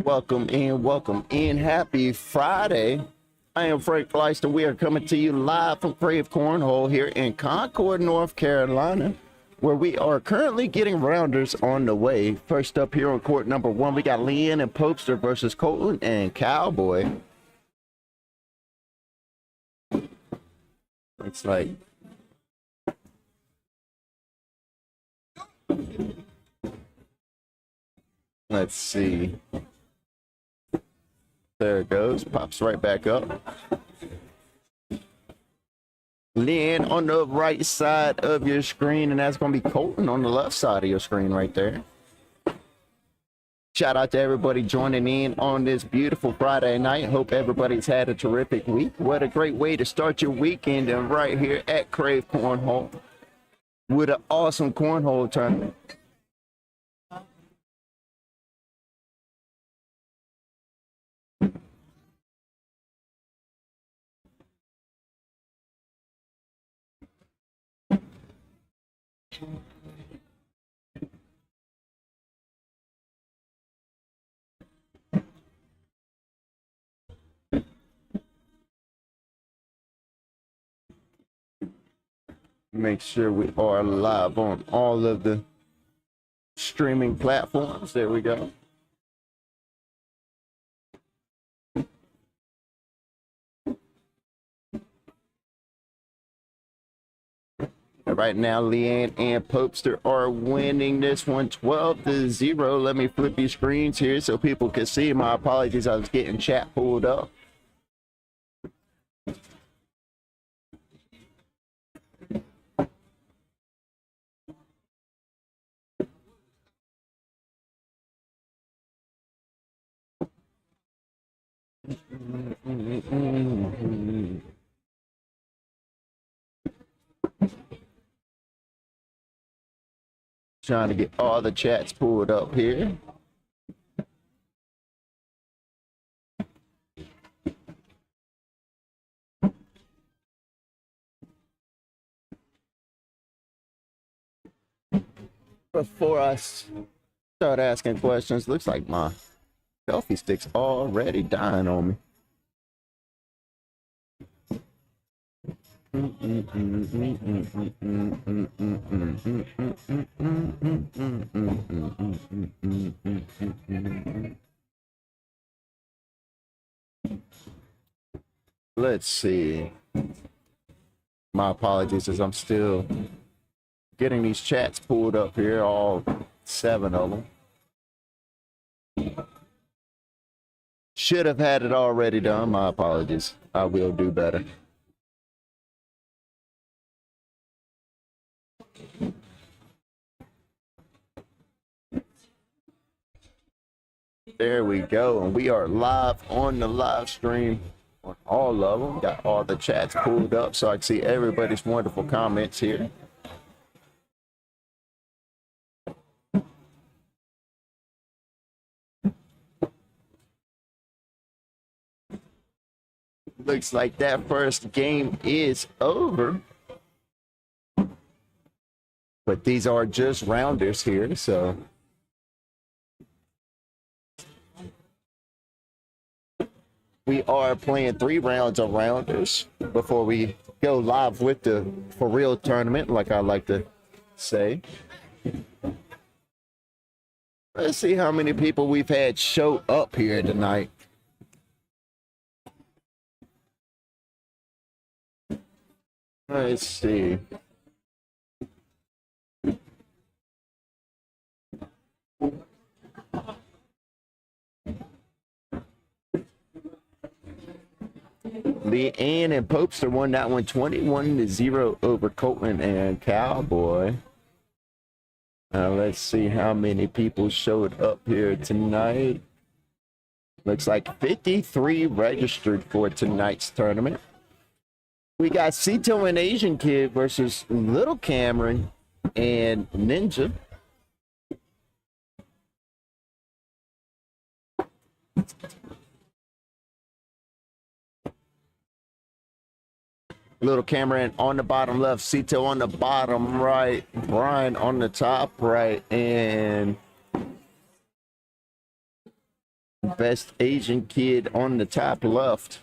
Welcome in. Happy Friday. I am Frank Leicester. We are coming to you live from Krave Cornhole here in Concord, North Carolina, where we are currently getting rounders on the way. First up here on court number one, we got Leanne and Popester versus Colton and Cowboy. Looks like let's see. There it goes. Pops right back up. Leanne on the right side of your screen, and that's going to be Colton on the left side of your screen right there. Shout out to everybody joining in on this beautiful Friday night. Hope everybody's had a terrific week. What a great way to start your weekend, and right here at Krave Cornhole with an awesome cornhole tournament. Make sure we are live on all of the streaming platforms. There we go. Right now, Leanne and Popester are winning this one 12-0. Let me flip your screens here so people can see. My apologies, I was getting chat pulled up. Trying to get all the chats pulled up here. Before I start asking questions, looks like my selfie stick's already dying on me. Let's see. My apologies as I'm still getting these chats pulled up here, all 7 of them. Should have had it already done. My apologies. I will do better. There we go, and we are live on the live stream on all of them. Got all the chats pulled up so I can see everybody's wonderful comments here. Looks like that first game is over. But these are just rounders here, so we are playing 3 rounds of rounders before we go live with the for real tournament, like I like to say. Let's see how many people we've had show up here tonight. Let's see. Leanne and Popester won that one 21-0 over Colton and Cowboy. Let's see how many people showed up here tonight. Looks like 53 registered for tonight's tournament. We got Cito and Asian Kid versus Little Cameron and Ninja. Little Cameron on the bottom left, Cito on the bottom right, Brian on the top right, and Best Asian kid on the top left.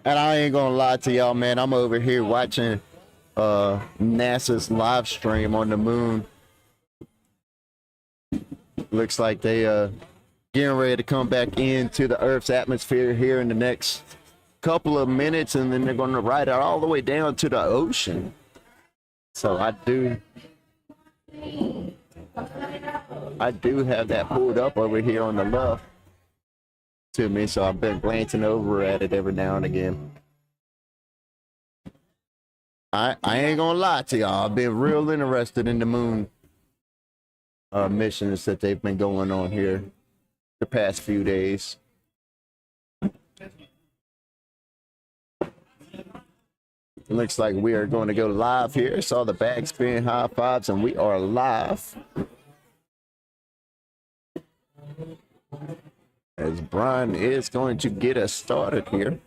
And I ain't gonna lie to y'all, man. I'm over here watching NASA's live stream on the moon. Looks like they getting ready to come back into the Earth's atmosphere here in the next couple of minutes, and then they're gonna ride it all the way down to the ocean. So I do have that pulled up over here on the left to me, so I've been glancing over at it every now and again. I ain't gonna lie to y'all, I've been real interested in the moon missions that they've been going on here the past few days. Looks like we are going to go live here. Saw the bag spin, high fives, and we are live. As Brian is going to get us started here.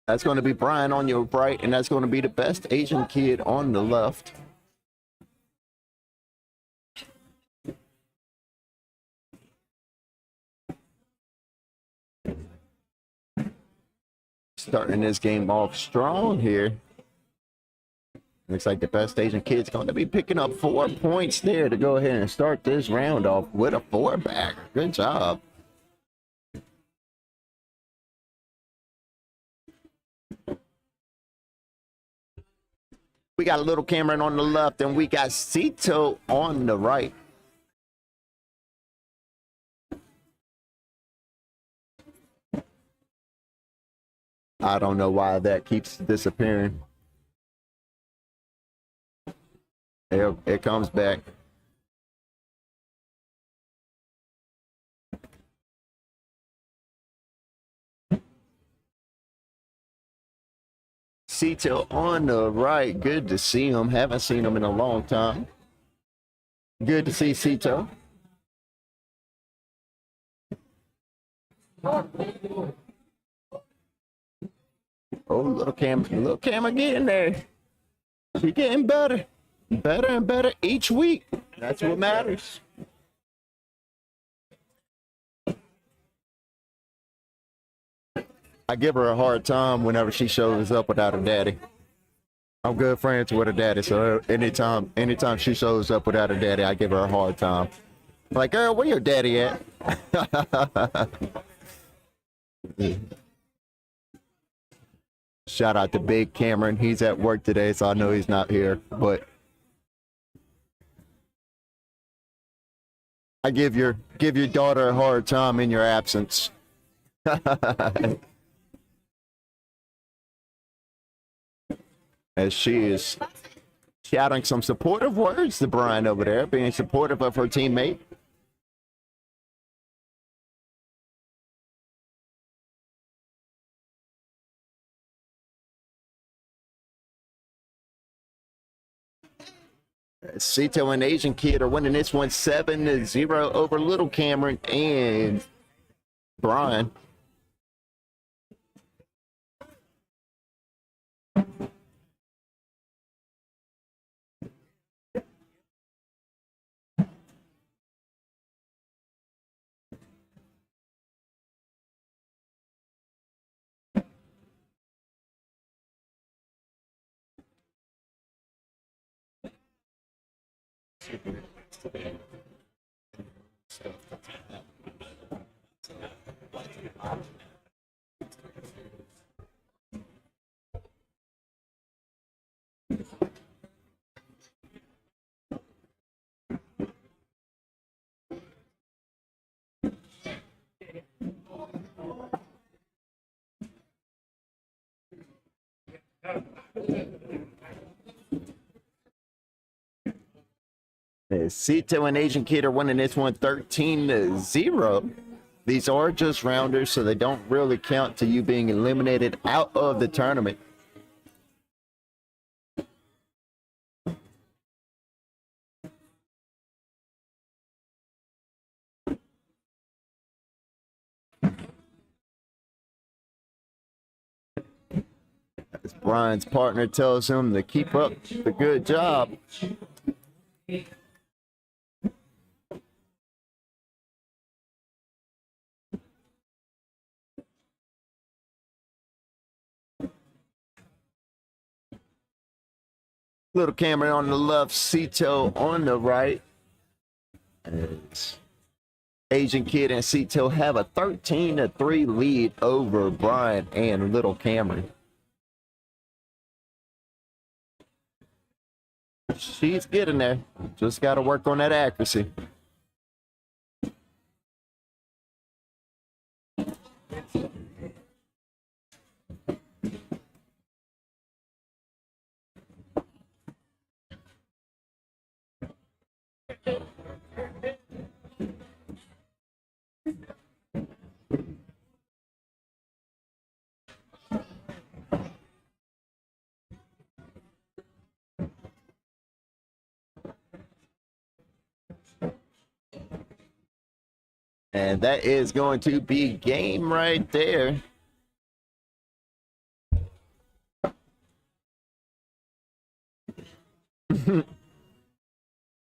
That's going to be Brian on your right, and that's going to be the Best Asian Kid on the left. Starting this game off strong here. Looks like the Best Asian Kid's going to be picking up 4 points there to go ahead and start this round off with a 4-bagger. Good job. We got a little Cameron on the left, and we got Cito on the right. I don't know why that keeps disappearing. There, it comes back. Cito on the right. Good to see him. Haven't seen him in a long time. Good to see Cito. Oh, little Cam getting there. She getting better. Better and better each week. That's what matters. I give her a hard time whenever she shows up without her daddy. I'm good friends with her daddy, so anytime she shows up without her daddy, I give her a hard time. Like, girl, where your daddy at? Shout out to Big Cameron. He's at work today, so I know he's not here, but I give your daughter a hard time in your absence. As she is shouting some supportive words to Brian over there, being supportive of her teammate. Cito and Asian Kid are winning this one 7-0 over Little Cameron and Brian. Cito and Asian Kid are winning this one 13-0. These are just rounders, so they don't really count to you being eliminated out of the tournament. As Brian's partner tells him to keep up the good job. Little Cameron on the left, Cito on the right. As Asian Kid and Cito have a 13-3 lead over Brian and Little Cameron. She's getting there. Just got to work on that accuracy. And that is going to be game right there.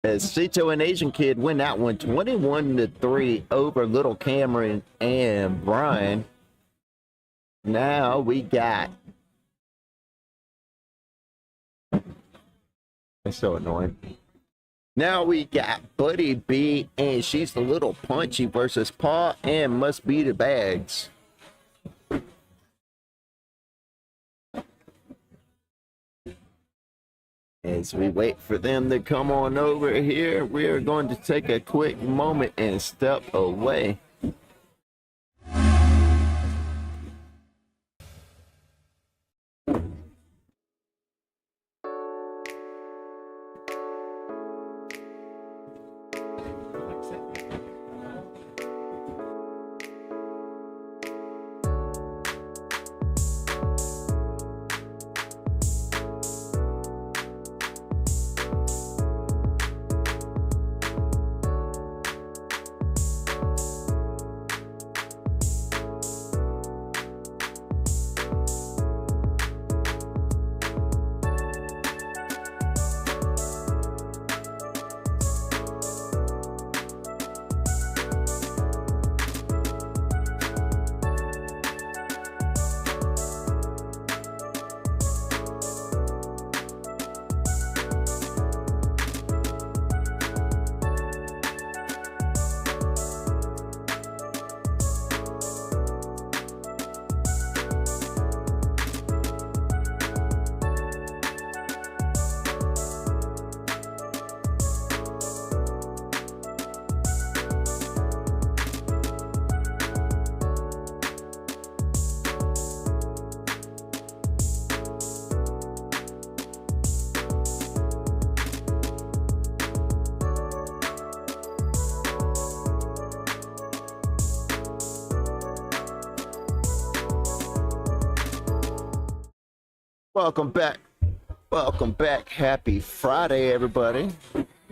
As Cito and Asian Kid win that one 21-3 over Little Cameron and Brian. Now we got... That's so annoying. Now we got Buddy B, and she's a little punchy versus Paul and Must Be the Bags. As we wait for them to come on over here, we are going to take a quick moment and step away. Welcome back. Welcome back. Happy Friday, everybody.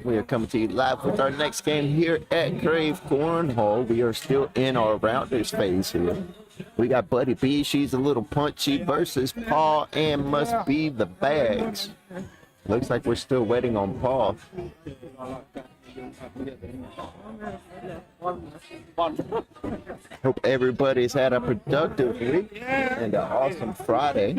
We are coming to you live with our next game here at Krave Cornhole. We are still in our rounders phase here. We got Buddy B, she's a little punchy versus Paul and Must Be the Bags. Looks like we're still waiting on Paul. Hope everybody's had a productive week and an awesome Friday.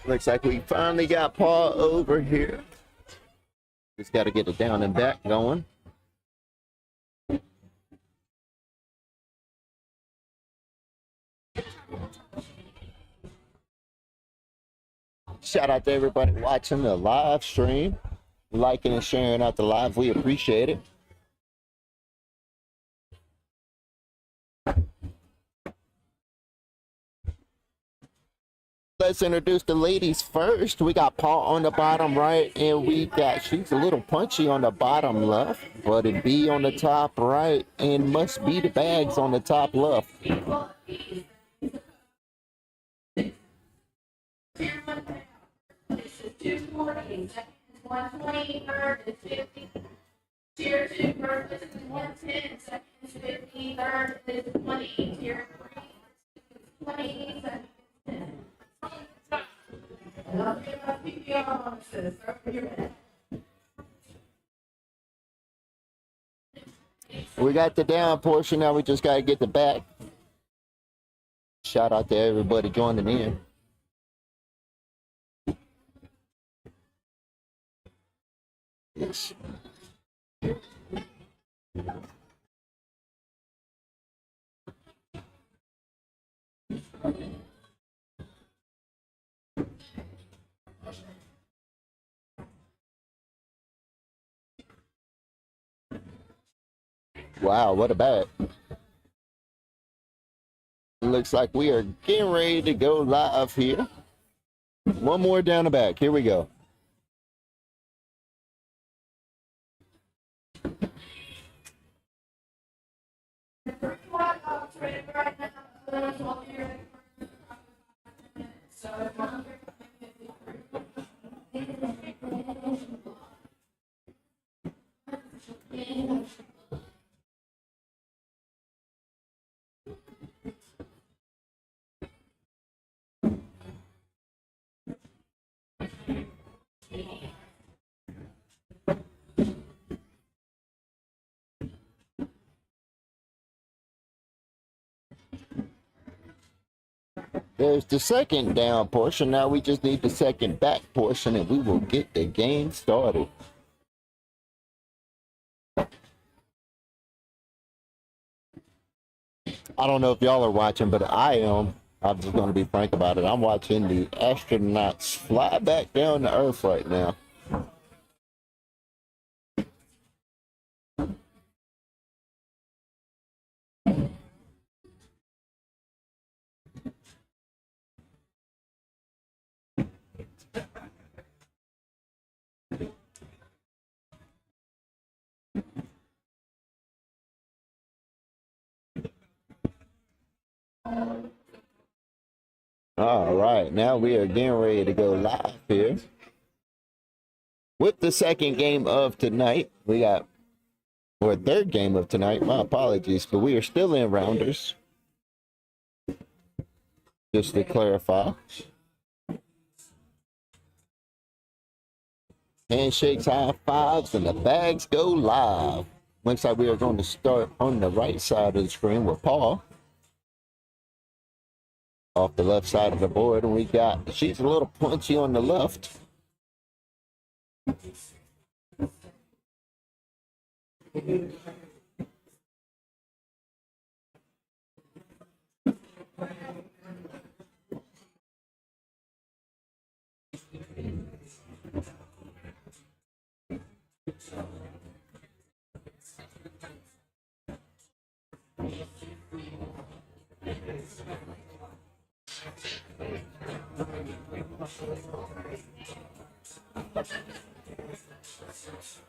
Looks like we finally got Paul over here. Just got to get it down and back going. Shout out to everybody watching the live stream. liking and sharing out the live. We appreciate it. Let's introduce the ladies first. We got Paul on the bottom right, and we got, she's a little punchy on the bottom left, but it B on the top right, and Must Be the Bags on the top left. Tier 2 first is 110, second is 50, third is 20, tier 3 is 20, second is 10. We got the down portion, now we just got to get the back. Shout out to everybody joining in. Yes. Wow, what a bag. Looks like we are getting ready to go live here. One more down the back. Here we go. There's the second down portion. Now we just need the second back portion and we will get the game started. I don't know if y'all are watching, but I am. I'm just going to be frank about it. I'm watching the astronauts fly back down to Earth right now. All right, now we are getting ready to go live here with the second game of tonight. We got, or third game of tonight, my apologies, but we are still in rounders. Just to clarify. Handshakes, high fives, and the bags go live. Looks like we are going to start on the right side of the screen with Paul. Off the left side of the board, and we got, she's a little punchy on the left.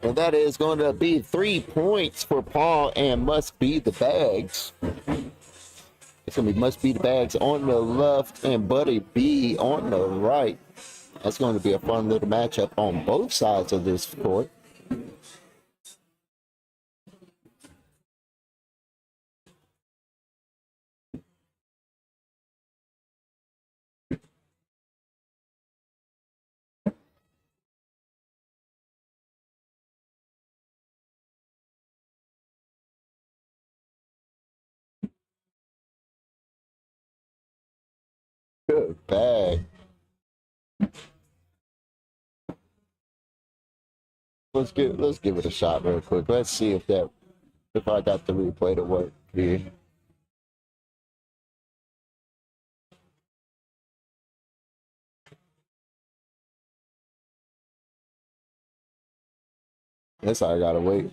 And that is going to be 3 points for Paul and Must Be the Bags. It's going to be Must Be the Bags on the left and Buddy B on the right. That's going to be a fun little matchup on both sides of this court. Good bag. Let's give it a shot real quick. Let's see if I got the replay to work here. That's how I gotta wait.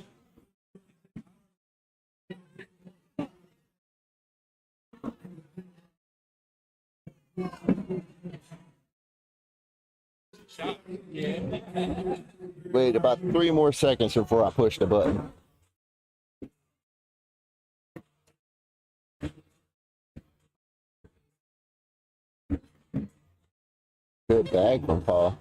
Wait about 3 more seconds before I push the button. Good bag from Paul.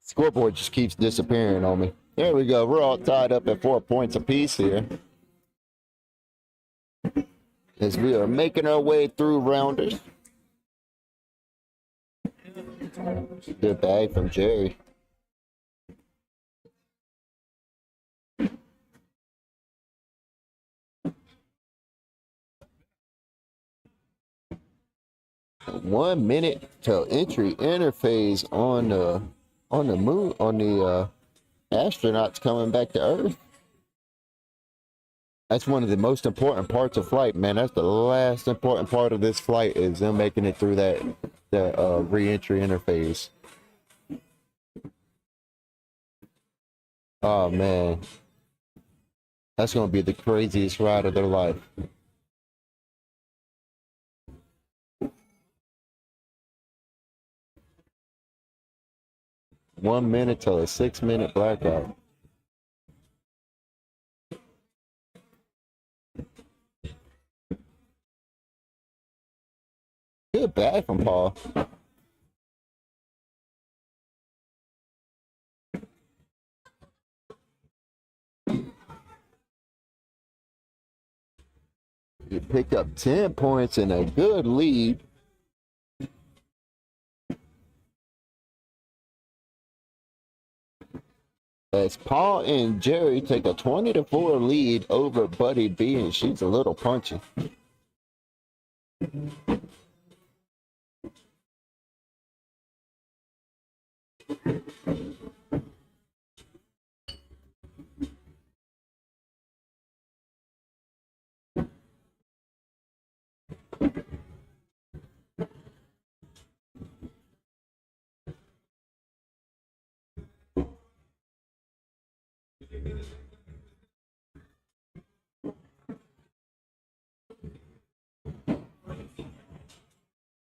Scoreboard just keeps disappearing on me. There we go. We're all tied up at 4 points apiece here. As we are making our way through rounders. Good bag from Jerry. One minute till entry interface on the moon, on the astronauts coming back to Earth. That's one of the most important parts of flight, man. That's the last important part of this flight, is them making it through that re-entry interface. Oh man, that's gonna be the craziest ride of their life. One minute till a 6-minute blackout. Good bag from Paul. You pick up 10 points and a good lead. As Paul and Jerry take a 20-4 lead over Buddy B, and she's a little punchy.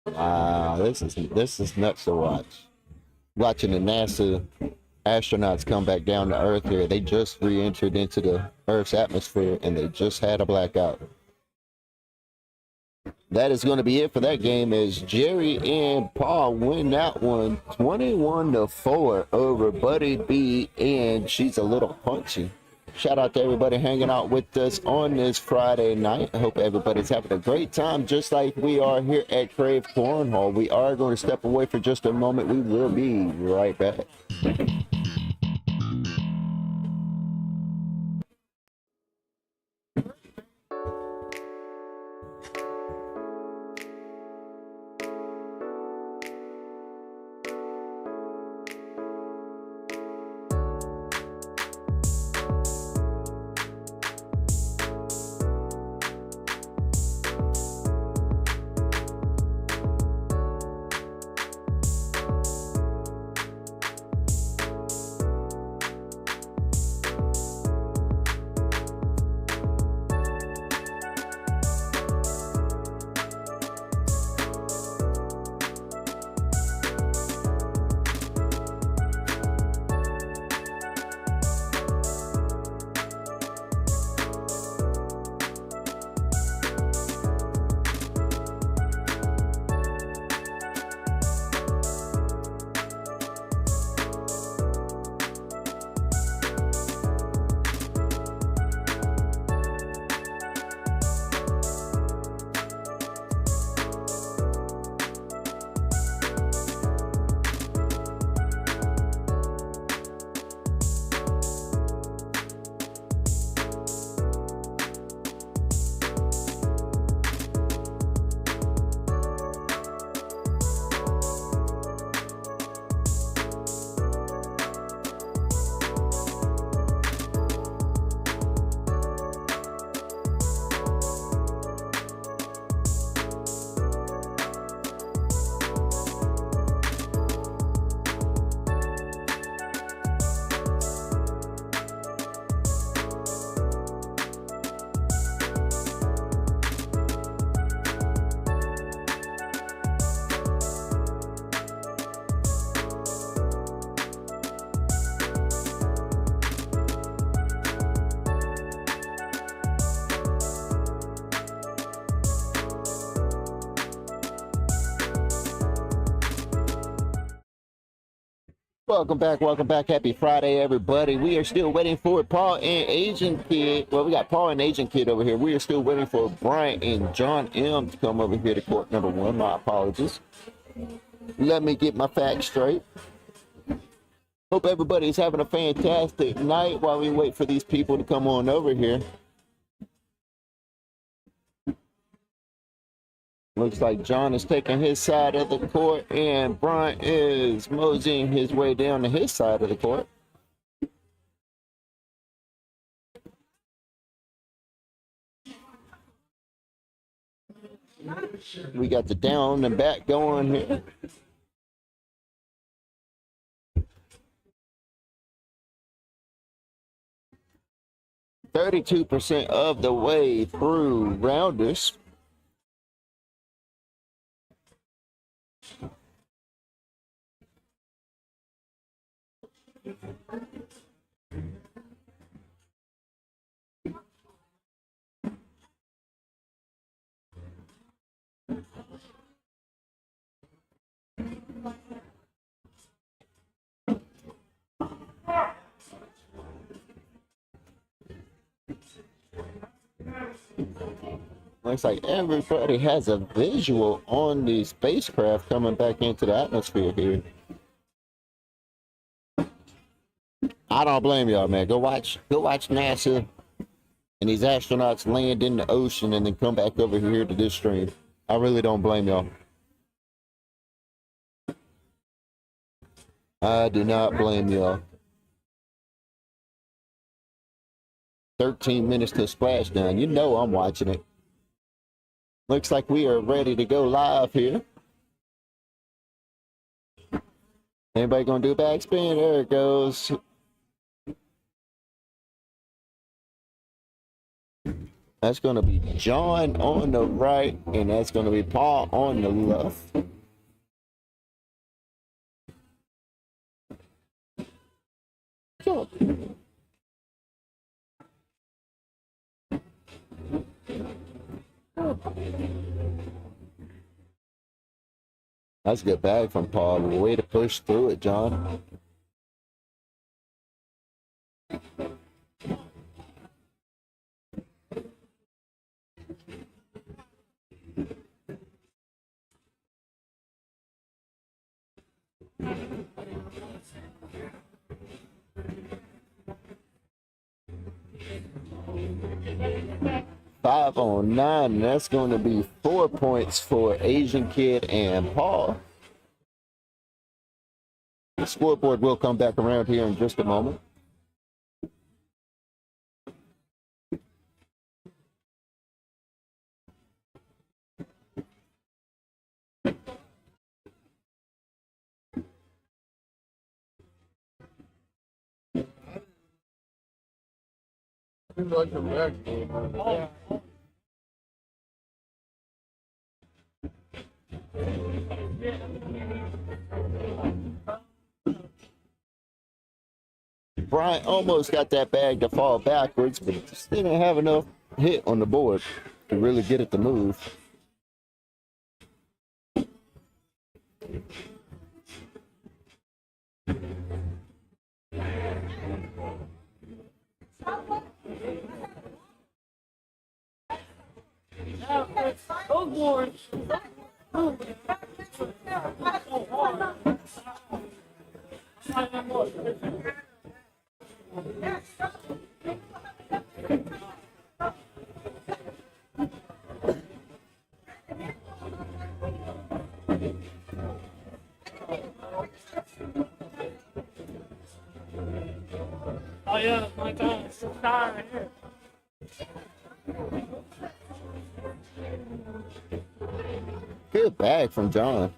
Wow, this is nuts to watch. Watching the NASA astronauts come back down to Earth here. They just re-entered into the Earth's atmosphere and they just had a blackout. That is going to be it for that game, as Jerry and Paul win that one 21-4 over Buddy B, and she's a little punchy. Shout out to everybody hanging out with us on this Friday night. I hope everybody's having a great time, just like we are here at Krave Cornhole. We are going to step away for just a moment. We will be right back. Welcome back. Happy Friday, everybody. We are still waiting for Paul and Asian Kid. Well, we got Paul and Asian Kid over here. We are still waiting for Brian and John M to come over here to court number 1. My apologies. Let me get my facts straight. Hope everybody's having a fantastic night while we wait for these people to come on over here. Looks like John is taking his side of the court and Brian is moseying his way down to his side of the court. We got the down and back going here. %32% of the way through rounders. Looks like everybody has a visual on the spacecraft coming back into the atmosphere here. I don't blame y'all, man. Go watch NASA and these astronauts land in the ocean and then come back over here to this stream. I really don't blame y'all. I do not blame y'all. 13 minutes to splashdown. You know I'm watching it. Looks like we are ready to go live here. Anybody gonna do a backspin? There it goes. That's gonna be John on the right, and that's gonna be Paul on the left. That's a good bag from Paul. Way to push through it, John. Five on 9, and that's going to be 4 points for Asian Kid and Paul. The scoreboard will come back around here in just a moment. Brian almost got that bag to fall backwards, but just didn't have enough hit on the board to really get it to move. Oh yeah, my God, it's so star right here. Good bag from John.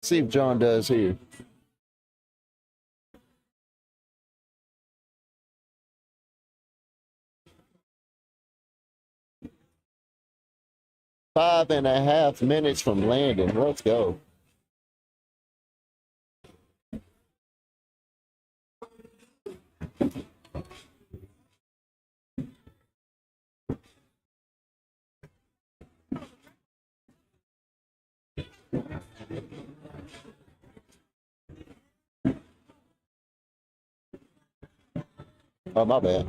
See if John does here. Five and a half minutes from landing. Let's go. Oh, my bad.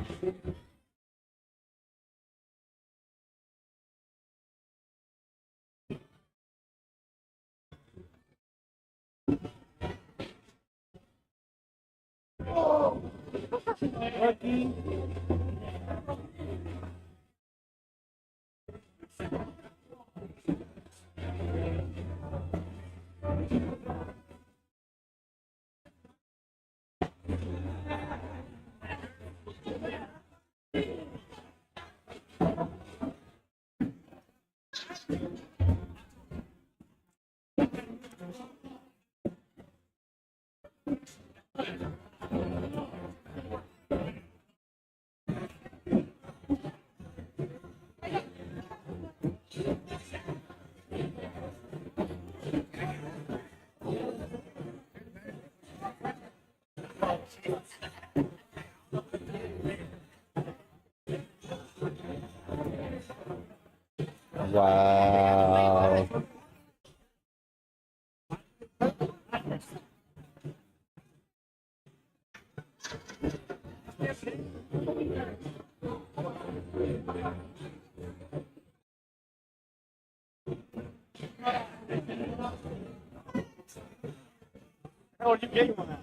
Rookie. Wow. How would you get one?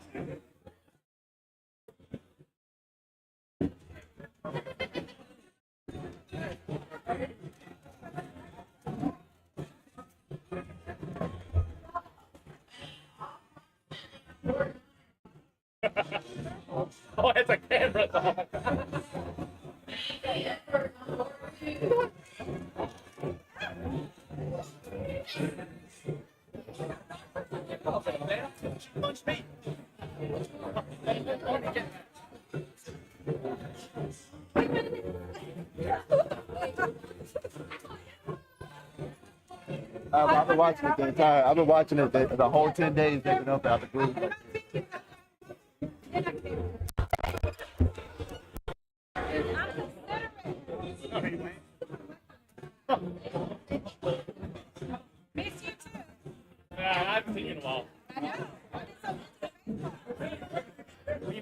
Oh, it's a camera dog. She punched me. I've been watching it the entire. I've been watching it the whole 10 days they've been up out the group. Miss you too. I haven't seen you in a while. I know. We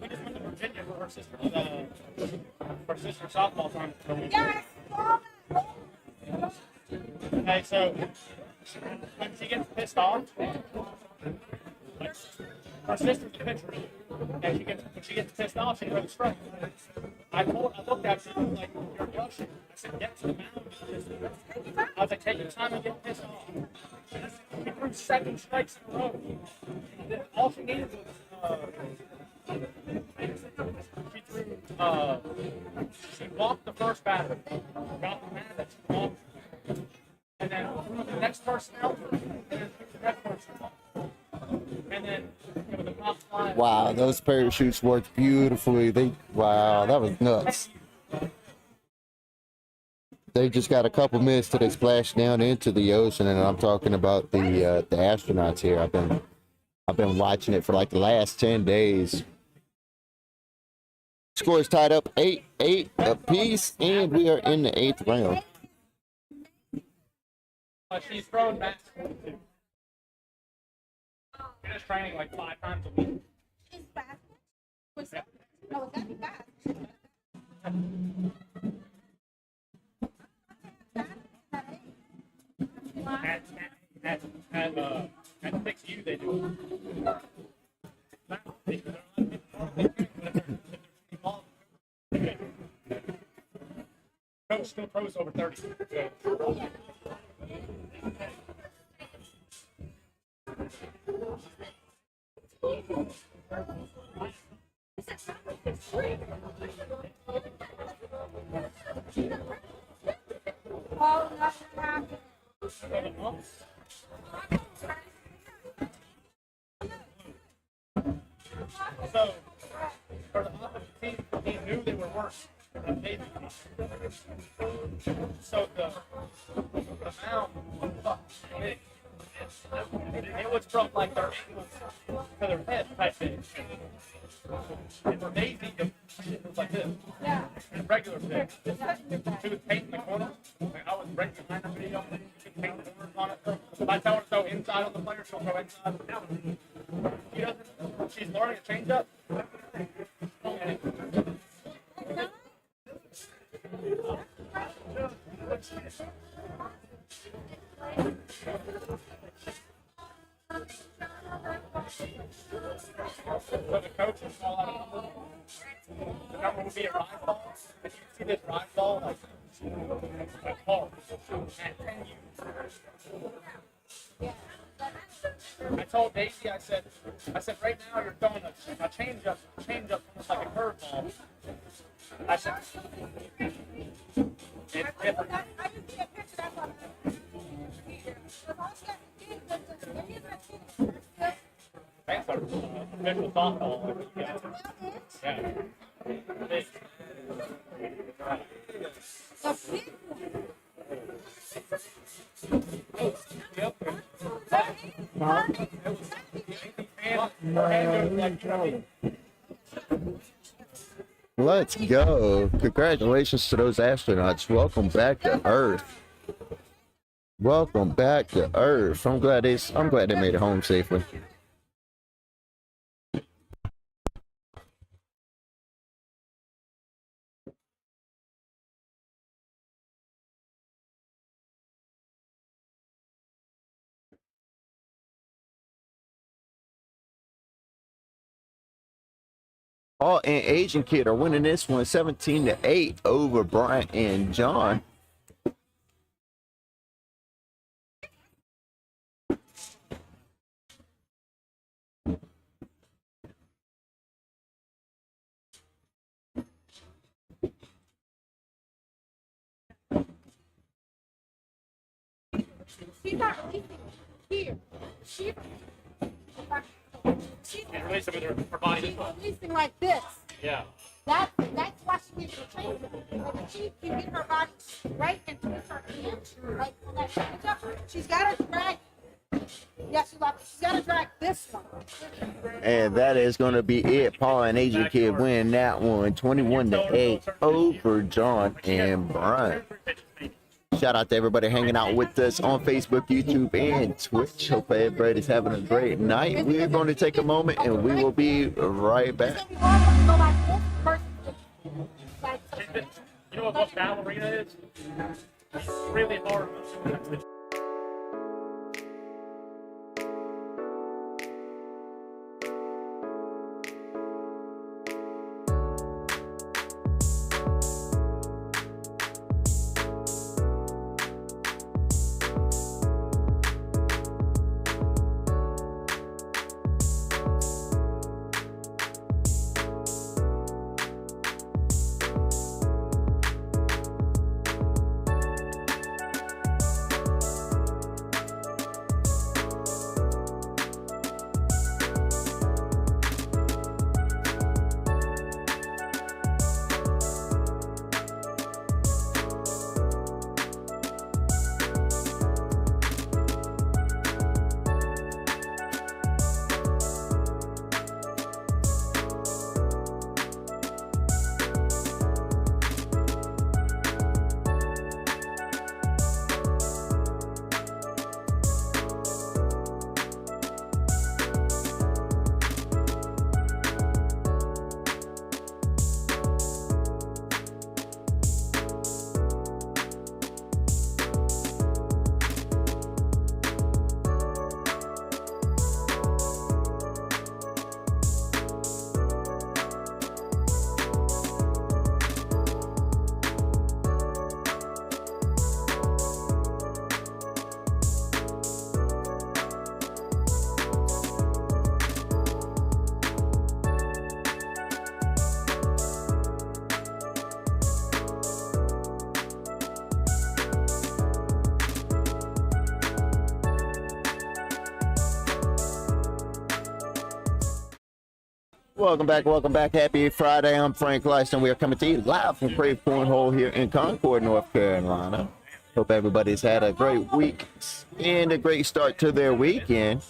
just went to Virginia for her sister softball tournament. So Yes. okay, so when she gets pissed off, her sister's a pitcher, and when she gets pissed off, she throws a strike. I looked at her and I was like, "You're rushing." I said, "Get to the mound." I was like, "Take your time and get pissed off." She threw 7 strikes in a row. All she needed was she walked the first batter, got the man that she walked, and then threw the next person out, and then took the next person out. And then it was a pop fly. Wow, those parachutes worked beautifully. Wow, that was nuts. They just got a couple minutes till they splash down into the ocean, and I'm talking about the astronauts here. I've been watching it for like the last 10 days. Score is tied up 8-8 apiece, and we are in the 8th round. She's throwing basketball too. She's just training like 5 times a week. She's fast. What's that? Oh, it's gotta be fast. At 6U they do. Coach still throws over 30. So. Oh, nothing happened. So, for the opposite team, he knew they were worse than they did. So the mound was big. It was from like their ankles to their head type thing. It's amazing. It was like this. Yeah. And regular thing. She was painting the corners. Like, I was right behind her video. She was painting the corners on it. If I tell her to throw inside on the player, she'll throw inside. She doesn't. She's learning a changeup. So the coaches call out the number would be a ride ball. If you see this ride ball, like a car, at 10 years. I told Daisy, I said, right now you're throwing a change up almost like a curveball. I said, it's different. I didn't see a picture. That's what That's a visual softball. Yeah. Big. Yep. Let's go. Congratulations to those astronauts. Welcome back to Earth. Welcome back to Earth. I'm glad they made it home safely. Paul and Asian Kid are winning this one 17-8 over Bryant and John. she's not releasing here. She's And release it with her body. releasing like this. Yeah. That's why she gets the change. Like if she can get her body right and twist her hand, like on that change up, she's got to drag. Yeah, she's got to drag this one. And that is going to be it. Paul and Asian Kid win that one 21-8 over John and Bryant. Shout out to everybody hanging out with us on Facebook, YouTube, and Twitch. Hope everybody's having a great night. We're going to take a moment and we will be right back. It's gonna be hard to go like this versus like You know what ballerina is? It's really hard. Welcome back. Happy Friday. I'm Frank Lyston. We are coming to you live from Krave Cornhole here in Concord, North Carolina. Hope everybody's had a great week and a great start to their weekend.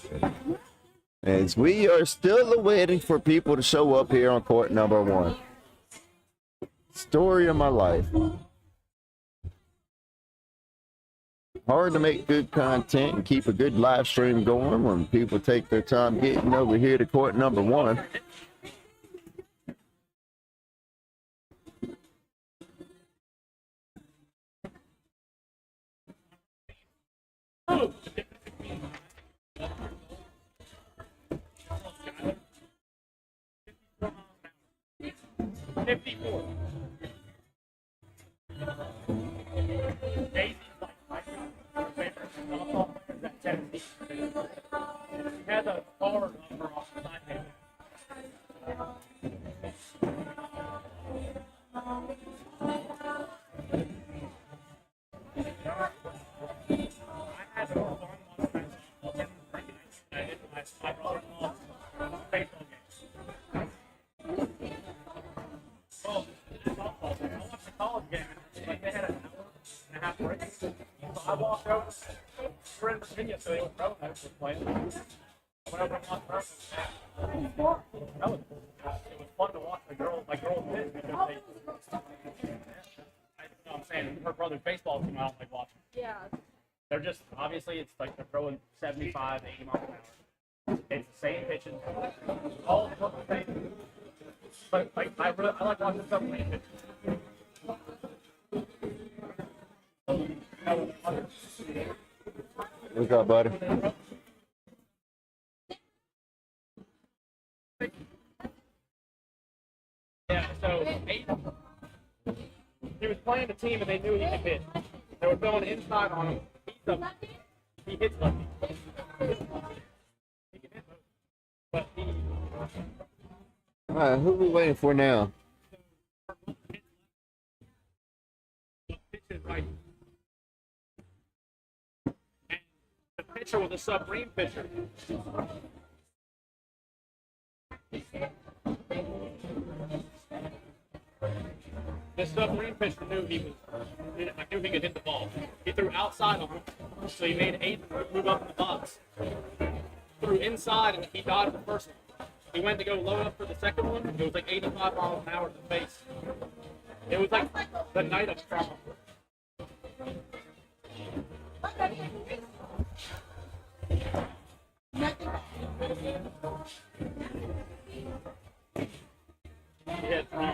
As we are still waiting for people to show up here on court number 1. Story of my life. Hard to make good content and keep a good live stream going when people take their time getting over here to court number 1. He had the card number off the side table. I had to go on one my brother-in-law's baseball game. Well, I watched the college game. Like they had an hour and a half break. So I walked over. We're in Virginia, so they were throwing. I was playing. I went over and watched her. It was fun to watch the girls, my girls pitch because they. You know what I'm saying? Her brother's baseball team, I don't like watching. Yeah. They're just obviously it's like they're throwing 75, 80 miles an hour. It's the same pitches, all look the same. But like I like watching submarine pitches. What's up, buddy? Yeah, so he was playing the team and they knew he could hit. They were throwing inside on him. He hits lefty. He can hit both. But he All right, who we waiting for now? pitches right. And the pitcher was a submarine pitcher. The submarine pitcher knew I knew he could hit the ball. He threw outside on him, so he made 8 move up in the box. Threw inside and he dodged the first one. He went to go low up for the second one. It was like 85 miles an hour to the face. It was like the night of trauma. He hit 3.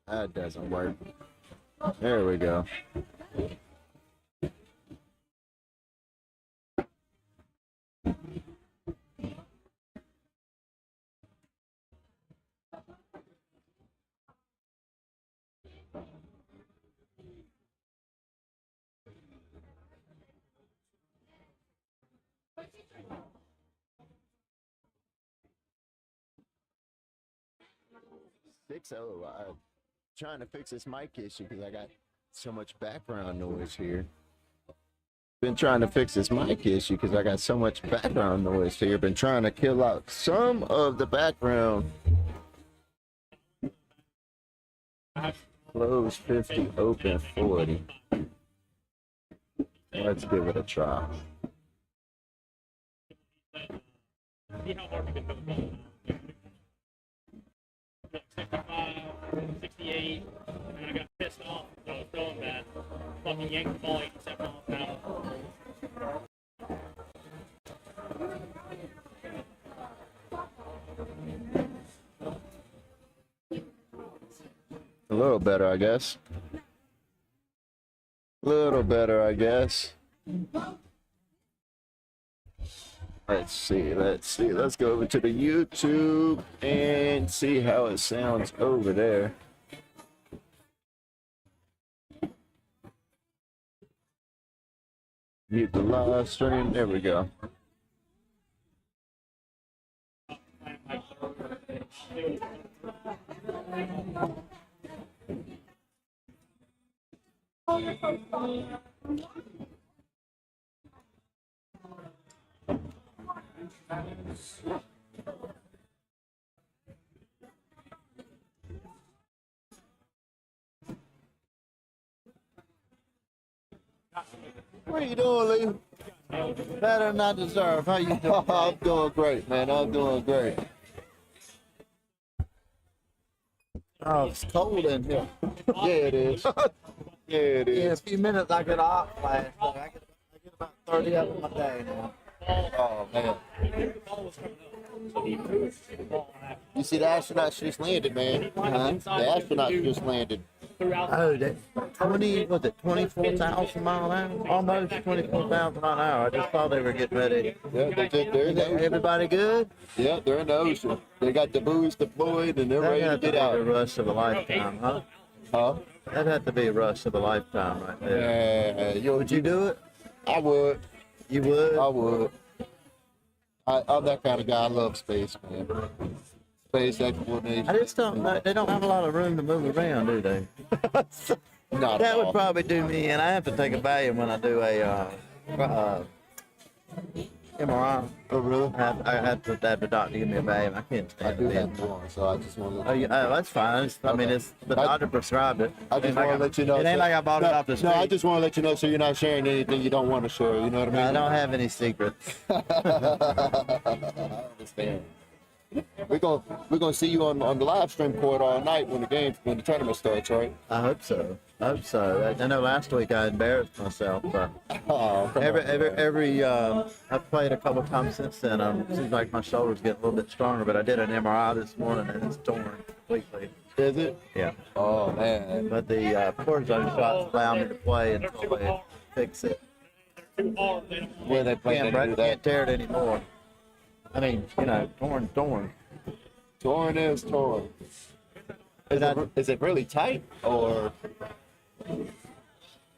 That doesn't work. There we go. I'm trying to fix this mic issue because I got so much background noise here. Been trying to fix this mic issue because I got so much background noise here. Been trying to kill out some of the background. Close 50, open 40. Let's give it a try. See how hard we can put the ball. 65, 68, and then I got pissed off because I was throwing bad. Fucking yanked the ball 87 miles an hour. A little better, I guess. A little better, I guess. Let's see. Let's go over to the YouTube and see how it sounds over there. Mute the live stream. There we go. What are you doing, Lee? Better than I deserve. How you doing? I'm doing great, man. I'm doing great. Oh, it's cold in here. Yeah, it is. Yeah, it In a is. few minutes, I get off class. But I get about 30 of them a day now. Oh, man. He knew the ball was coming up, so he moved the ball on that. You see the astronauts just landed, man. The astronauts just landed. throughout. Oh, that 24,000 mile an hour? Almost 24,000 mile an hour. I just thought they were getting ready. Yeah, they're in the ocean. Everybody good? Yeah, they're in the ocean. They got the buoys deployed and they're That ready to had to get be out. the rush of a lifetime, huh? Huh? That had to be a rush of a lifetime right there. Yeah, Would you do it? I would. You would? I would. I'm that kind of guy. I love space, man. Space exploration. I just don't know. They don't have a lot of room to move around, do they? Not That at would all. probably do me in. I have to take a Valium when I do a MRI. Oh, really? I have to have the doctor give me a Valium. I can't I stand do it. have one, so I just want to. That's fine. I mean, it's the doctor prescribed it. I just Ain't want like to let you know. It ain't so- like I bought no, it off the street. No, I just want to let you know so you're not sharing anything you don't want to share. You know what I mean? I don't have any secrets. I understand. We're gonna see you on the live stream court all night when the tournament starts, right? I hope so. I know last week I embarrassed myself, but Oh, come on, man. I've played a couple times since then. Seems like my shoulder's getting a little bit stronger, but I did an MRI this morning and it's torn completely. Is it? Yeah. Oh man. But the cortisone shots allow me to play until they fix it. Too hard. They don't Where they plan Can't, to do can't that? tear it anymore. I mean, torn. Torn is torn. Is it really tight or?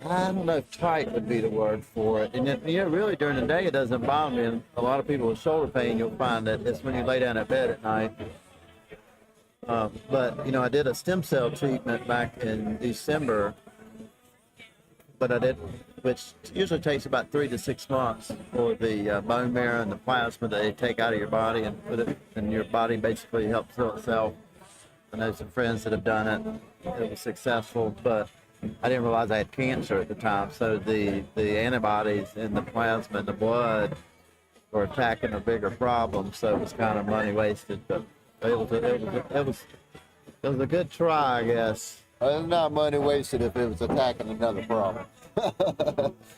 I don't know if tight would be the word for it. And really during the day it doesn't bother me. And a lot of people with shoulder pain, you'll find that it's when you lay down at bed at night. But I did a stem cell treatment back in December. But which usually takes about 3 to 6 months for the bone marrow and the plasma that they take out of your body and put it in your body. Basically helps heal itself. I know some friends that have done it. It was successful, but I didn't realize I had cancer at the time. So the antibodies in the plasma and the blood were attacking a bigger problem. So it was kind of money wasted, but it was a good try, I guess. It's not money wasted if it was attacking another problem.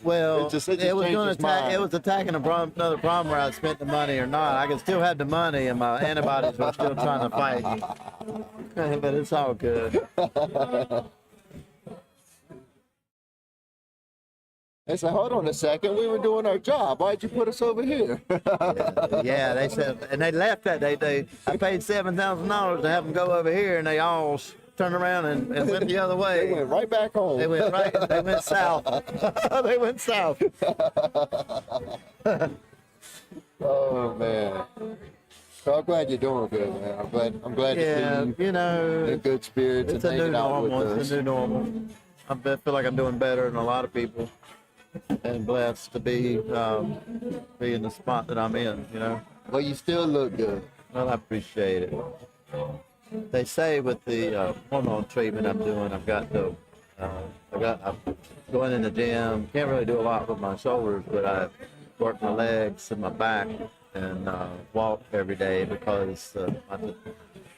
Well, It just was changed going to his attack. mind. It was attacking another problem where I spent the money or not. I could still have the money, and my antibodies were still trying to fight me. But it's all good. They said, hold on a second, we were doing our job. Why'd you put us over here? Yeah, they said, and they left that. I paid $7,000 to have them go over here, and they all turned around and went the other way. They went right back home. They went south. They went south. Oh man. So I'm glad you're doing good, man. I'm glad Yeah, to see you in good spirits it's and a new hanging out with normal. us. It's a new normal. I feel like I'm doing better than a lot of people, and blessed to be in the spot that I'm in. Well, you still look good. Well, I appreciate it. They say with the hormone treatment I'm doing, I'm going in the gym. Can't really do a lot with my shoulders, but I work my legs and my back and walk every day because the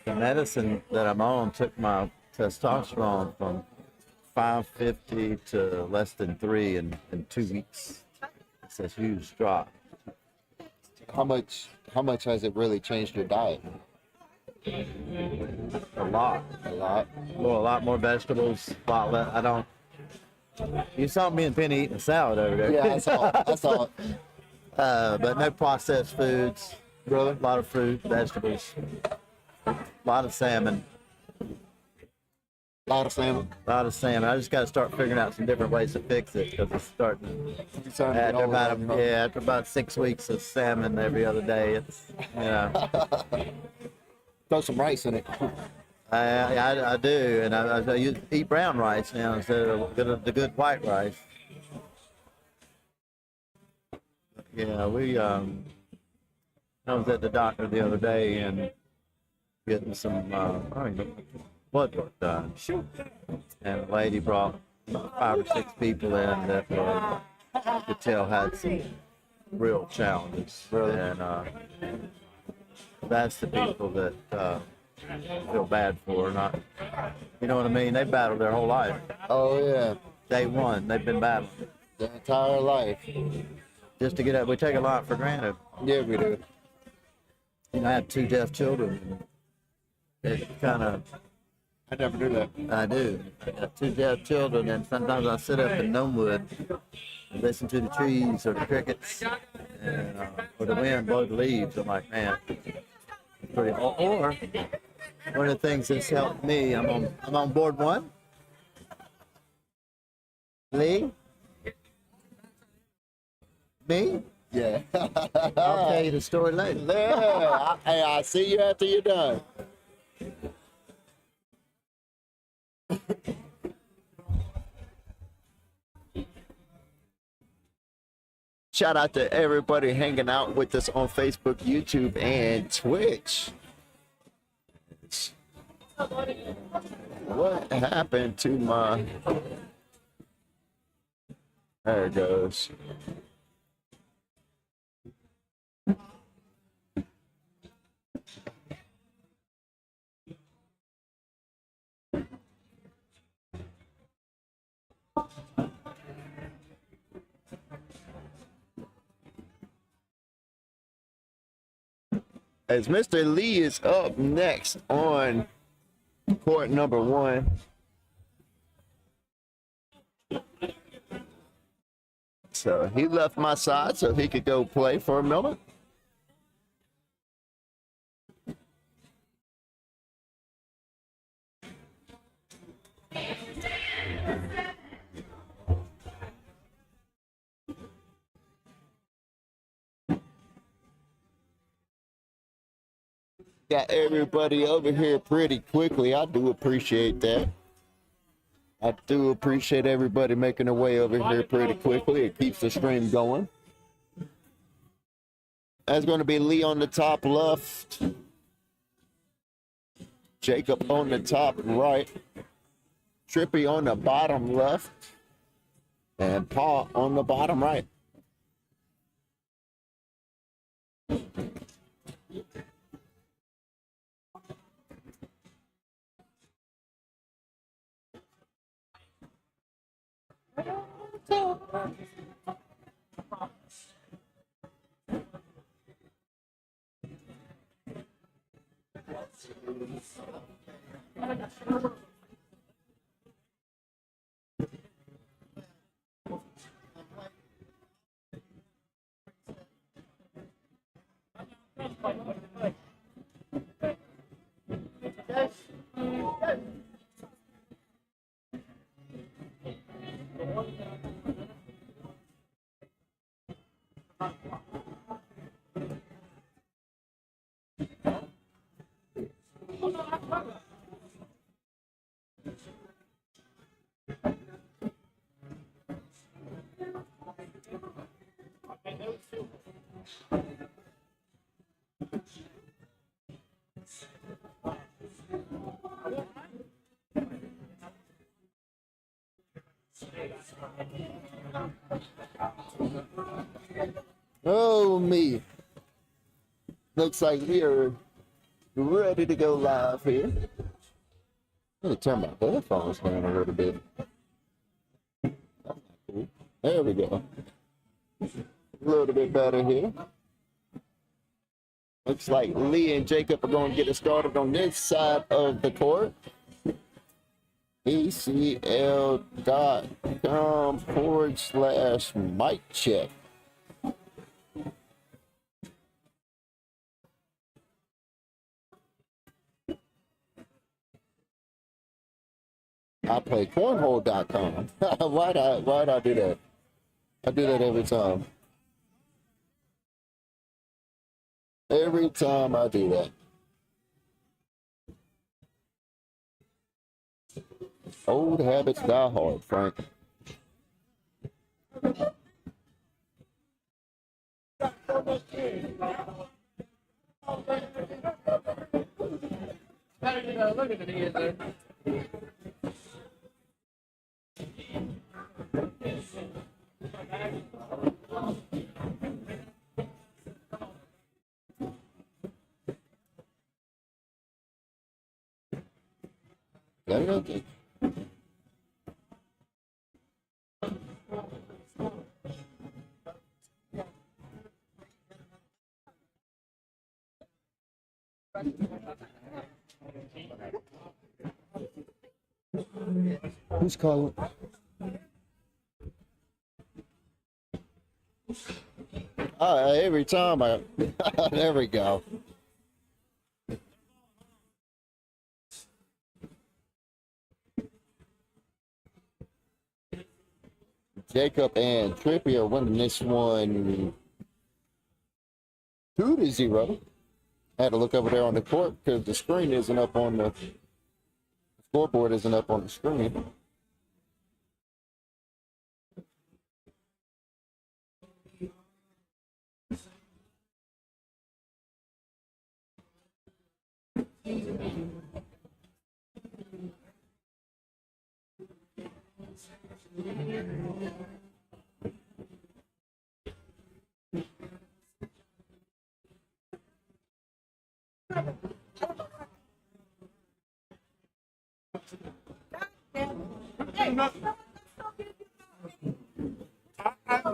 medicine that I'm on took my testosterone from 550 to less than 3 in 2 weeks. It's a huge drop. How much has it really changed your diet? A lot. Well, a lot more vegetables. A lot less. I don't. You saw me and Penny eating a salad over there. Yeah, I saw it. But no processed foods. Really? A lot of fruit, vegetables. A lot of salmon. A lot of salmon. I just got to start figuring out some different ways to fix it because it's starting. You're starting to get old, huh? After about 6 weeks of salmon every other day, it's Throw some rice in it. I do, and I eat brown rice now instead of the good white rice. Yeah, I was at the doctor the other day and getting some blood work done, and a lady brought 5 or 6 people in that you could tell had some real challenges. Really? And that's the people that feel bad for, not, you know what I mean? They battled their whole life. Oh yeah, Day one, they've been battling. the entire life. Just to get up, we take a lot for granted. Yeah, we do. I had 2 deaf children. it kind of, I never knew that. I do. I got two deaf children, and sometimes I sit up in Gnomewood and listen to the trees or the crickets, and, or the wind blow the leaves. I'm like, man, it's pretty. Or one of the things that's helped me, I'm on board one. Lee, me. Yeah. I'll tell you the story later. Yeah. Hey, I'll see you after you're done. Shout out to everybody hanging out with us on Facebook, YouTube, and Twitch. What happened to my... There it goes. As Mr. Lee is up next on court number 1. So he left my side so he could go play for a moment. Got everybody over here pretty quickly. I do appreciate that. I do appreciate everybody making their way over here pretty quickly. It keeps the stream going. That's going to be Lee on the top left, Jacob on the top right, Trippy on the bottom left, and Paul on the bottom right. Oh, me. Looks like we are ready to go live here. I'm going to turn my headphones down a little bit. That's not cool. There we go. A little bit better here. Looks like Lee and Jacob are going to get it started on this side of the court. ACL.com/mic check. I play cornhole.com. Why'd I do that? I do that every time. Every time I do that. Old habits die hard, Frank. Look at the knees there. Got it okay. Who's calling? Every time I, there we go. Jacob and Trippy are winning this one 2-0. I had to look over there on the court because the screen isn't up on the scoreboard isn't up on the screen.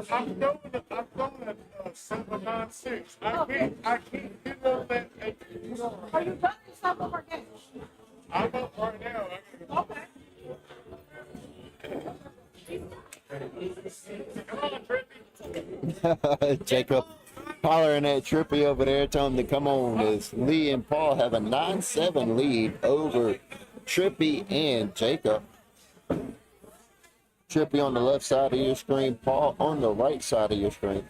I'm going to 7-9-6. I can't get on that. Are you done or stop over again? I'm up right now. Okay. Come on, Trippy. Jacob hollering at Trippy over there, telling him to come on. As Lee and Paul have a 9-7 lead over Trippy and Jacob. Trippy on the left side of your screen, Paul on the right side of your screen.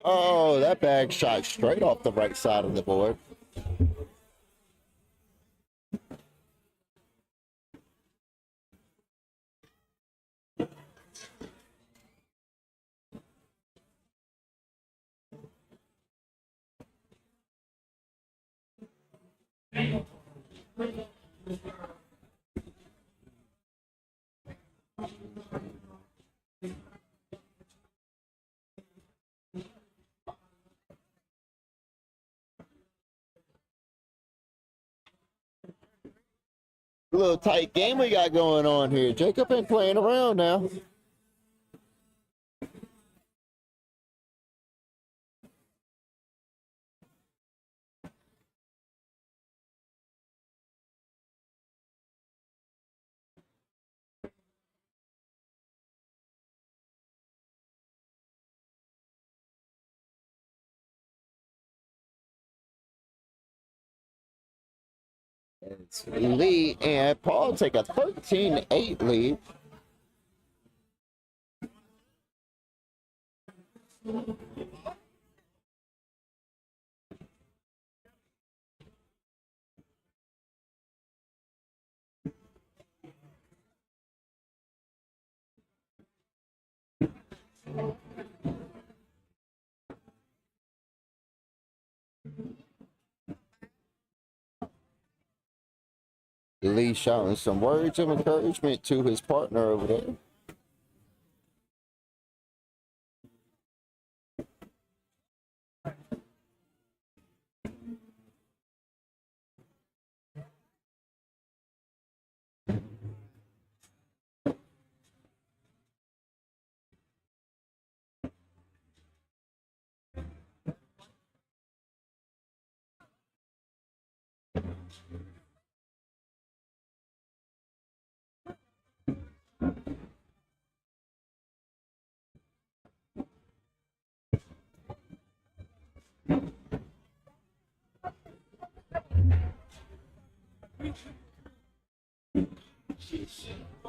Oh, that bag shot straight off the right side of the board. A little tight game we got going on here. Jacob ain't playing around now. It's Lee and Paul take a 13-8 lead. Lee shouting some words of encouragement to his partner over there.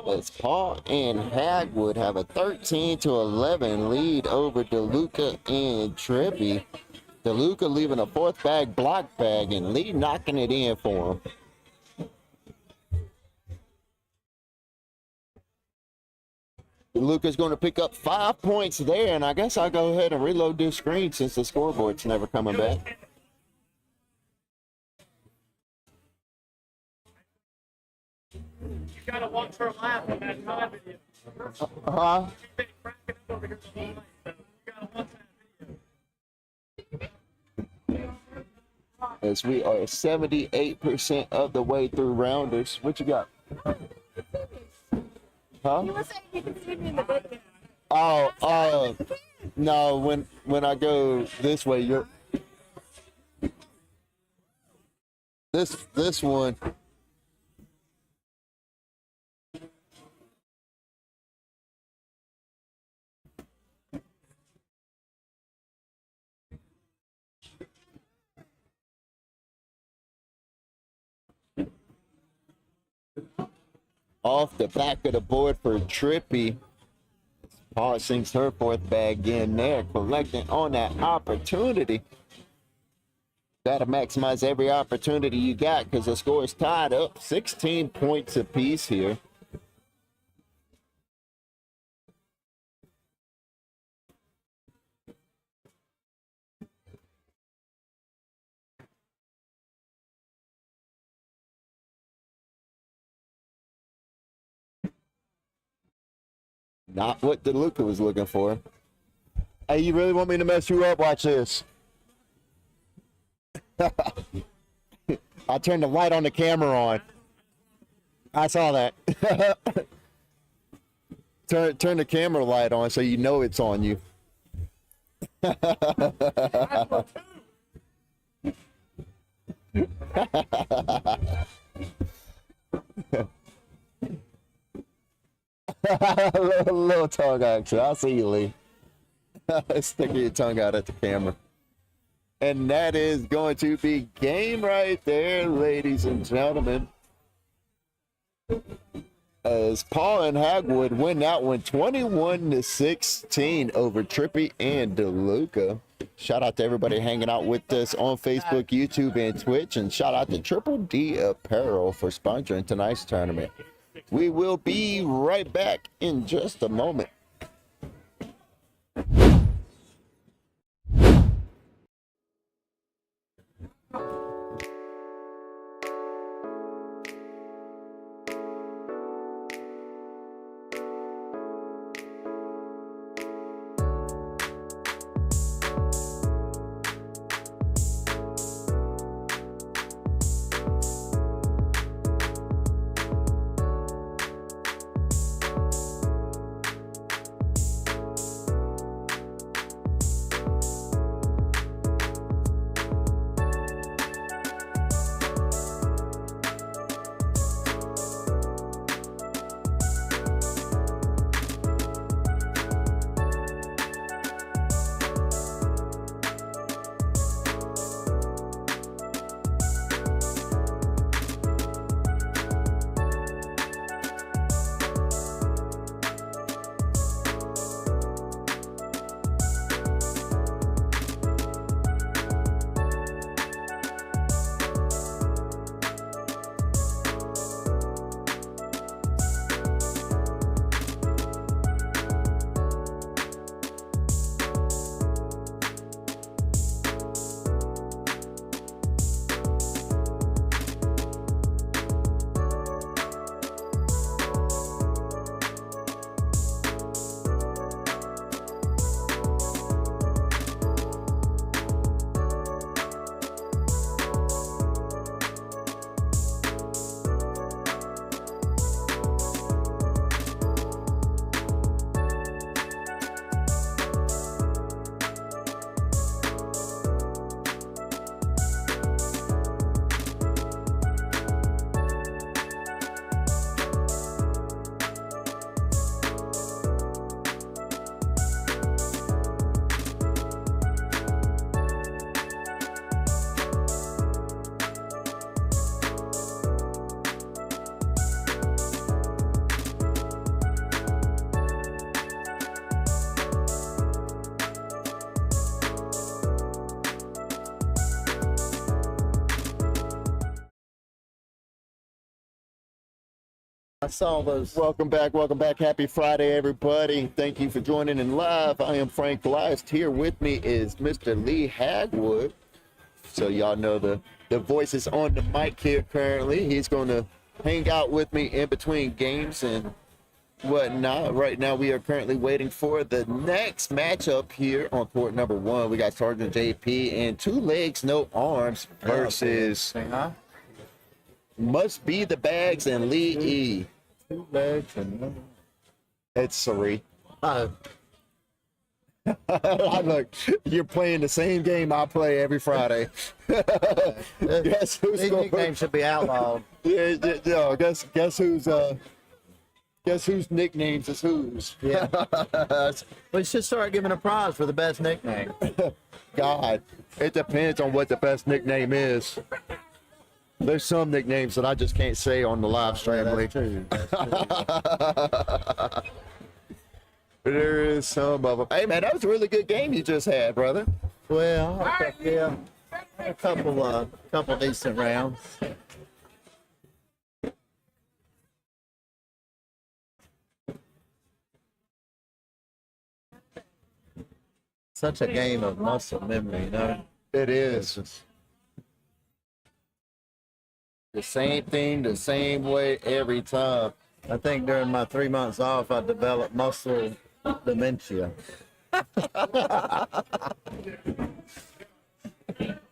As Paul and Hagwood have a 13-11 lead over DeLuca and Trippy. DeLuca leaving a fourth bag, block bag, and Lee knocking it in for him. DeLuca's going to pick up 5 points there, and I guess I'll go ahead and reload this screen since the scoreboard's never coming back. gotta watch her laugh on that time video. Huh? She's been cracking up over here the whole night, so you gotta watch that video. As we are 78% of the way through rounders. What you got? Huh? You were saying you can see me in the video. Oh, no, when I go this way, you're this one. Off the back of the board for Trippy. Paul sinks her fourth bag in there, collecting on that opportunity. Gotta maximize every opportunity you got because the score is tied up 16 points apiece here. Not what DeLuca was looking for. Hey, you really want me to mess you up? Watch this. I turned the light on the camera on. I saw that. turn the camera light on so you know it's on you. little tongue action. I'll see you, Lee. Sticking your tongue out at the camera. And that is going to be game right there, ladies and gentlemen. As Paul and Hagwood win that one 21-16 over Trippy and DeLuca. Shout out to everybody hanging out with us on Facebook, YouTube, and Twitch. And shout out to Triple D Apparel for sponsoring tonight's tournament. We will be right back in just a moment. I saw those. Welcome back. Happy Friday, everybody. Thank you for joining in live. I am Frank Leist. Here with me is Mr. Lee Hagwood. So y'all know the voice is on the mic here currently. He's going to hang out with me in between games and whatnot. Right now, we are currently waiting for the next matchup here on court number 1. We got Sergeant JP and Two Legs No Arms versus Say hi. Must Be the Bags and Lee E. Two legs and It's Sari. oh, Look, you're playing the same game I play every Friday. Guess who's these going? nicknames should be outlawed. Yeah. Guess whose nicknames is whose? Yeah. We should start giving a prize for the best nickname. God, it depends on what the best nickname is. There's some nicknames that I just can't say on the live stream. That's true. That's true. There is some of them. Hey man, that was a really good game you just had, brother. Well, yeah, a couple decent rounds. Such a game of muscle memory, you know. It is. The same thing, the same way every time. I think during my 3 months off, I developed muscle dementia.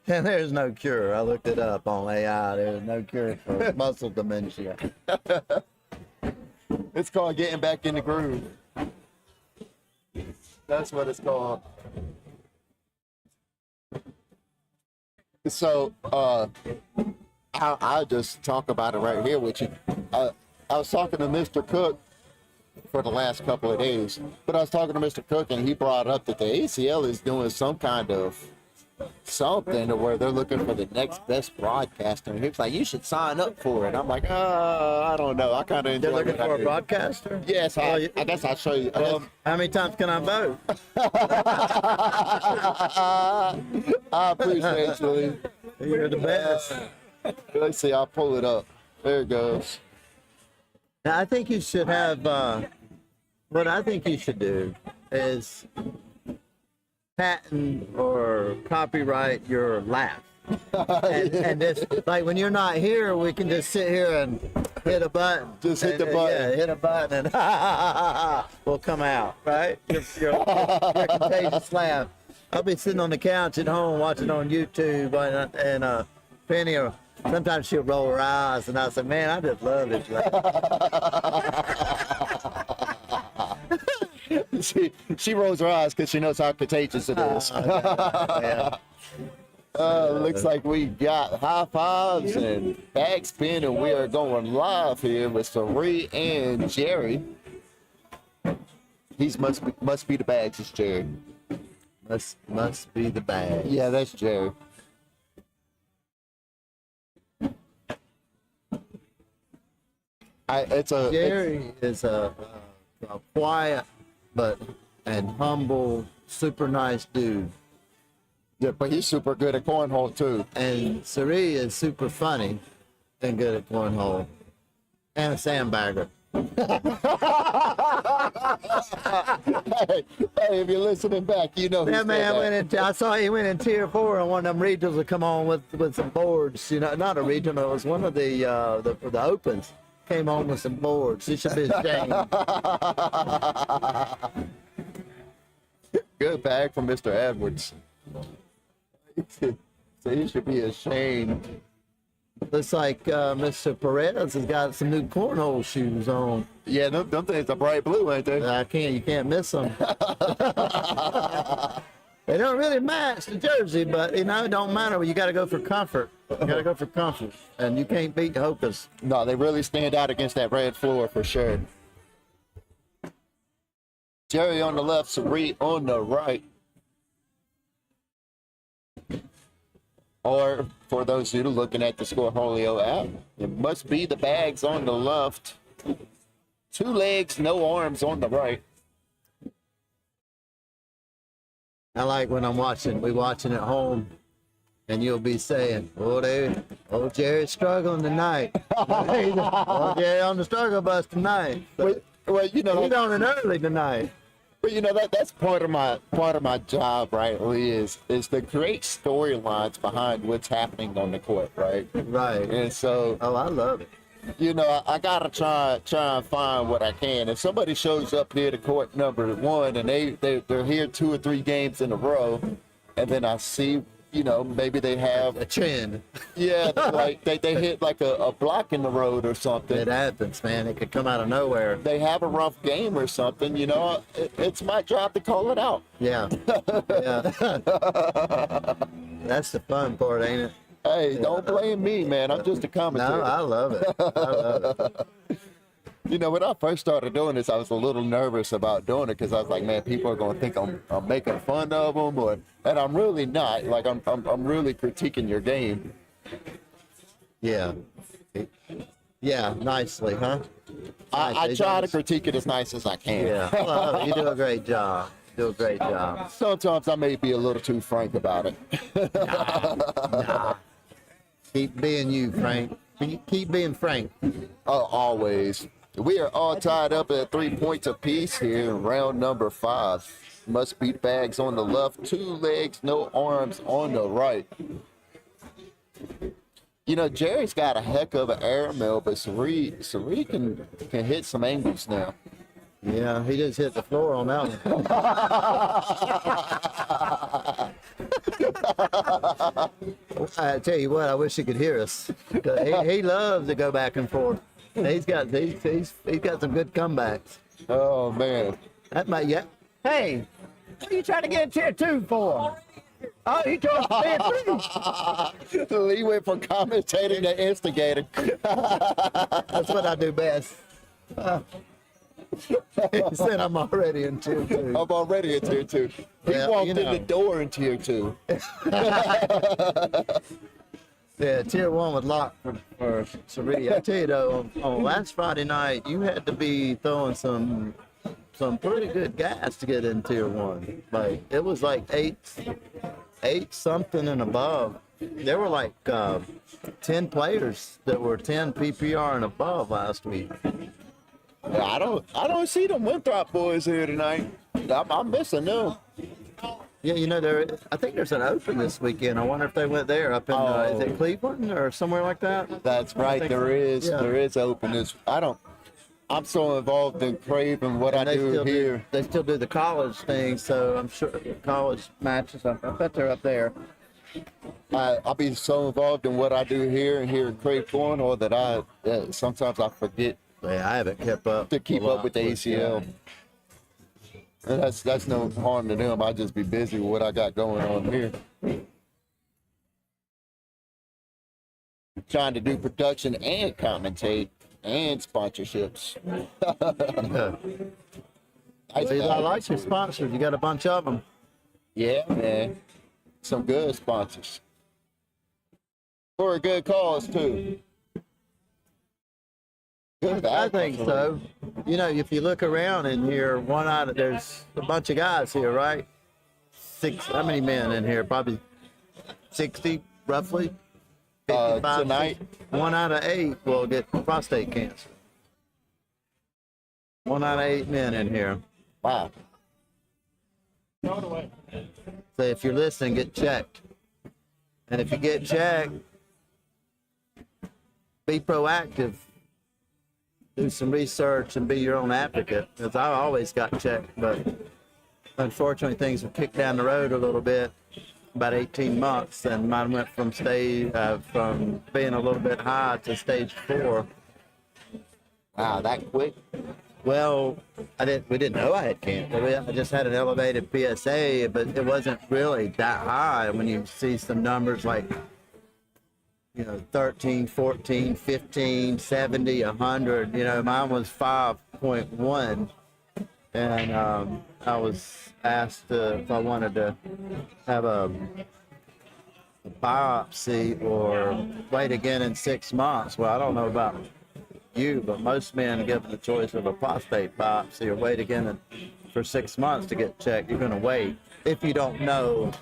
And there's no cure. I looked it up on AI. There's no cure for muscle dementia. It's called getting back in the groove. That's what it's called. So, I'll just talk about it right here with you. I was talking to Mr. Cook for the last couple of days, but I was talking to Mr. Cook and he brought up that the ACL is doing some kind of something to where they're looking for the next best broadcaster. And he was like, you should sign up for it. I'm like, I don't know. I kind of enjoy They're looking what I for a do. broadcaster? Yes, I guess I'll show you. How many times can I vote? I appreciate you. You're the best. Let's see, I'll pull it up. There it goes. Now, I think you should have, what I think you should do is patent or copyright your laugh. And just, like when you're not here, we can just sit here and hit a button. Just hit the And, button. Yeah, hit a button and we'll come out, right? Your contagious laugh. I'll be sitting on the couch at home watching on YouTube and Penny, or sometimes she'll roll her eyes and I say, man, I just love this laugh. She rolls her eyes because she knows how contagious it is. Yeah. Looks like we got high fives and bag spin, and we are going live here with Sari and Jerry. He's must be the bags. It's Jerry. Must be the bag. Yeah, that's Jerry. Jerry is a quiet and humble, super nice dude. Yeah, but he's super good at cornhole too. And Sari is super funny and good at cornhole. And a sandbagger. Hey, if you're listening back, you know. That who's man that. I saw he went in tier 4 on one of them regionals to come on with some boards. You know, not a regional, it was one of the opens. Came on with some boards. He should be ashamed. Good bag from Mr. Edwards. So he should be ashamed. Looks like Mr. Perez has got some new cornhole shoes on. Yeah, them things are bright blue, ain't they? You can't miss them. They don't really match the jersey, but you know, it don't matter. You got to go for comfort. You got to go for comfort, and you can't beat Hocus. No, they really stand out against that red floor for sure. Jerry on the left, Sari on the right. Or for those of you looking at the Scoreholio app, it must be the bags on the left. Two legs, no arms on the right. I like when we watching at home, and you'll be saying, "Oh, Jerry's struggling tonight. Oh, Jerry on the struggle bus tonight. Well, you know, He's on it early tonight." but you know that's part of my job, right? Lee, is to create storylines behind what's happening on the court, right? Right. And so Oh, I love it. You know, I gotta try and find what I can. If somebody shows up here to court number one and they're here 2 or 3 games in a row, and then I see, you know, maybe they have A trend. yeah, like they hit like a block in the road or something. It happens, man. It could come out of nowhere. They have a rough game or something, you know, it's my job to call it out. Yeah. Yeah. That's the fun part, ain't it? Hey, don't blame me, man. I'm just a commentator. No, I love it. I love it. You know, when I first started doing this, I was a little nervous about doing it because I was like, man, people are going to think I'm making fun of them, and I'm really not. Like, I'm really critiquing your game. Yeah. Yeah, nicely, huh? I Nicely. try to critique it as nice as I can. Yeah. Well, you do a great job. Do a great job. Sometimes I may be a little too frank about it. Nah. Keep being you, Frank. Keep being Frank. Always. We are all tied up at 3 points apiece here in round number 5. Must beat bags on the left, 2 legs, no arms on the right. You know, Jerry's got a heck of an air mill, but Sari can hit some angles now. Yeah, he just hit the floor on that one. I tell you what, I wish he could hear us. 'Cause he loves to go back and forth. He's got some good comebacks. Oh, man. That might Hey, what are you trying to get in tier 2 for? Oh, he told tier 3. He went from commentating to instigating. That's what I do best. He said I'm already in tier 2. I'm already in tier 2. He Yeah, walked you in know. the door in tier 2. Yeah, tier 1 was locked for Sari. I tell you though, on last Friday night, you had to be throwing some pretty good gas to get in tier 1. Like it was like eight something and above. There were like 10 players that were 10 PPR and above last week. Yeah, I don't see them Winthrop boys here tonight. I'm missing them. Yeah, you know, I think there's an open this weekend. I wonder if they went there up in is it Cleveland or somewhere like that? That's right. think- There is yeah. openness. I'm so involved in Krave and what And I do here. They still do the college thing, so I'm sure college matches. I bet they're up there. I'll be so involved in what I do here and here at Krave Cornhole that sometimes I forget Yeah, I haven't kept up to keep a lot up with the ACL. And that's no harm to them. I just be busy with what I got going on here. Trying to do production and commentate and sponsorships. I like your sponsors. You got a bunch of them. Yeah, man. Some good sponsors. For a good cause, too. Good I think so. You know, if you look around in here, there's a bunch of guys here, right? How many men in here? Probably 60, roughly. 55, Tonight? 1 out of 8 will get prostate cancer. 1 out of 8 men in here. Wow. Throw it away. So if you're listening, get checked. And if you get checked, be proactive. Do some research and be your own advocate. Because I always got checked, but unfortunately things have kicked down the road a little bit. About 18 months, and mine went from being a little bit high to stage 4. Wow, that quick? Well, we didn't know I had cancer. I just had an elevated PSA, but it wasn't really that high. When you see some numbers like, 13, 14, 15, 70, 100, mine was 5.1. And I was asked if I wanted to have a biopsy or wait again in 6 months. Well, I don't know about you, but most men are given the choice of a prostate biopsy or wait again for 6 months to get checked. You're going to wait if you don't know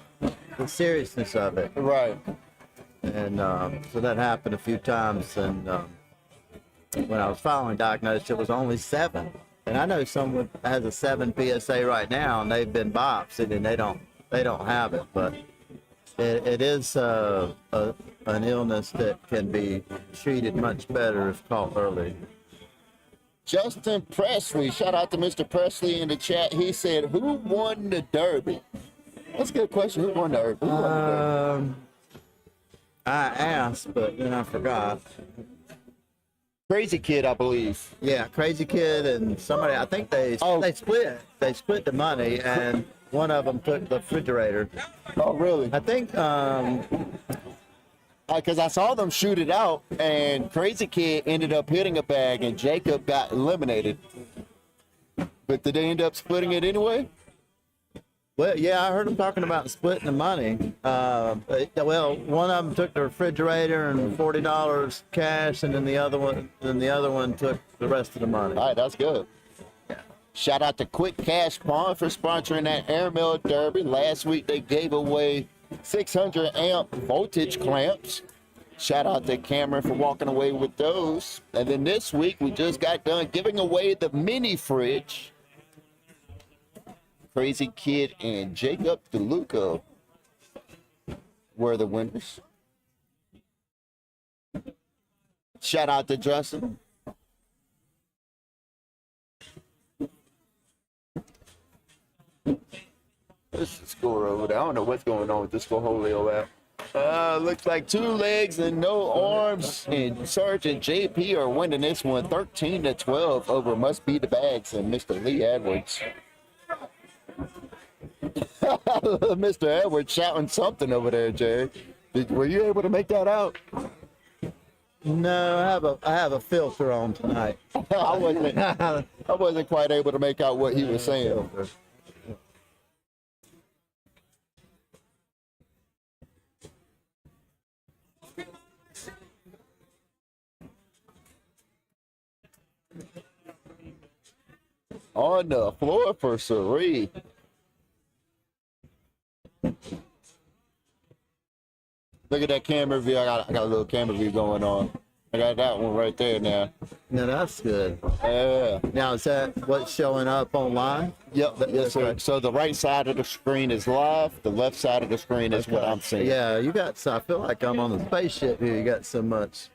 the seriousness of it. Right. And so that happened a few times. And when I was finally diagnosed, it was only 7. And I know someone has a 7 PSA right now, and they've been biopsied, and they don't have it. But it is an illness that can be treated much better if caught early. Justin Presley, shout out to Mr. Presley in the chat. He said, "Who won the Derby?" That's a good question. Who won the Derby? Who won the Derby? I asked, but then I forgot. Crazy Kid, I believe. Yeah, Crazy Kid and somebody. I think they split. They split the money, and one of them took the refrigerator. Oh, really? I think. Because I saw them shoot it out, and Crazy Kid ended up hitting a bag, and Jacob got eliminated. But did they end up splitting it anyway? Well, yeah, I heard them talking about splitting the money. Well, one of them took the refrigerator and $40 cash, and then the other one took the rest of the money. All right, that's good. Shout out to Quick Cash Pawn for sponsoring that Airmail Derby. Last week they gave away 600 amp voltage clamps. Shout out to Cameron for walking away with those. And then this week we just got done giving away the mini fridge. Crazy Kid and Jacob DeLuca were the winners. Shout out to Justin. This is the score over there. I don't know what's going on with this Cornholio app. Looks like 2 legs and no arms. And Sergeant JP are winning this one 13-12 over Must Be the Bags and Mr. Lee Edwards. Mr. Edwards shouting something over there, Jerry. Were you able to make that out? No, I have a filter on tonight. I wasn't quite able to make out what he was saying. On the floor for Sari. Look at that camera view. I got a little camera view going on. I got that one right there now. No, that's good. Yeah. Now, is that what's showing up online? Yep. Yes, sir. Okay. So the right side of the screen is live. The left side of the screen is what I'm seeing. Yeah, you got. So I feel like I'm on the spaceship here. You got so much.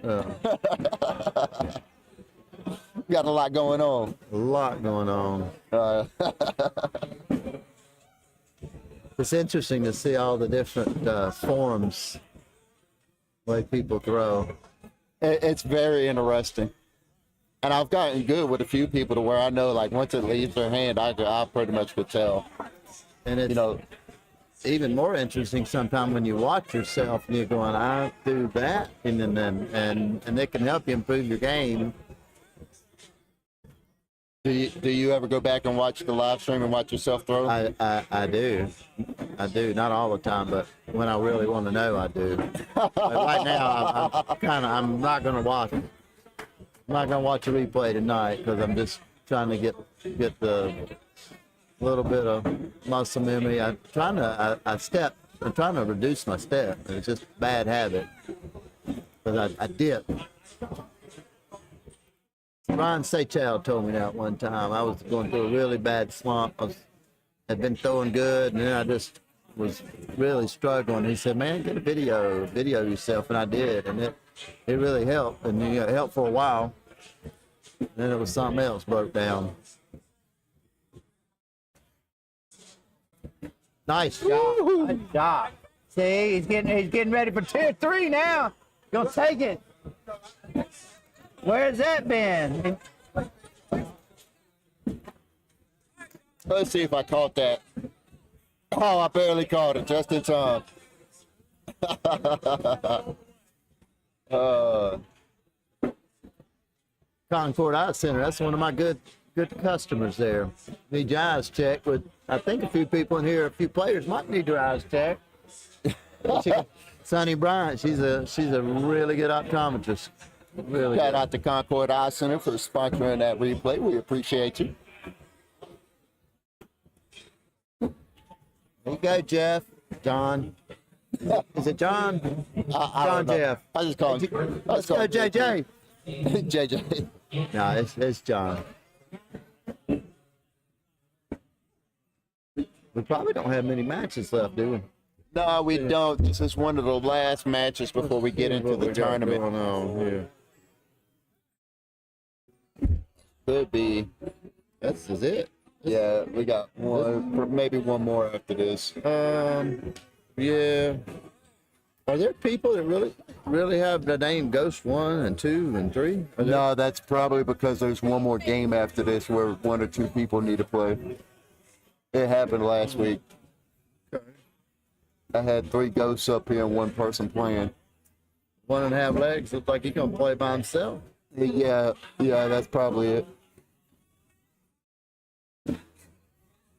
Got a lot going on. A lot going on. It's interesting to see all the different forms way people throw. It's very interesting. And I've gotten good with a few people to where I know, like, once it leaves their hand, I pretty much could tell. And it's even more interesting sometimes when you watch yourself and you're going, I do that, and it can help you improve your game. Do you ever go back and watch the live stream and watch yourself throw? I do. Not all the time, but when I really want to know, I do. But right now, I'm not going to watch it. I'm not going to watch a replay tonight because I'm just trying to get the little bit of muscle memory. I'm trying to reduce my step. It's just a bad habit because I dip. Ron Seychelles told me that one time. I was going through a really bad slump. Had been throwing good, and then I just was really struggling. He said, "Man, get a video yourself," and I did, and it really helped. And it helped for a while. Then it was something else broke down. Nice job. Nice job. See, he's getting ready for 2-3 now. Gonna take it. Where's that been? Let's see if I caught that. Oh, I barely caught it, just in time. Concord Eye Center. That's one of my good customers there. Need your eyes checked. With I think a few people in here, a few players might need their eyes checked. Sonny Bryant, she's a really good optometrist. Really Shout good. out to Concord Eye Center for sponsoring that replay. We appreciate you. There you go, Jeff. John. Is it John? I John don't know. Jeff. I just call him. Let's go, JJ. JJ. No, it's John. We probably don't have many matches left, do we? No, we don't. This is one of the last matches before we get into What we the got tournament. going on here. Could be. This is it. Yeah, we got one, maybe one more after this. Yeah. Are there people that really have the name Ghost 1 and 2 and 3? Are there? No, that's probably because there's one more game after this where one or two people need to play. It happened last week. I had 3 ghosts up here and one person playing. 1.5 legs. Looks like he's gonna play by himself. Yeah, that's probably it.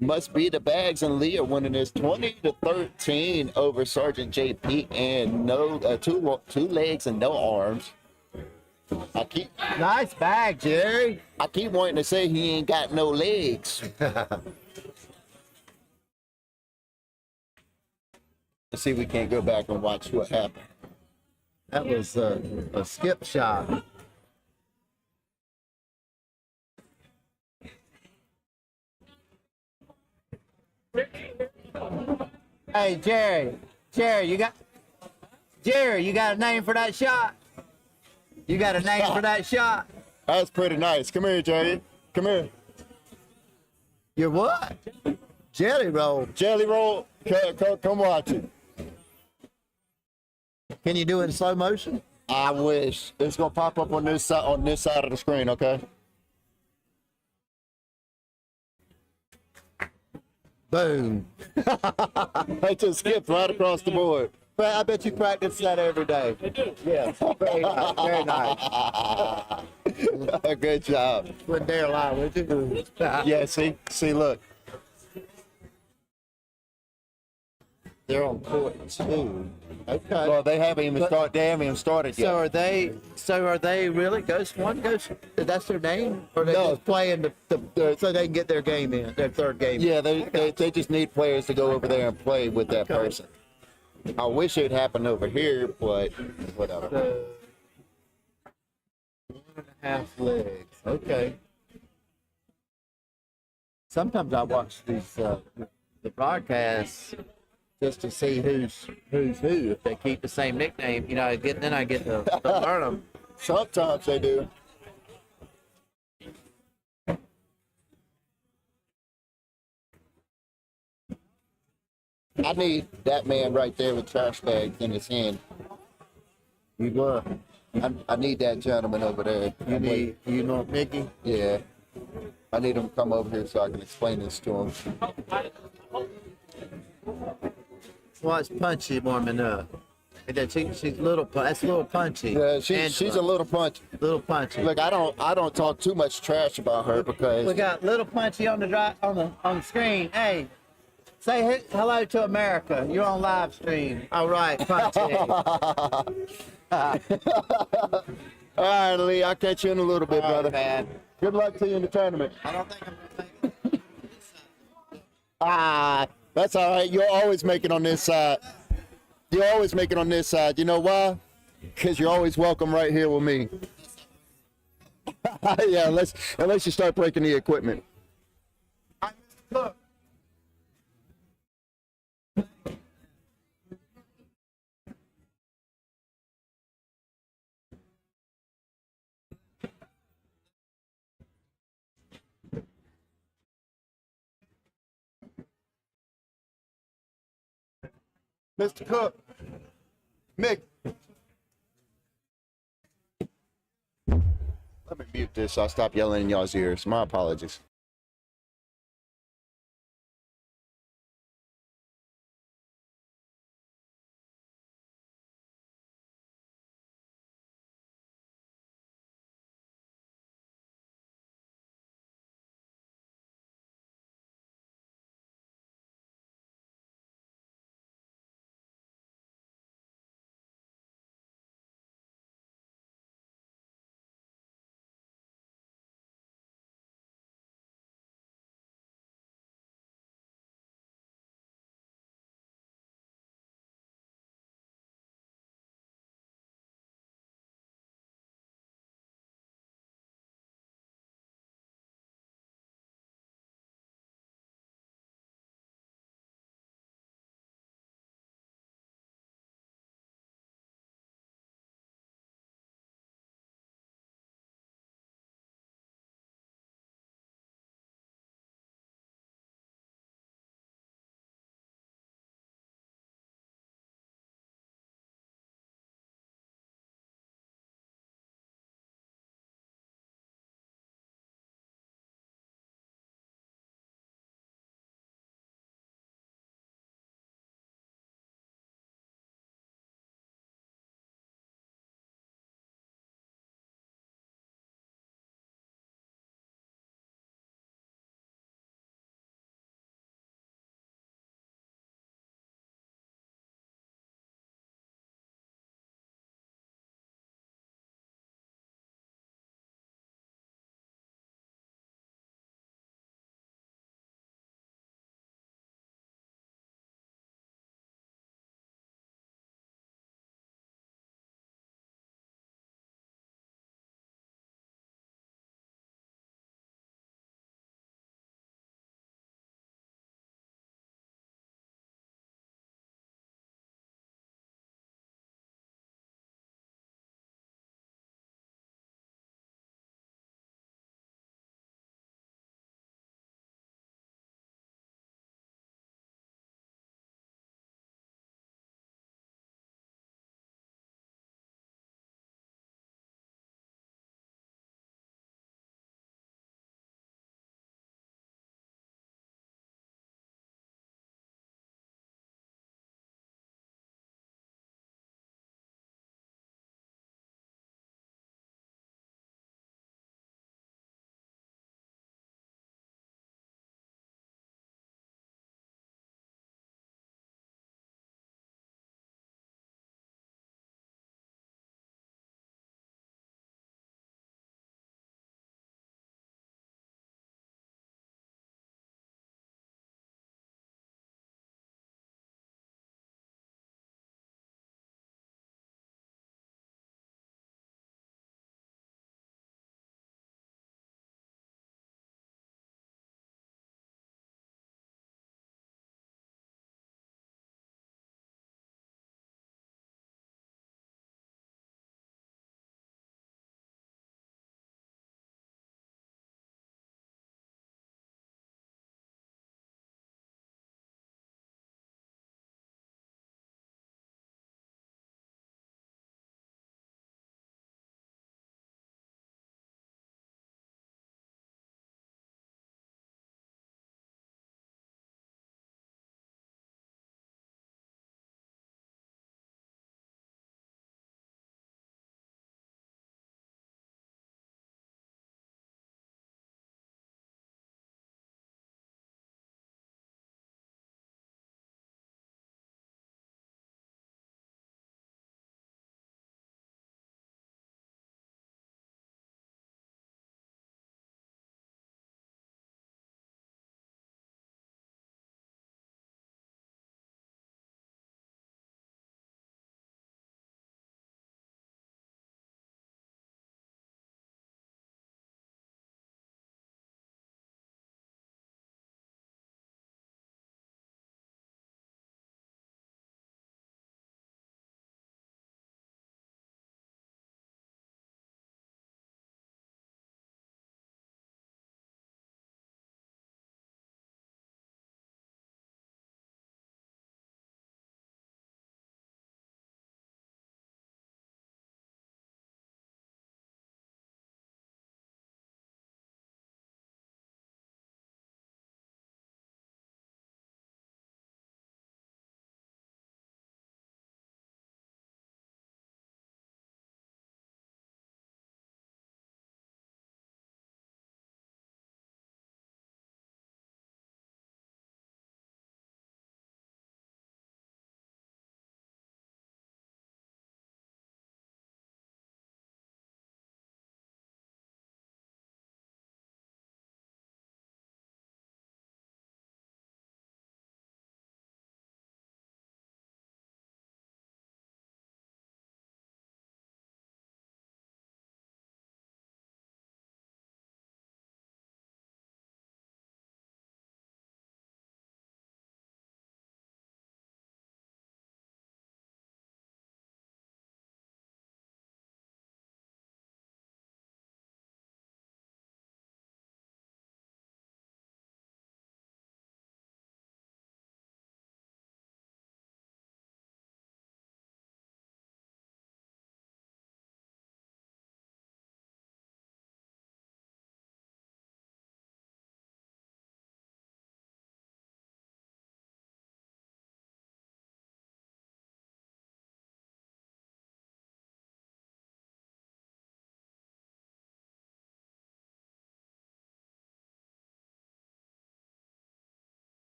Must be the Bags and Leah winning this 20-13 over Sergeant JP and no two legs and no arms. Nice bag, Jerry. I keep wanting to say he ain't got no legs. Let's see if we can't go back and watch what happened. That was a skip shot. Hey, Jerry, you got a name for that shot? You got a name for that shot? That's pretty nice. Come here, Jay. Come here. Your what? Jelly roll. Jelly roll. Come watch it. Can you do it in slow motion? I wish. It's gonna pop up on this side of the screen, okay? Boom. I just skipped right across the board. But I bet you practice that every day. Yeah, very nice, very nice. Good job. Wouldn't dare lie, would you? Yeah, see, look. They're on court too. Okay. Well, they haven't even started yet. So are they really Ghost 1? Ghost? That's their name? Or they No. just playing so they can get their game in, their third game? Yeah, they just need players to go over there and play with that person. I wish it happened over here, but whatever. So, 1.5 legs. Okay. Sometimes I watch these the broadcasts just to see who's who. If they keep the same nickname, then I get to learn them. Sometimes they do. I need that man right there with trash bags in his hand. You what? I need that gentleman over there. You know Mickey? Yeah. I need him to come over here so I can explain this to him. Well, it's Punchy warming up. She's a little. That's a little punchy. Yeah, she's a little punchy. Little punchy. Look, I don't talk too much trash about her because We got little punchy on the screen. Hey, say hello to America. You're on live stream. All right, punchy. All right, Lee, I'll catch you in a little bit, brother. Man. Good luck to you in the tournament. I don't think I'm gonna make it. That's all right. You'll always make it on this side. You'll always make it on this side. You know why? Because you're always welcome right here with me. Yeah, unless you start breaking the equipment. Look. Mr. Cook. Mick. Let me mute this so I stop yelling in y'all's ears. My apologies.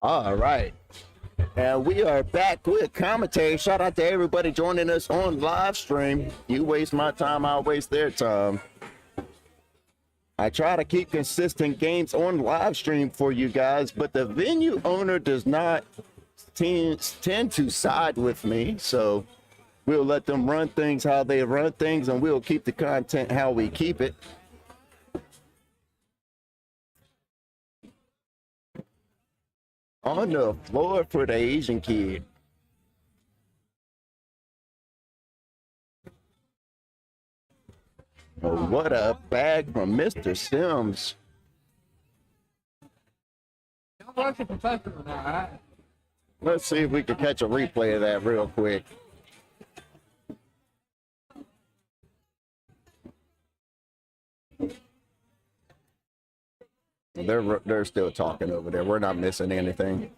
All right. And we are back with commentary. Shout out to everybody joining us on live stream. You waste my time, I'll waste their time. I try to keep consistent games on live stream for you guys, but the venue owner does not tend to side with me. So we'll let them run things how they run things, and we'll keep the content how we keep it. On the floor for the Asian kid. Oh, what a bag from Mr. Sims. Y'all watch a professional now, right? Let's see if we can catch a replay of that real quick. They're still talking over there. We're not missing anything.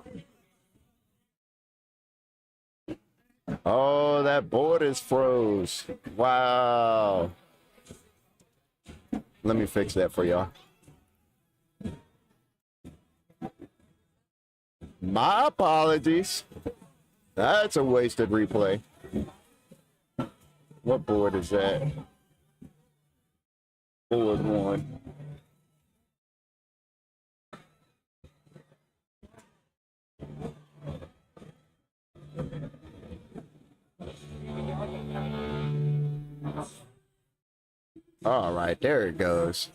Oh, that board is froze. Wow. Let me fix that for y'all. My apologies. That's a wasted replay. What board is that? Board 1. All right, there it goes.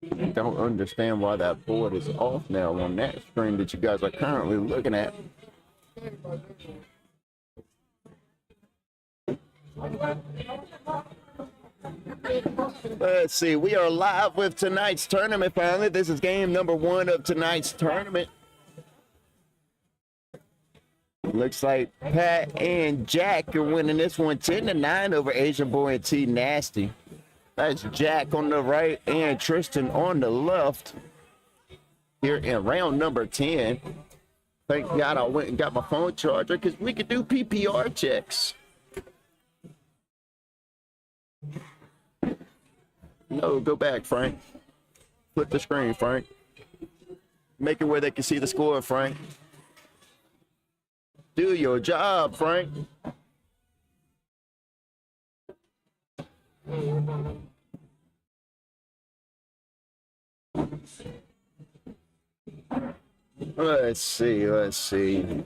I don't understand why that board is off now on that screen that you guys are currently looking at. Let's see, we are live with tonight's tournament finally. This is game number 1 of tonight's tournament. Looks like Pat and Jack are winning this one 10-9 over Asian Boy and T Nasty. That's Jack on the right and Tristan on the left here in round number 10. Thank God I went and got my phone charger because we could do PPR checks. No, go back, Frank. Flip the screen, Frank. Make it where they can see the score, Frank. Do your job, Frank. Let's see.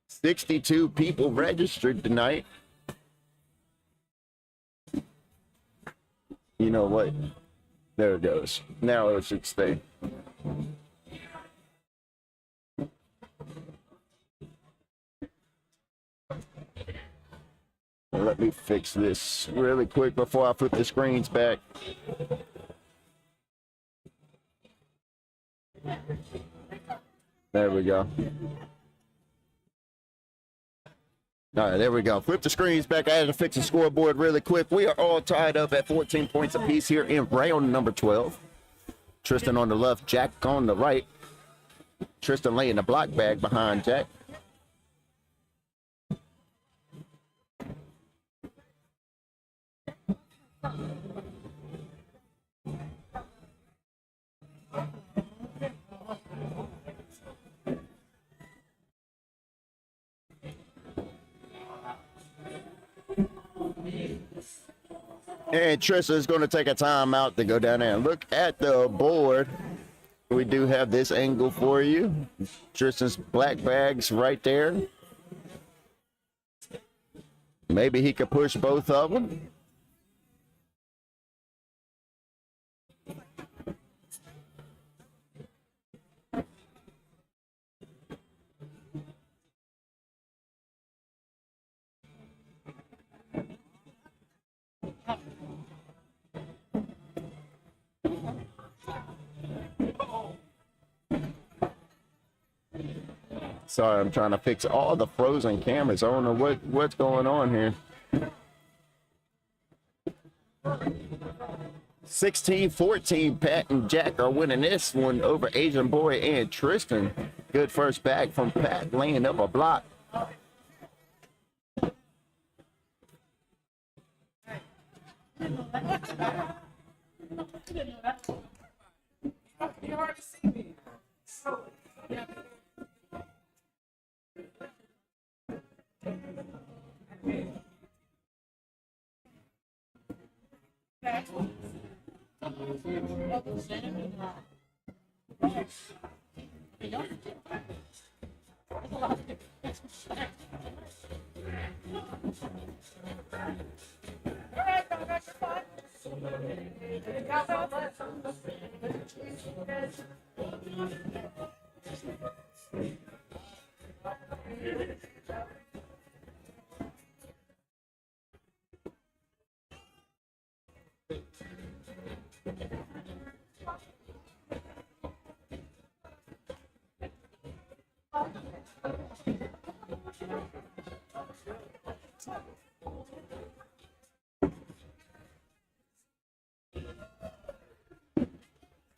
62 people registered tonight. You know what? There it goes. Now it should stay. Let me fix this really quick before I put the screens back. There we go. All right, there we go. Flip the screens back. I had to fix the scoreboard really quick. We are all tied up at 14 points apiece here in round number 12. Tristan on the left, Jack on the right. Tristan laying the block bag behind Jack. And Trista is going to take a time out to go down there and look at the board. We do have this angle for you. Tristan's black bags right there. Maybe he could push both of them. Sorry, I'm trying to fix all the frozen cameras. I don't know what's going on here. 16-14, Pat and Jack are winning this one over Asian Boy and Tristan. Good first bag from Pat, laying up a block. You already see me.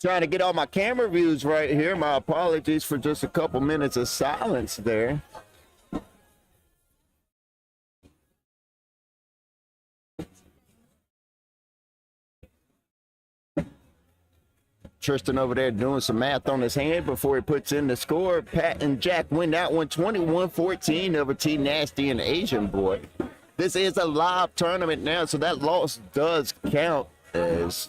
Trying to get all my camera views right here. My apologies for just a couple minutes of silence there. Tristan over there doing some math on his hand before he puts in the score. Pat and Jack win that one 21-14 over T Nasty and Asian Boy. This is a live tournament now, so that loss does count as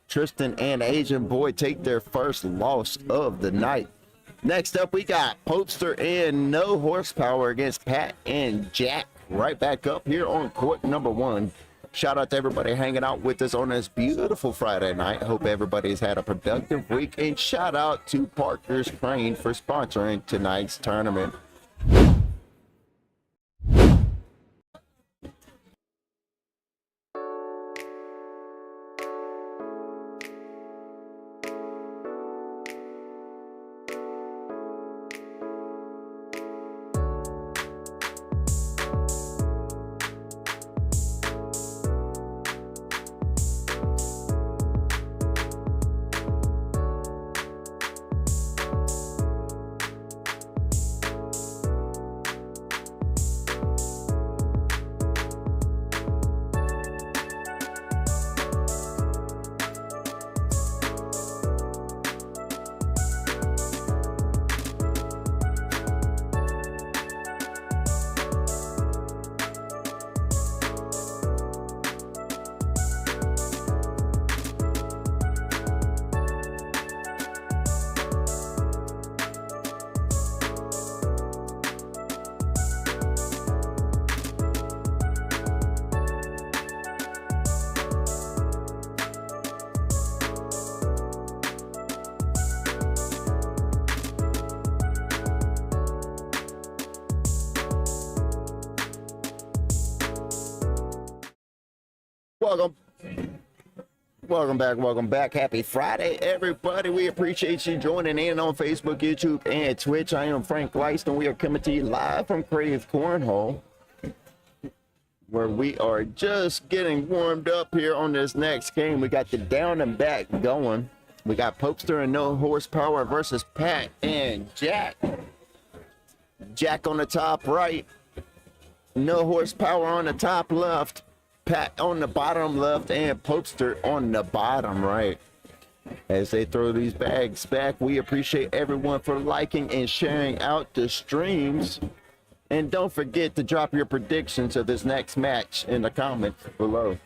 Tristan and Asian Boy take their first loss of the night. Next up, we got Popester and No Horsepower against Pat and Jack. Right back up here on court number 1. Shout out to everybody hanging out with us on this beautiful Friday night. Hope everybody's had a productive week. And shout out to Parker's Crane for sponsoring tonight's tournament. Welcome back. Happy Friday, everybody. We appreciate you joining in on Facebook, YouTube, and Twitch. I am Frank Leiston. We are coming to you live from Krave Cornhole, where we are just getting warmed up here on this next game. We got the down and back going. We got Popester and No Horsepower versus Pat and Jack. Jack on the top right, No Horsepower on the top left, Pat on the bottom left, and Popester on the bottom right. As they throw these bags back, we appreciate everyone for liking and sharing out the streams. And don't forget to drop your predictions of this next match in the comments below.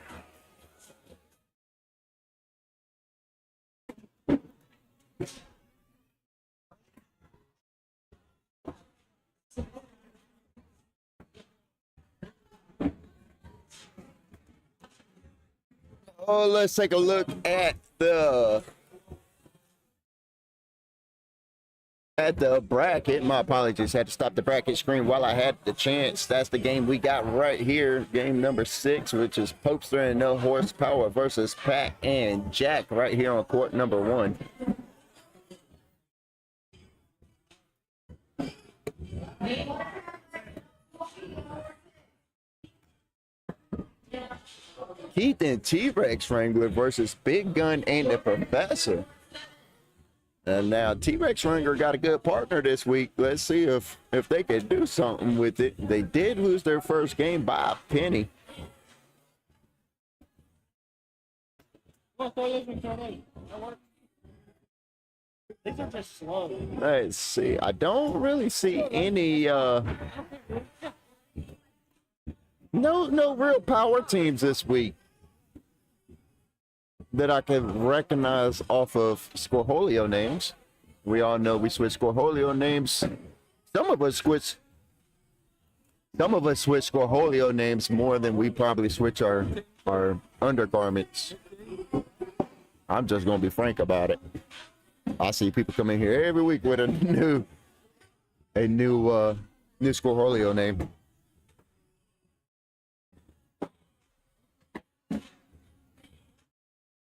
Oh, let's take a look at the bracket. My apologies, had to stop the bracket screen while I had the chance. That's the game we got right here, game number 6, which is Popester and No Horsepower versus Pat and Jack right here on court number 1. Keith and T-Rex Wrangler versus Big Gun and the Professor. And now T-Rex Wrangler got a good partner this week. Let's see if they can do something with it. They did lose their first game by a penny. These are just slow. Let's see. I don't really see any no real power teams this week that I can recognize off of Scorholio names. We all know we switch Scorholio names. Some of us switch Scorholio names more than we probably switch our undergarments. I'm just gonna be frank about it. I see people come in here every week with a new Scorholio name.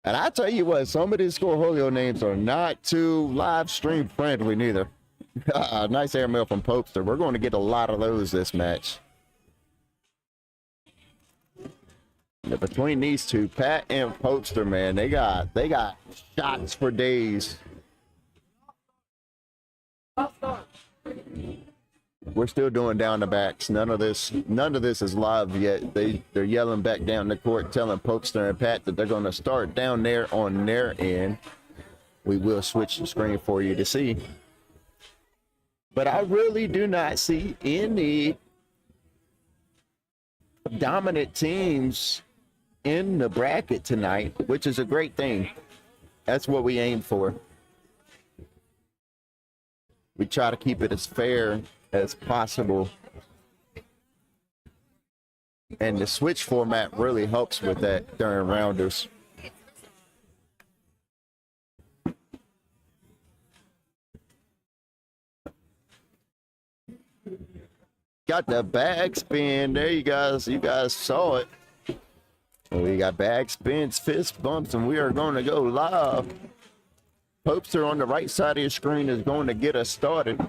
And I tell you what, some of these Scorholio names are not too live stream friendly neither. Nice airmail from Popester. We're going to get a lot of those this match. Yeah, between these two, Pat and Popester, man, they got shots for days. We're still doing down the backs. None of this is live yet. They're yelling back down the court, telling Popester and Pat that they're going to start down there on their end. We will switch the screen for you to see. But I really do not see any dominant teams in the bracket tonight, which is a great thing. That's what we aim for. We try to keep it as fair as possible. And the switch format really helps with that during rounders. Got the bag spin. There you guys saw it. We got bag spins, fist bumps, and we are going to go live. Popester on the right side of your screen is going to get us started.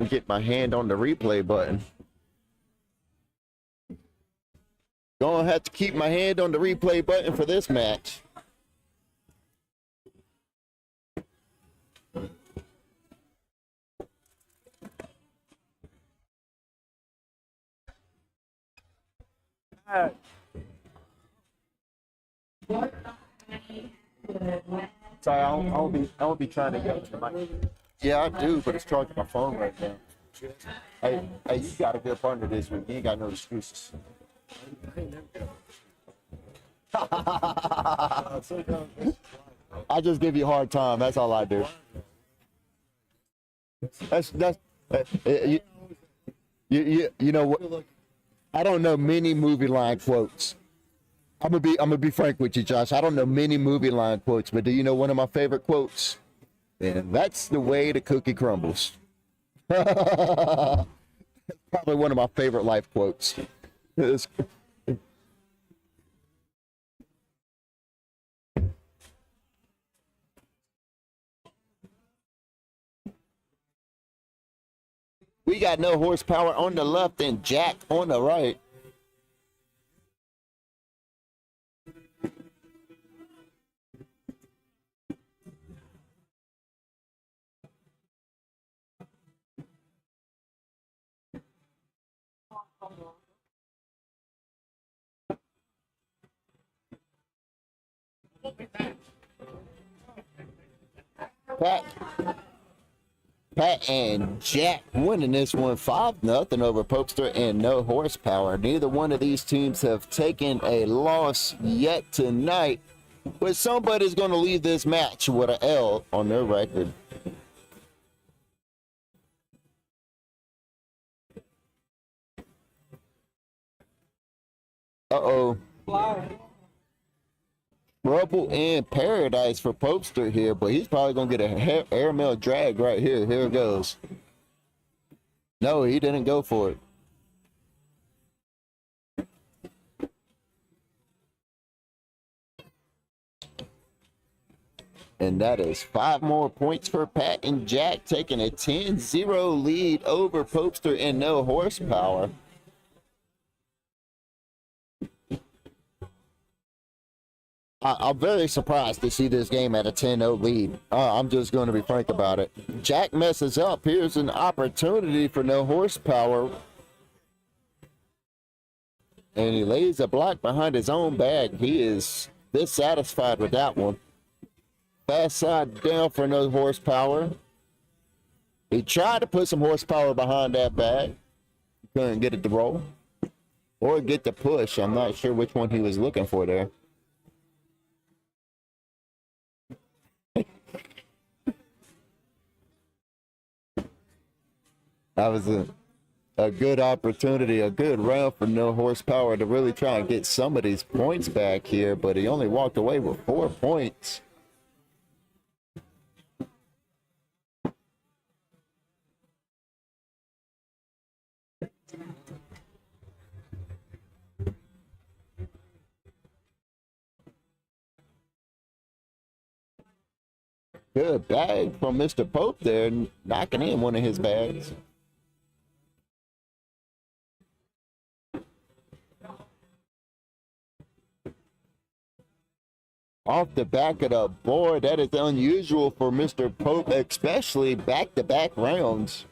Get my hand on the replay button. Gonna have to keep my hand on the replay button for this match. Sorry, I'll be trying to get to the mic. Yeah, I do, but it's charging my phone right now. Hey, you got a good partner this week. You ain't got no excuses. I just give you a hard time. That's all I do. That's you know what? I don't know many movie line quotes. I'm gonna be frank with you, Josh. I don't know many movie line quotes, but do you know one of my favorite quotes? And that's the way the cookie crumbles. Probably one of my favorite life quotes. We got no horsepower on the left and Jack on the right. Pat and Jack winning this one 5-0 over Popester and no horsepower. Neither one of these teams have taken a loss yet tonight, but somebody's going to leave this match with an L on their record. Uh-oh. Trouble in paradise for Popester here, but he's probably going to get a airmail drag right here. Here it goes. No, he didn't go for it. And that is 5 more points for Pat and Jack, taking a 10-0 lead over Popester and no horsepower. I'm very surprised to see this game at a 10-0 lead. I'm just going to be frank about it. Jack messes up. Here's an opportunity for no horsepower. And he lays a block behind his own bag. He is dissatisfied with that one. Fast side down for no horsepower. He tried to put some horsepower behind that bag. Couldn't get it to roll. Or get the push. I'm not sure which one he was looking for there. That was a good opportunity, a good round for no horsepower to really try and get some of these points back here, but he only walked away with 4 points. Good bag from Mr. Pope there, knocking in one of his bags. Off the back of the board, that is unusual for Mr. Pope, especially back-to-back rounds.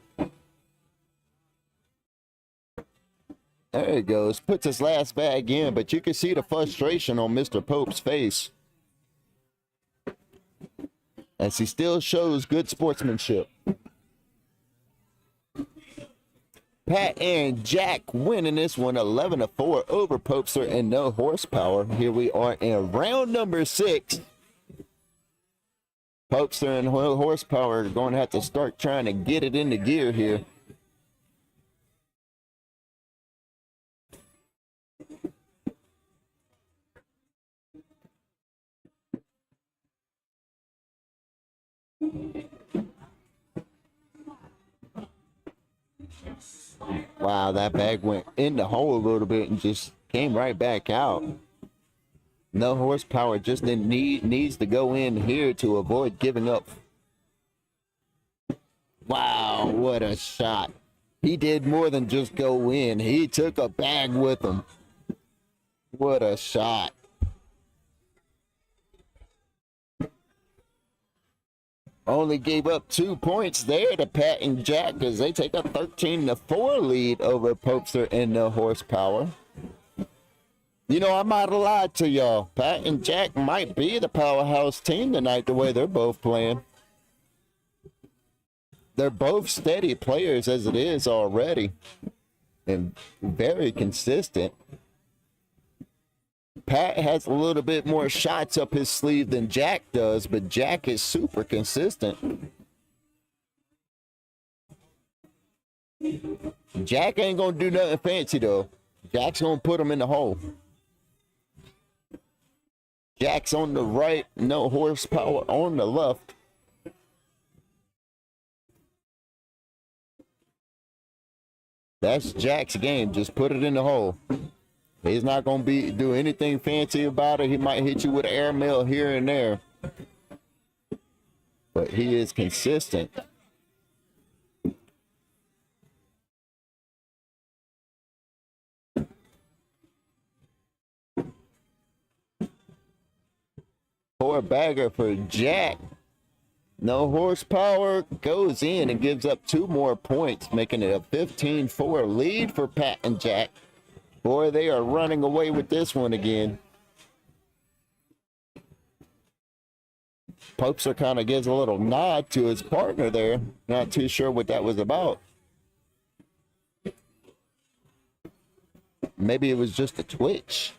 There he goes, puts his last bag in, but you can see the frustration on Mr. Pope's face, as he still shows good sportsmanship. Pat and Jack winning this one 11-4 over Popester and no horsepower. Here we are in round number 6. Popester and no horsepower are going to have to start trying to get it into gear here. Wow, that bag went in the hole a little bit and just came right back out. No horsepower, just needs to go in here to avoid giving up. Wow, what a shot. He did more than just go in. He took a bag with him. What a shot. Only gave up 2 points there to Pat and Jack as they take a 13-4 lead over Popester and no horsepower. You know, I might have lied to y'all. Pat and Jack might be the powerhouse team tonight the way they're both playing. They're both steady players as it is already and very consistent. Pat has a little bit more shots up his sleeve than Jack does, but Jack is super consistent. Jack ain't gonna do nothing fancy though. Jack's gonna put him in the hole. Jack's on the right, no horsepower on the left. That's Jack's game. Just put it in the hole. He's not going to do anything fancy about it. He might hit you with an airmail here and there. But he is consistent. Poor bagger for Jack. No horsepower, goes in and gives up 2 more points, making it a 15-4 lead for Pat and Jack. Boy, they are running away with this one again. Popester kind of gives a little nod to his partner there. Not too sure what that was about. Maybe it was just a twitch.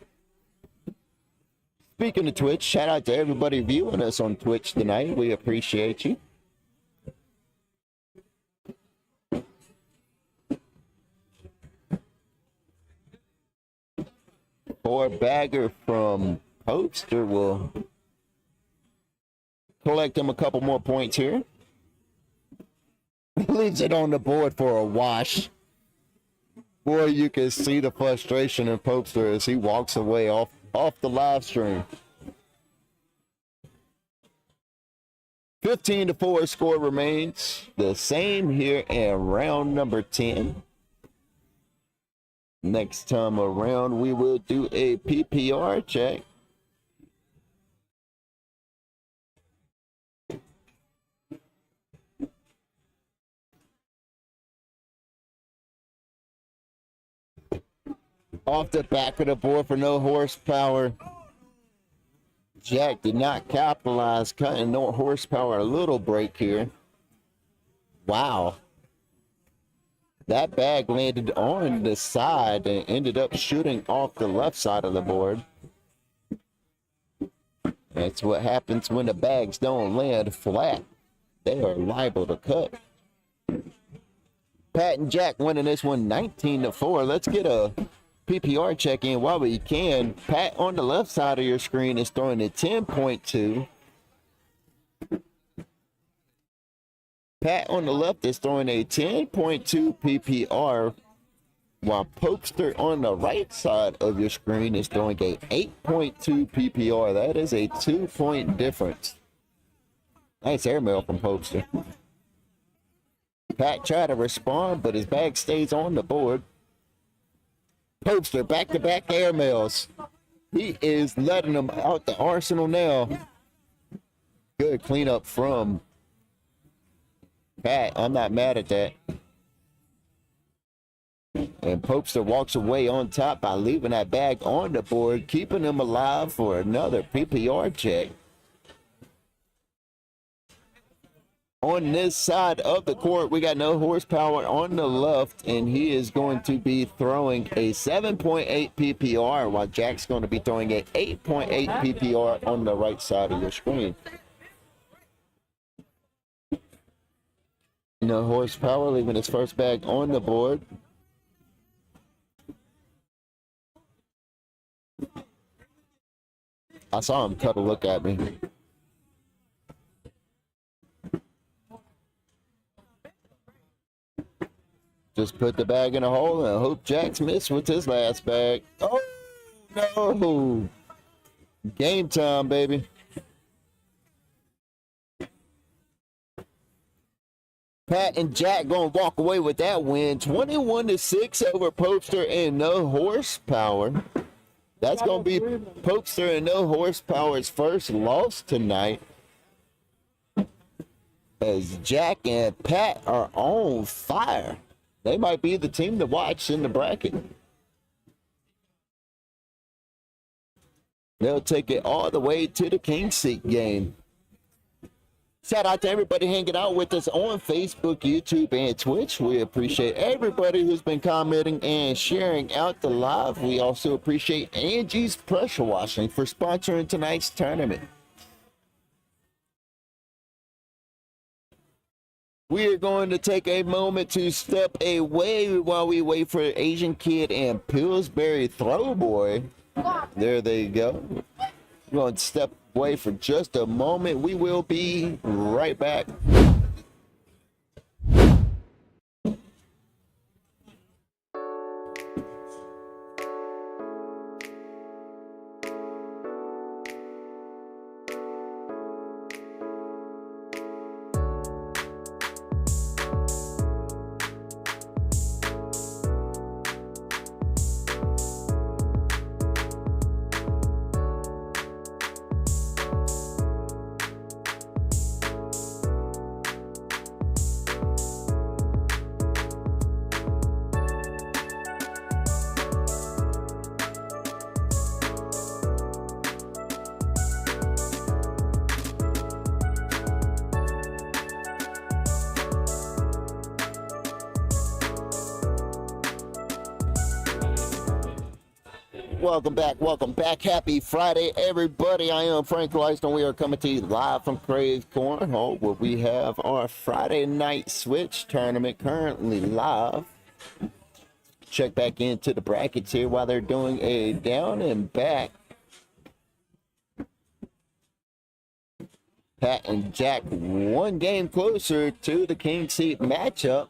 Speaking of Twitch, shout out to everybody viewing us on Twitch tonight. We appreciate you. Poor bagger from Popester will collect him a couple more points here. Leaves it on the board for a wash. Boy, you can see the frustration in Popester as he walks away off the live stream. 15-4 score remains the same here in round number 10. Next time around, we will do a PPR check. Off the back of the board for no horsepower. Jack did not capitalize, cutting no horsepower. A little break here. Wow. That bag landed on the side and ended up shooting off the left side of the board. That's what happens when the bags don't land flat. They are liable to cut. Pat and Jack winning this one 19-4. Let's get a PPR check in while we can. Pat on the left side of your screen is throwing a 10.2. Pat on the left is throwing a 10.2 PPR, while Popester on the right side of your screen is throwing a 8.2 PPR. That is a 2-point difference. Nice airmail from Popester. Pat tried to respond, but his bag stays on the board. Popester back-to-back airmails. He is letting them out the arsenal now. Good cleanup from Pat. I'm not mad at that. And Popester walks away on top by leaving that bag on the board, keeping him alive for another PPR check. On this side of the court, we got no horsepower on the left, and he is going to be throwing a 7.8 PPR, while Jack's going to be throwing a 8.8 PPR on the right side of your screen. No horsepower, leaving his first bag on the board. I saw him cut a look at me. Just put the bag in a hole and hope Jack's missed with his last bag. Oh, no. Game time, baby. Pat and Jack going to walk away with that win. 21-6 over Popester and no horsepower. That's going to be Popester and no horsepower's first loss tonight, as Jack and Pat are on fire. They might be the team to watch in the bracket. They'll take it all the way to the King Seat game. Shout out to everybody hanging out with us on Facebook, YouTube, and Twitch. We appreciate everybody who's been commenting and sharing out the live. We also appreciate Angie's Pressure Washing for sponsoring tonight's tournament. We are going to take a moment to step away while we wait for Asian Kid and Pillsbury Throwboy. There they go. We're going to step away for just a moment. We will be right back. Welcome back. Happy Friday, everybody. I am Frank Leiston. We are coming to you live from Krave Cornhole, where we have our Friday night Switch tournament currently live. Check back into the brackets here while they're doing a down and back. Pat and Jack one game closer to the King Seat matchup,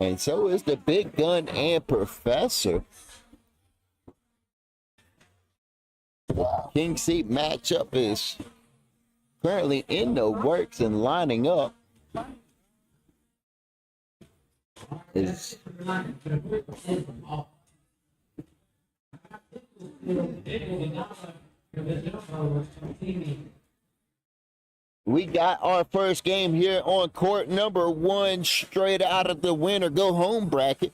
and so is the Big Gun and Professor. King Seat matchup is currently in the works and lining up. We got our first game here on court number 1, straight out of the win or go home bracket.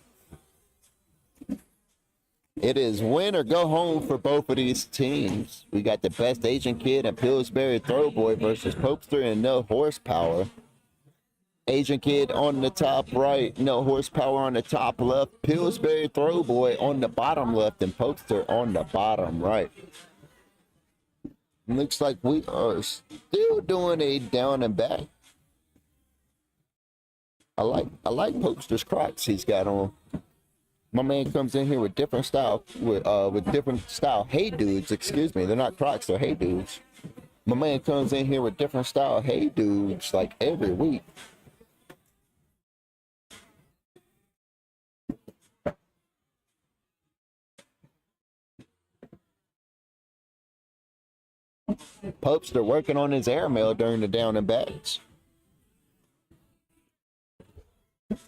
It is win or go home for both of these teams. We got the best Asian kid and Pillsbury Throwboy versus Popester and No Horsepower. Asian kid on the top right, No Horsepower on the top left, Pillsbury Throwboy on the bottom left, and Popester on the bottom right. Looks like we are still doing a down and back. I like Popester's Crocs he's got on. My man comes in here with different style, with different style Hey Dudes, excuse me. They're not Crocs, they're Hey Dudes. My man comes in here with different style Hey Dudes like every week. Popester working on his airmail during the down and backs.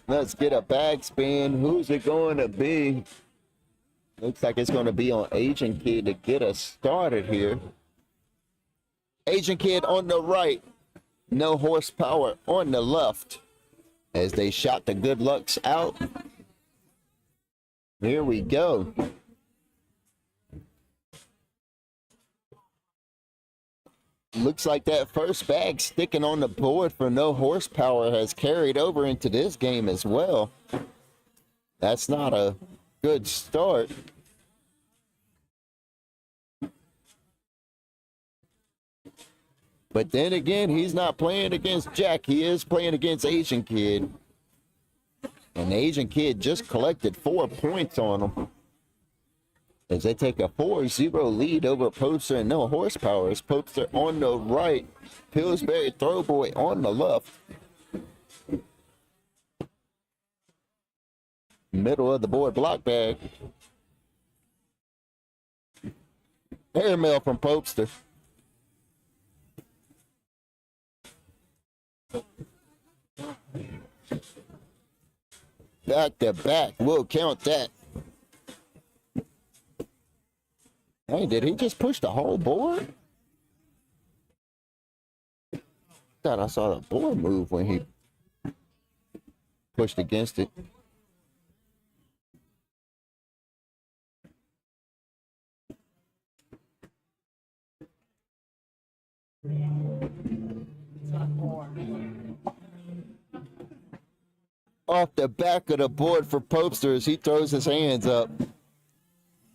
Let's get a bag spin. Who's it going to be? Looks like it's going to be on Asian Kid to get us started here. Asian Kid on the right. No Horsepower on the left. As they shot the good lucks out. Here we go. Looks like that first bag sticking on the board for No Horsepower has carried over into this game as well. That's not a good start. But then again, he's not playing against Jack. He is playing against Asian Kid. And the Asian Kid just collected 4 points on him. As they take a 4-0 lead over Popester and No Horsepower. It's Popester on the right, Pillsbury Throwboy on the left. Middle of the board block bag. Airmail from Popester. Back to back, we'll count that. Hey, did he just push the whole board? Thought I saw the board move when he pushed against it. Off the back of the board for Popester as he throws his hands up.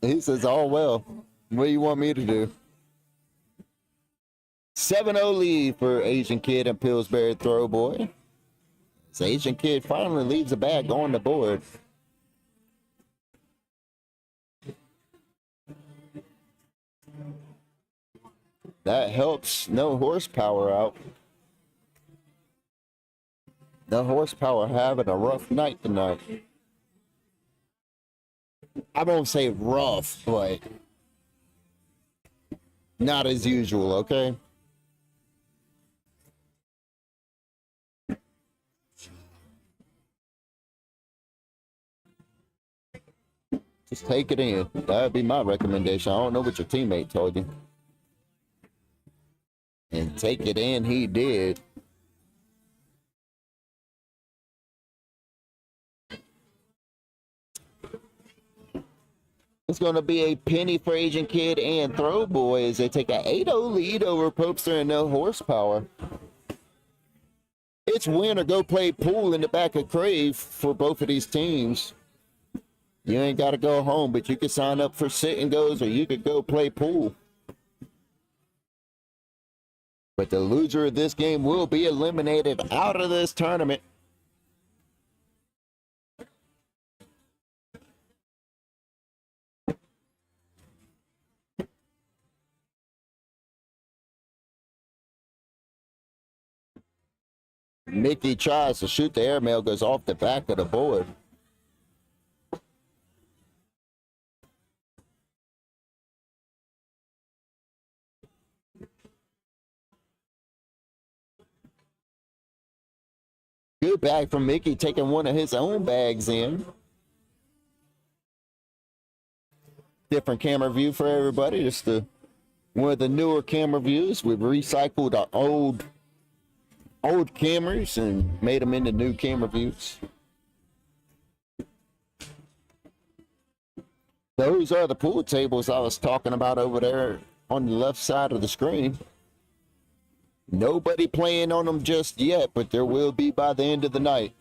He says, "Oh, well, what do you want me to do?" 7-0 lead for Asian Kid and Pillsbury Throwboy. This Asian Kid finally leaves the bag on the board. That helps No Horsepower out. No Horsepower having a rough night tonight. I won't say rough, but not as usual, okay? Just take it in. That would be my recommendation. I don't know what your teammate told you. And take it in, he did. It's going to be a penny for Asian Kid and Throwboy as they take an 8-0 lead over Popester and No Horsepower. It's win or go play pool in the back of Krave for both of these teams. You ain't got to go home, but you can sign up for sit and goes or you could go play pool. But the loser of this game will be eliminated out of this tournament. Mickey tries to shoot the airmail, goes off the back of the board. Good bag from Mickey, taking one of his own bags in. Different camera view for everybody. Just one of the newer camera views. We've recycled our old cameras and made them into new camera views. Those are the pool tables I was talking about over there on the left side of the screen. Nobody playing on them just yet, but there will be by the end of the night.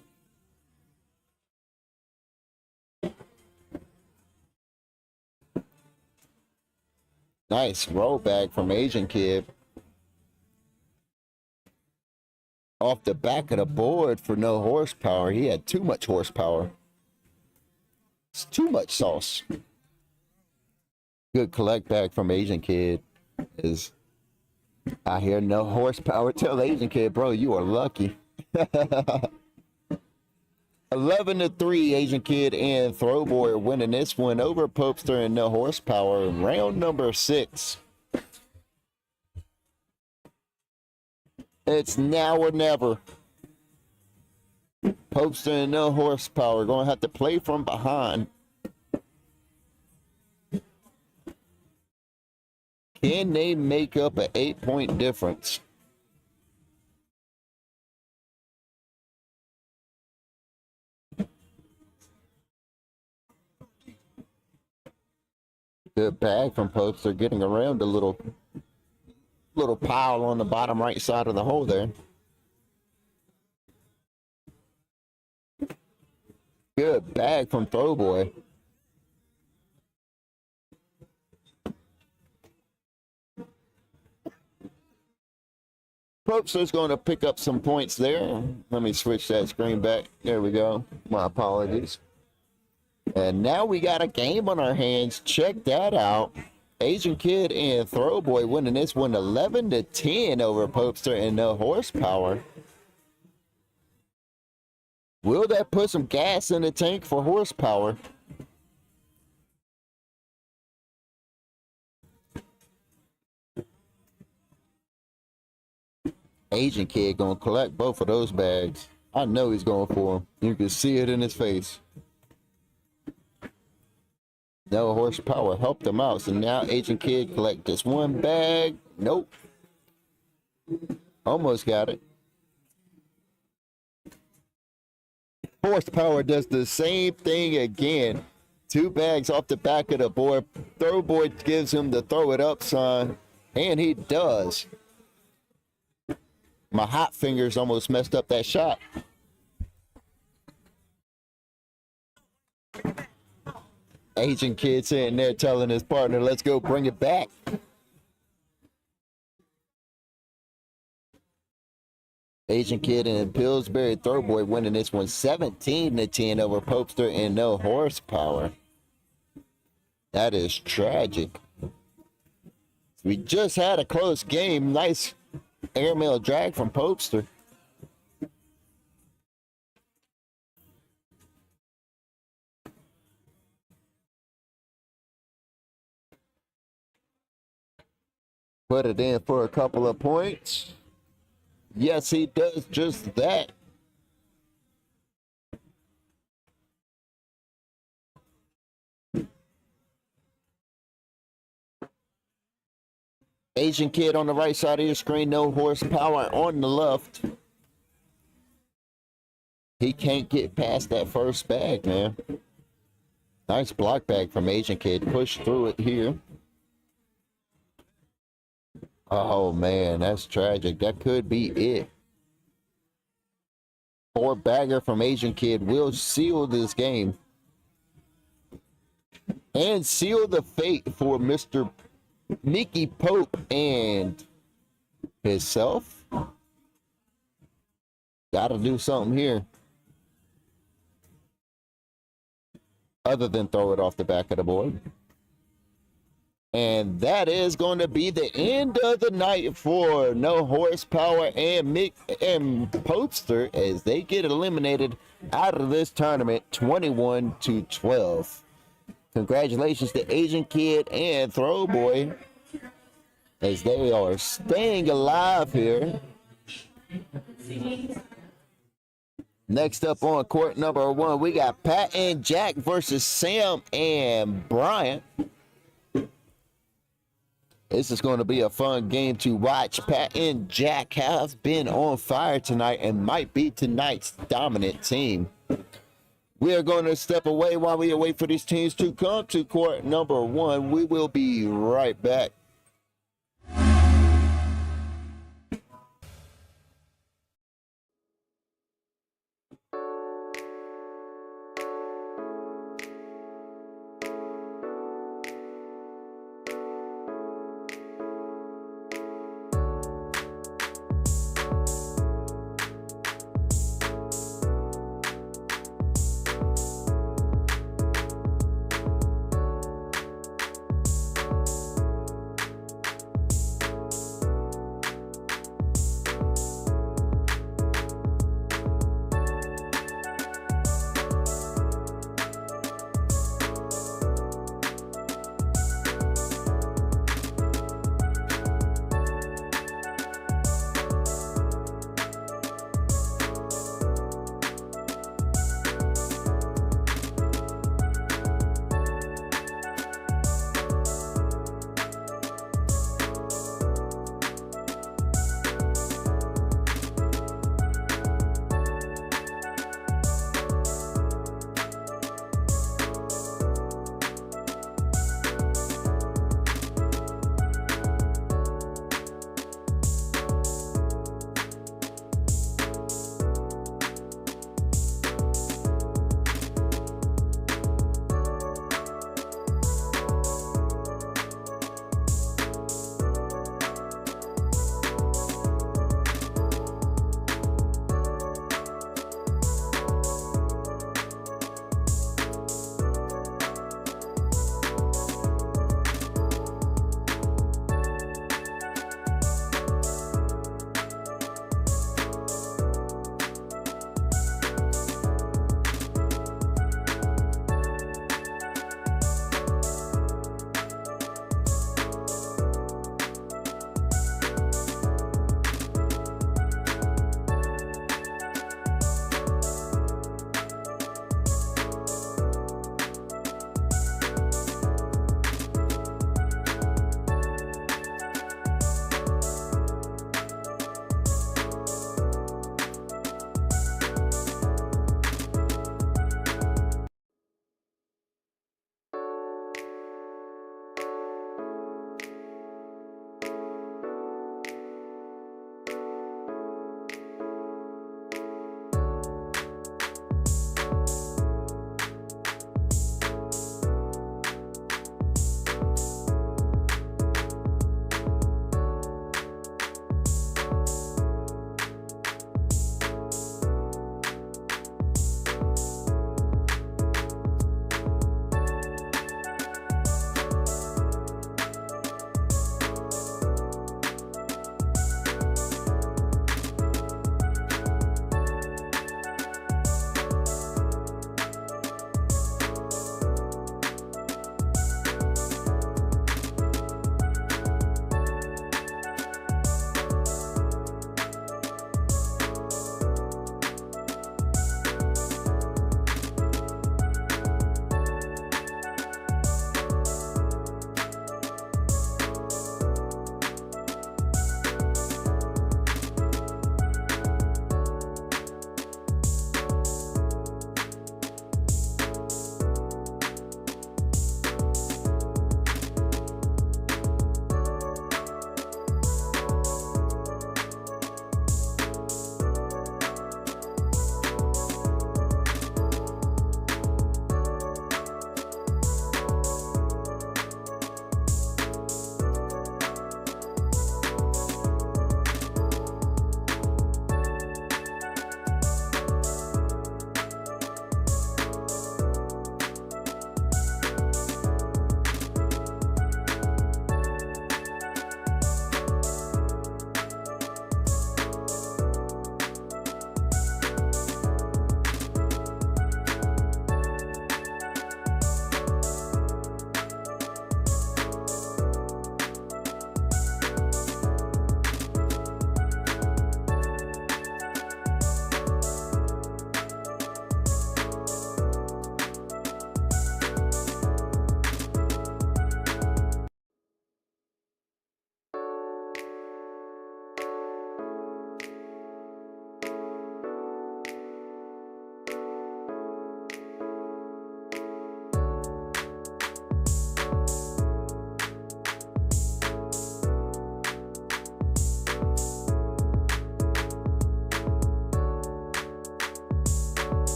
Nice rollback from Asian Kid. Off the back of the board for no horsepower. He had too much horsepower. It's too much sauce. Good collect back from Asian Kid. Is I hear no horsepower. Tell Asian Kid, bro, you are lucky. 11-3, Asian Kid and Throwboy are winning this one over Popester and no horsepower. Round number 6. It's now or never. Popester and no horsepower going to have to play from behind. Can they make up an 8-point difference? Good bag from Popester, getting around a little pile on the bottom right side of the hole there. Good bag from Throwboy. Popester's going to pick up some points there. Let me switch that screen back. There we go. My apologies. And now we got a game on our hands. Check that out. Asian Kid and Throwboy winning this one 11-10 over Popester and no horsepower. Will that put some gas in the tank for horsepower? Asian Kid gonna collect both of those bags. I know he's going for them. You can see it in his face. No horsepower helped him out. So now Asian Kid collect this one bag. Nope. Almost got it. Horsepower does the same thing again. 2 bags off the back of the board. Throwboy gives him the throw it up sign. And he does. My hot fingers almost messed up that shot. Asian Kid sitting there telling his partner, let's go bring it back. Asian Kid and Pillsbury Throwboy winning this one 17-10 over Popester and no horsepower. That is tragic. We just had a close game. Nice airmail drag from Popester. Put it in for a couple of points. Yes, he does just that. Asian Kid on the right side of your screen, no horsepower on the left. He can't get past that first bag, man. Nice block bag from Asian Kid. Push through it here. Oh, man, that's tragic. That could be it. 4-bagger from Asian Kid will seal this game. And seal the fate for Mr. Mickey Pope and himself. Gotta do something here. Other than throw it off the back of the board. And that is going to be the end of the night for no horsepower and Mick and Popester as they get eliminated out of this tournament 21-12. Congratulations to Asian Kid and Throwboy as they are staying alive here. Next up on court number 1, we got Pat and Jack versus Sam and Brian. This is going to be a fun game to watch. Pat and Jack have been on fire tonight and might be tonight's dominant team. We are going to step away while we wait for these teams to come to court number 1. We will be right back.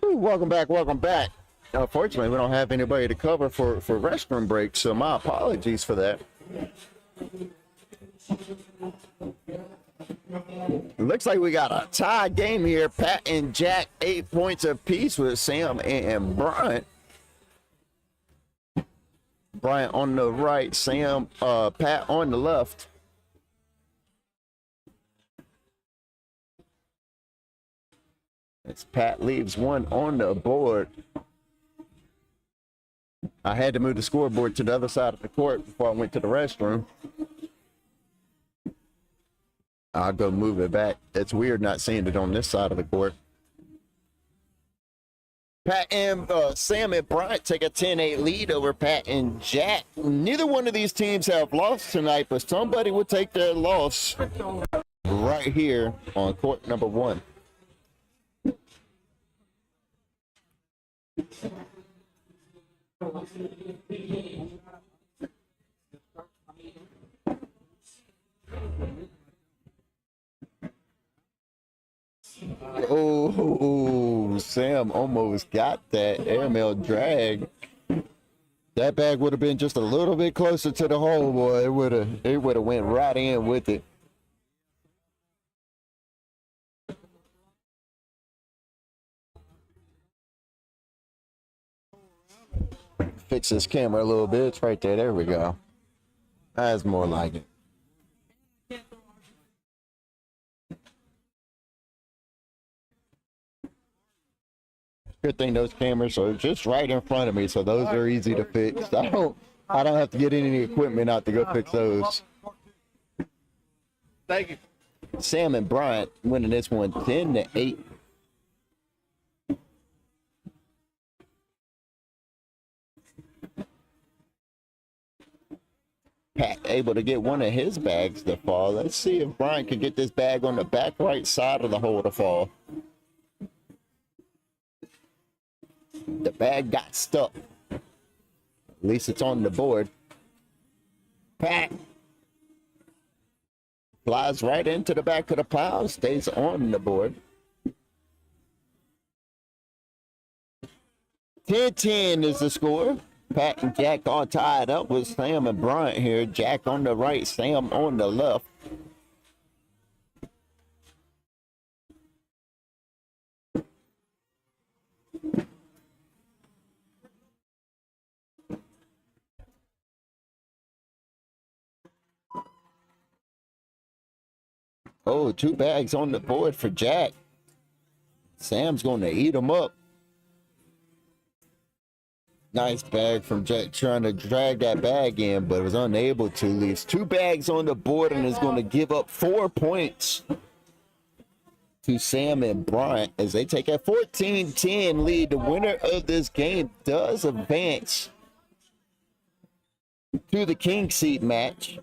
Ooh, welcome back, welcome back. Unfortunately, we don't have anybody to cover for restroom breaks, so my apologies for that. It looks like we got a tie game here. Pat and Jack, 8 points apiece with Sam and Bryant. Bryant on the right, Pat on the left. As Pat leaves one on the board. I had to move the scoreboard to the other side of the court before I went to the restroom. I'll go move it back. It's weird not seeing it on this side of the court. Pat and Sam and Bryant take a 10-8 lead over Pat and Jack. Neither one of these teams have lost tonight, but somebody will take their loss right here on court number 1. Oh, Sam almost got that airmail drag. That bag would have been just a little bit closer to the hole, boy. It would have went right in with it. Fix this camera a little bit. It's right there. There we go. That's more like it. Good thing those cameras are just right in front of me, so those are easy to fix. I don't have to get any equipment out to go fix those. Thank you. Sam and Bryant winning this one 10-8. Pat able to get one of his bags to fall. Let's see if Bryant can get this bag on the back right side of the hole to fall. The bag got stuck. At least it's on the board. Pat flies right into the back of the pile, stays on the board. 10-10 is the score. Pat and Jack all tied up with Sam and Bryant here. Jack on the right, Sam on the left. Oh, 2 bags on the board for Jack. Sam's going to eat them up. Nice bag from Jack, trying to drag that bag in, but was unable to. Leaves 2 bags on the board and is going to give up 4 points to Sam and Bryant as they take a 14-10 lead. The winner of this game does advance to the king seat match.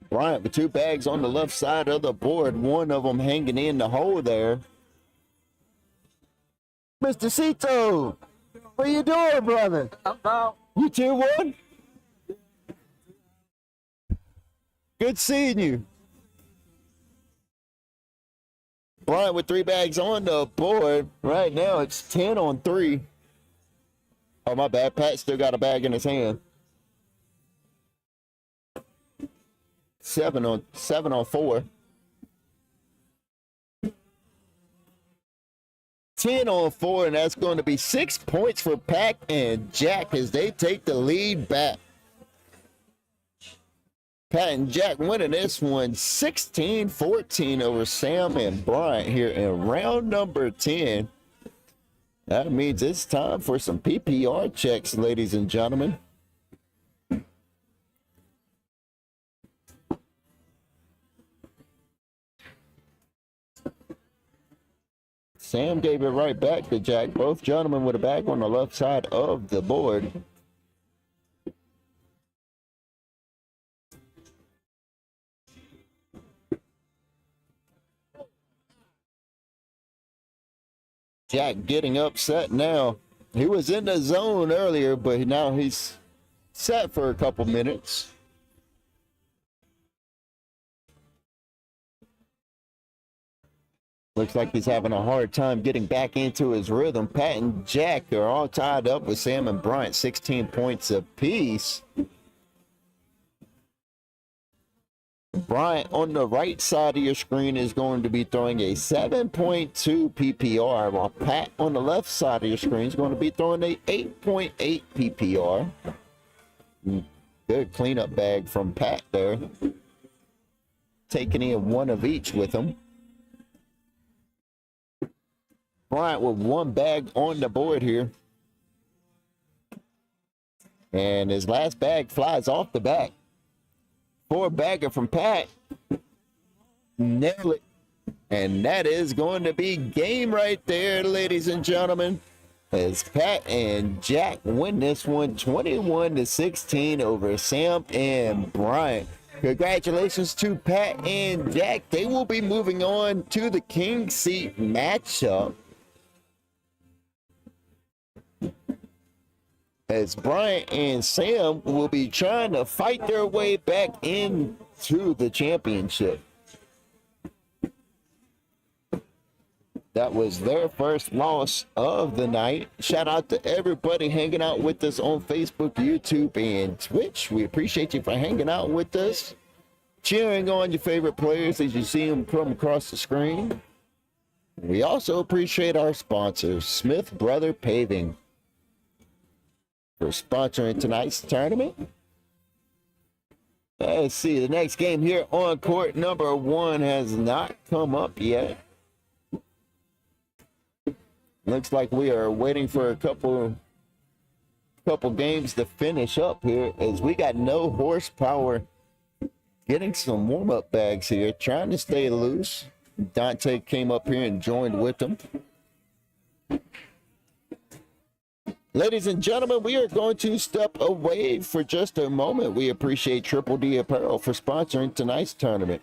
Bryant with 2 bags on the left side of the board, one of them hanging in the hole there. Mr. Cito, what you doing, brother? You 2-1? Good seeing you. Bryant with 3 bags on the board. Right now it's 10-3. Oh, my bad. Pat still got a bag in his hand. 7-4. 10-4, and that's going to be 6 points for Pat and Jack as they take the lead back. Pat and Jack winning this one 16-14 over Sam and Bryant here in round number 10. That means it's time for some PPR checks, ladies and gentlemen. Sam gave it right back to Jack. Both gentlemen with a bag on the left side of the board. Jack getting upset now. He was in the zone earlier, but now he's set for a couple minutes. Looks like he's having a hard time getting back into his rhythm. Pat and Jack are all tied up with Sam and Bryant, 16 points apiece. Bryant on the right side of your screen is going to be throwing a 7.2 PPR, while Pat on the left side of your screen is going to be throwing a 8.8 PPR. Good cleanup bag from Pat there. Taking in one of each with him. Bryant with one bag on the board here. And his last bag flies off the back. 4-bagger from Pat. Nail it. And that is going to be game right there, ladies and gentlemen. As Pat and Jack win this one 21-16 over Sam and Bryant. Congratulations to Pat and Jack. They will be moving on to the King Seat matchup, as Bryant and Sam will be trying to fight their way back into the championship. That was their first loss of the night. Shout out to everybody hanging out with us on Facebook, YouTube, and Twitch. We appreciate you for hanging out with us, cheering on your favorite players as you see them come across the screen. We also appreciate our sponsors, Smith Brother Paving, for sponsoring tonight's tournament. Let's see, the next game here on court number 1 has not come up yet. Looks like we are waiting for a couple games to finish up here, as we got no horsepower. Getting some warm-up bags here, trying to stay loose. Dante came up here and joined with them. Ladies and gentlemen, we are going to step away for just a moment. We appreciate Triple D Apparel for sponsoring tonight's tournament.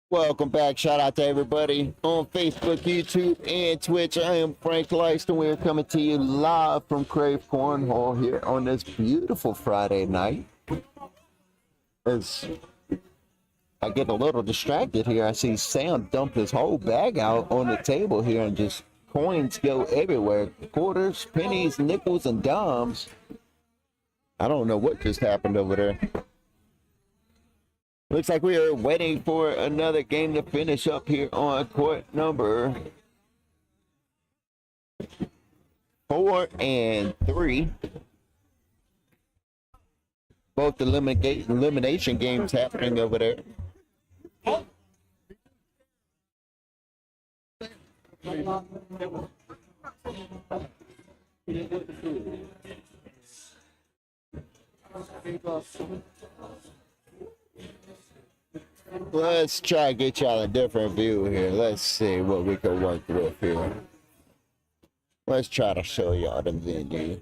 Welcome back. Shout out to everybody on Facebook, YouTube, and Twitch. I am Frank Leiston. We're coming to you live from Krave Cornhole here on this beautiful Friday night. As I get a little distracted here, I see Sam dump his whole bag out on the table here, and just coins go everywhere. Quarters, pennies, nickels, and dimes. I don't know what just happened over there. Looks like we are waiting for another game to finish up here on court number 4 and 3. Both elimination games happening over there. Let's try to get y'all a different view here. Let's see what we can work with here. Let's try to show y'all the venue.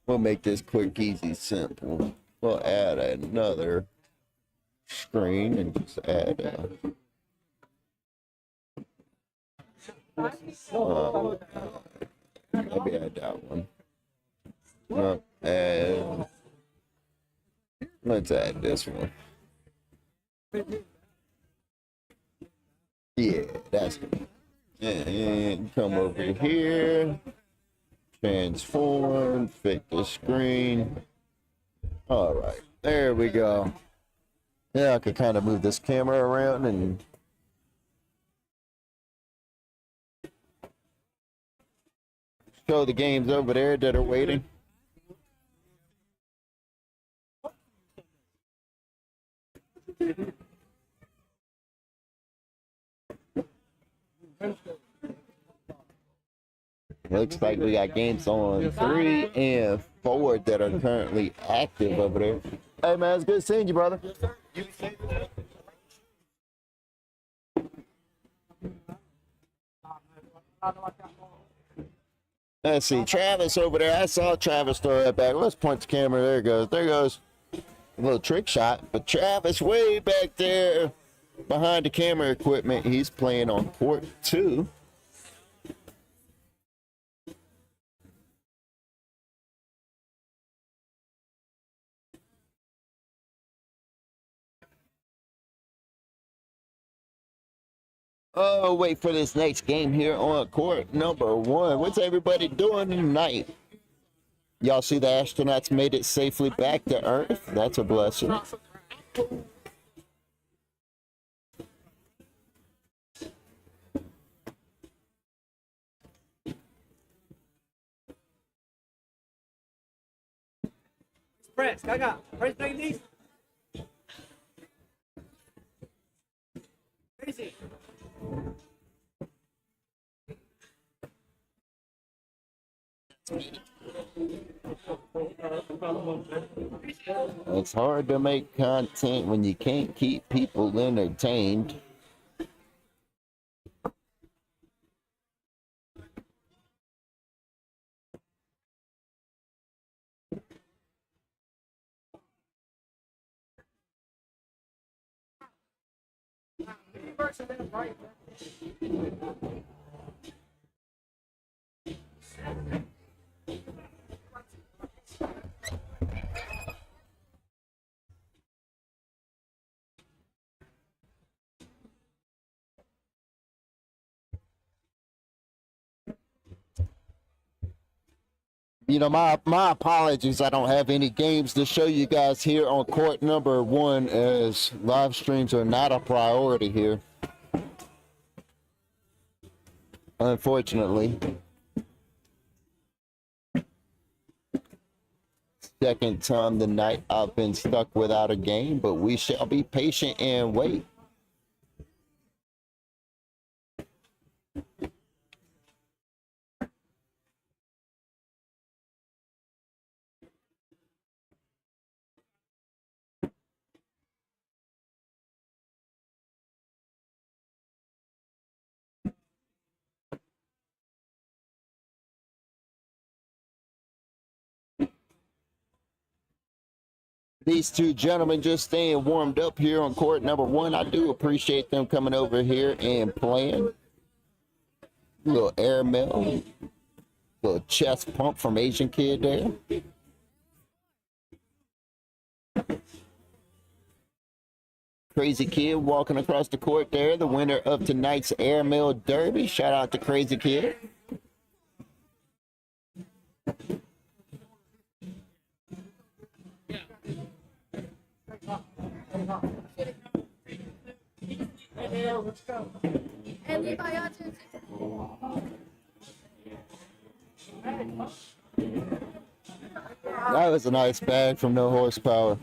We'll make this quick, easy, simple. We'll add another screen and just add maybe add that one. Let's add this one. Yeah, that's good. And come over here. Transform, fit the screen. All right, there we go. Yeah, I could kind of move this camera around and show the games over there that are waiting. Looks like we got games on 3 and 4 that are currently active over there. Hey man, it's good seeing you, brother. Let's see, Travis over there. I saw Travis throw that back. Let's point the camera. There it goes. There goes. A little trick shot. But Travis way back there behind the camera equipment. He's playing on court 2. Oh, wait for this next game here on court number 1. What's everybody doing tonight? Y'all see the astronauts made it safely back to Earth? That's a blessing. Press, Gaga. Press like this. Crazy. It's hard to make content when you can't keep people entertained. You know, my apologies. I don't have any games to show you guys here on court number 1 as live streams are not a priority here. Unfortunately. Second time tonight I've been stuck without a game, but we shall be patient and wait. These two gentlemen just staying warmed up here on court number 1. I do appreciate them coming over here and playing. Little airmail, little chest pump from Asian Kid there. Crazy Kid walking across the court there, the winner of tonight's airmail derby. Shout out to Crazy Kid. That was a nice bag from No Horsepower.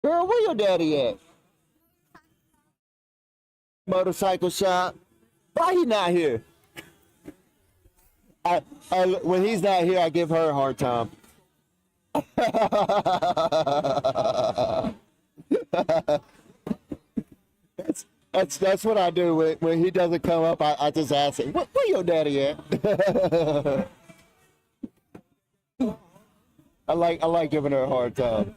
Girl, where your daddy at? Motorcycle shop. Why he not here? When he's not here, I give her a hard time. That's what I do when he doesn't come up. I just ask him, where your daddy at? I like giving her a hard time.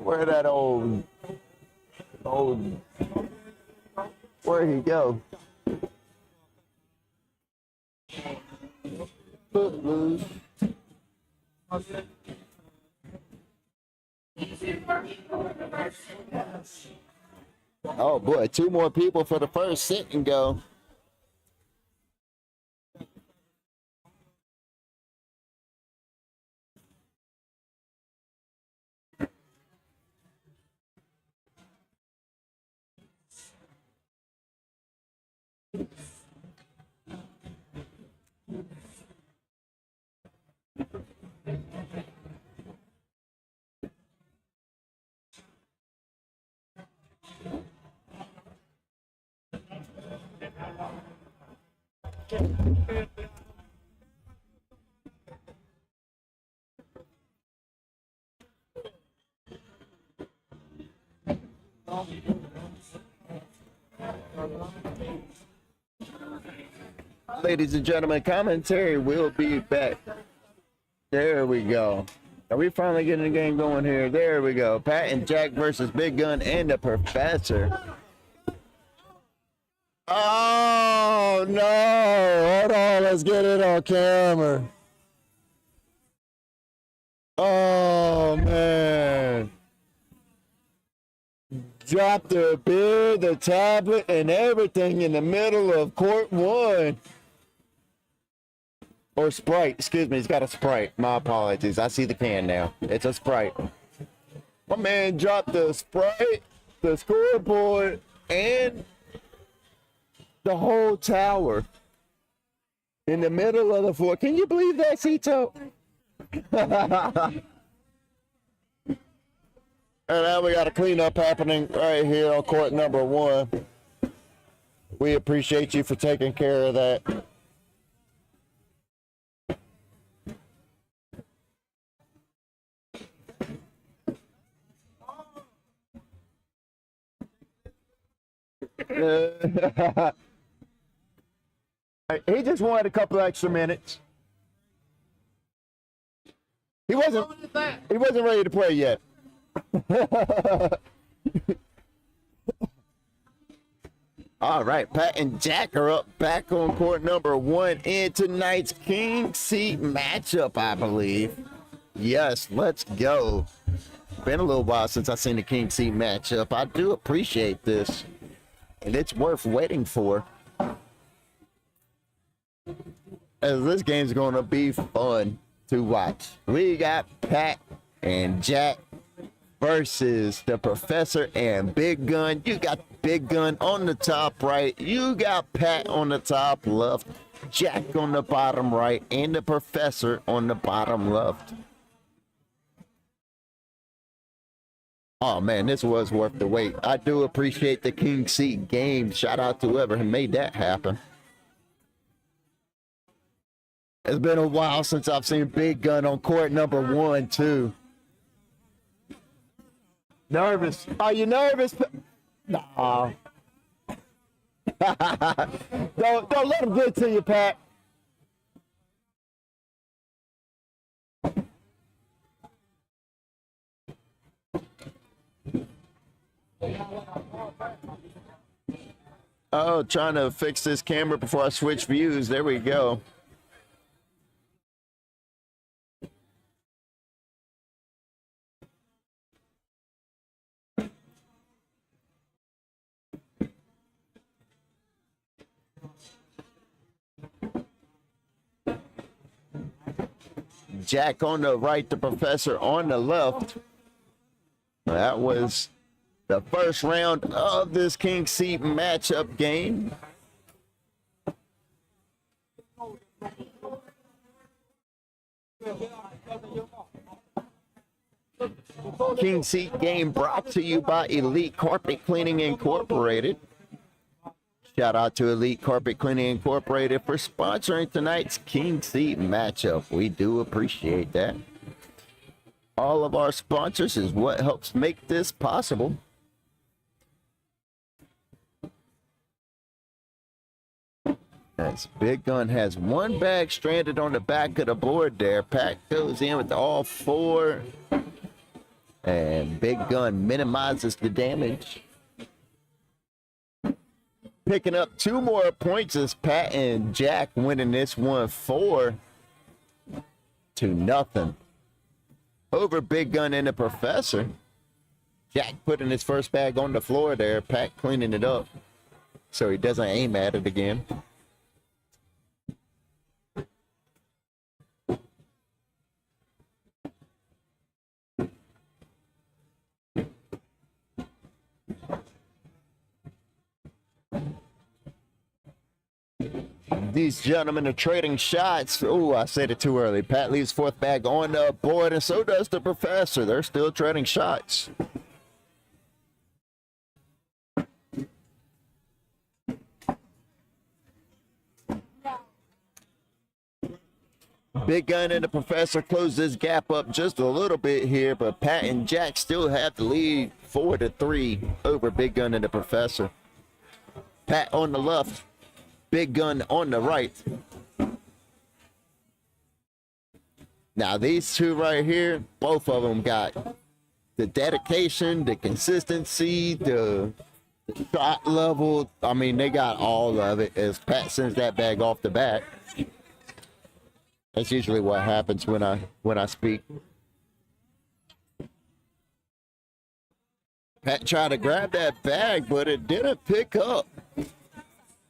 Where that old, where'd he go? Footloose. Oh boy, 2 more people for the first sit and go. Ladies and gentlemen, commentary will be back. There we go. Are we finally getting the game going here? There we go. Pat and Jack versus Big Gun and the Professor. Oh, no. Hold on. Let's get it on camera. Oh, man. Dropped the beer, the tablet, and everything in the middle of court 1. Or Sprite, excuse me, it's got a Sprite. My apologies. I see the can now. It's a Sprite. My man dropped the Sprite, the scoreboard, and the whole tower in the middle of the floor. Can you believe that, Cito? And now we got a cleanup happening right here on court number 1. We appreciate you for taking care of that. He just wanted a couple extra minutes. He wasn't ready to play yet. All right, Pat and Jack are up back on court number 1 in tonight's King Seat matchup, I believe. Yes, let's go. Been a little while since I've seen the King Seat matchup. I do appreciate this, and it's worth waiting for. As this game's going to be fun to watch. We got Pat and Jack versus the Professor and Big Gun. You got Big Gun on the top right. You got Pat on the top left. Jack on the bottom right. And the Professor on the bottom left. Oh man, this was worth the wait. I do appreciate the King Seat game. Shout out to whoever made that happen. It's been a while since I've seen Big Gun on court number 1, too. Nervous. Are you nervous? Nah. Don't let him get to you, Pat. Oh, trying to fix this camera before I switch views. There we go. Jack on the right, the Professor on the left. That was the first round of this King Seat matchup game. King Seat game brought to you by Elite Carpet Cleaning Incorporated. Shout out to Elite Carpet Cleaning Incorporated for sponsoring tonight's King Seat matchup. We do appreciate that. All of our sponsors is what helps make this possible. As Big Gun has one bag stranded on the back of the board there. Pat goes in with all four. And Big Gun minimizes the damage. Picking up 2 more points as Pat and Jack winning this one 4-0 over Big Gun and the Professor. Jack putting his first bag on the floor there. Pat cleaning it up so he doesn't aim at it again. These gentlemen are trading shots. Oh, I said it too early. Pat leaves fourth bag on the board, and so does the Professor. They're still trading shots. Big Gun and the Professor close this gap up just a little bit here, but Pat and Jack still have the lead 4-3 over Big Gun and the Professor. Pat on the left. Big Gun on the right. Now these two right here, both of them got the dedication, the consistency, the shot level. I mean, they got all of it as Pat sends that bag off the bat. That's usually what happens when I speak. Pat tried to grab that bag, but it didn't pick up.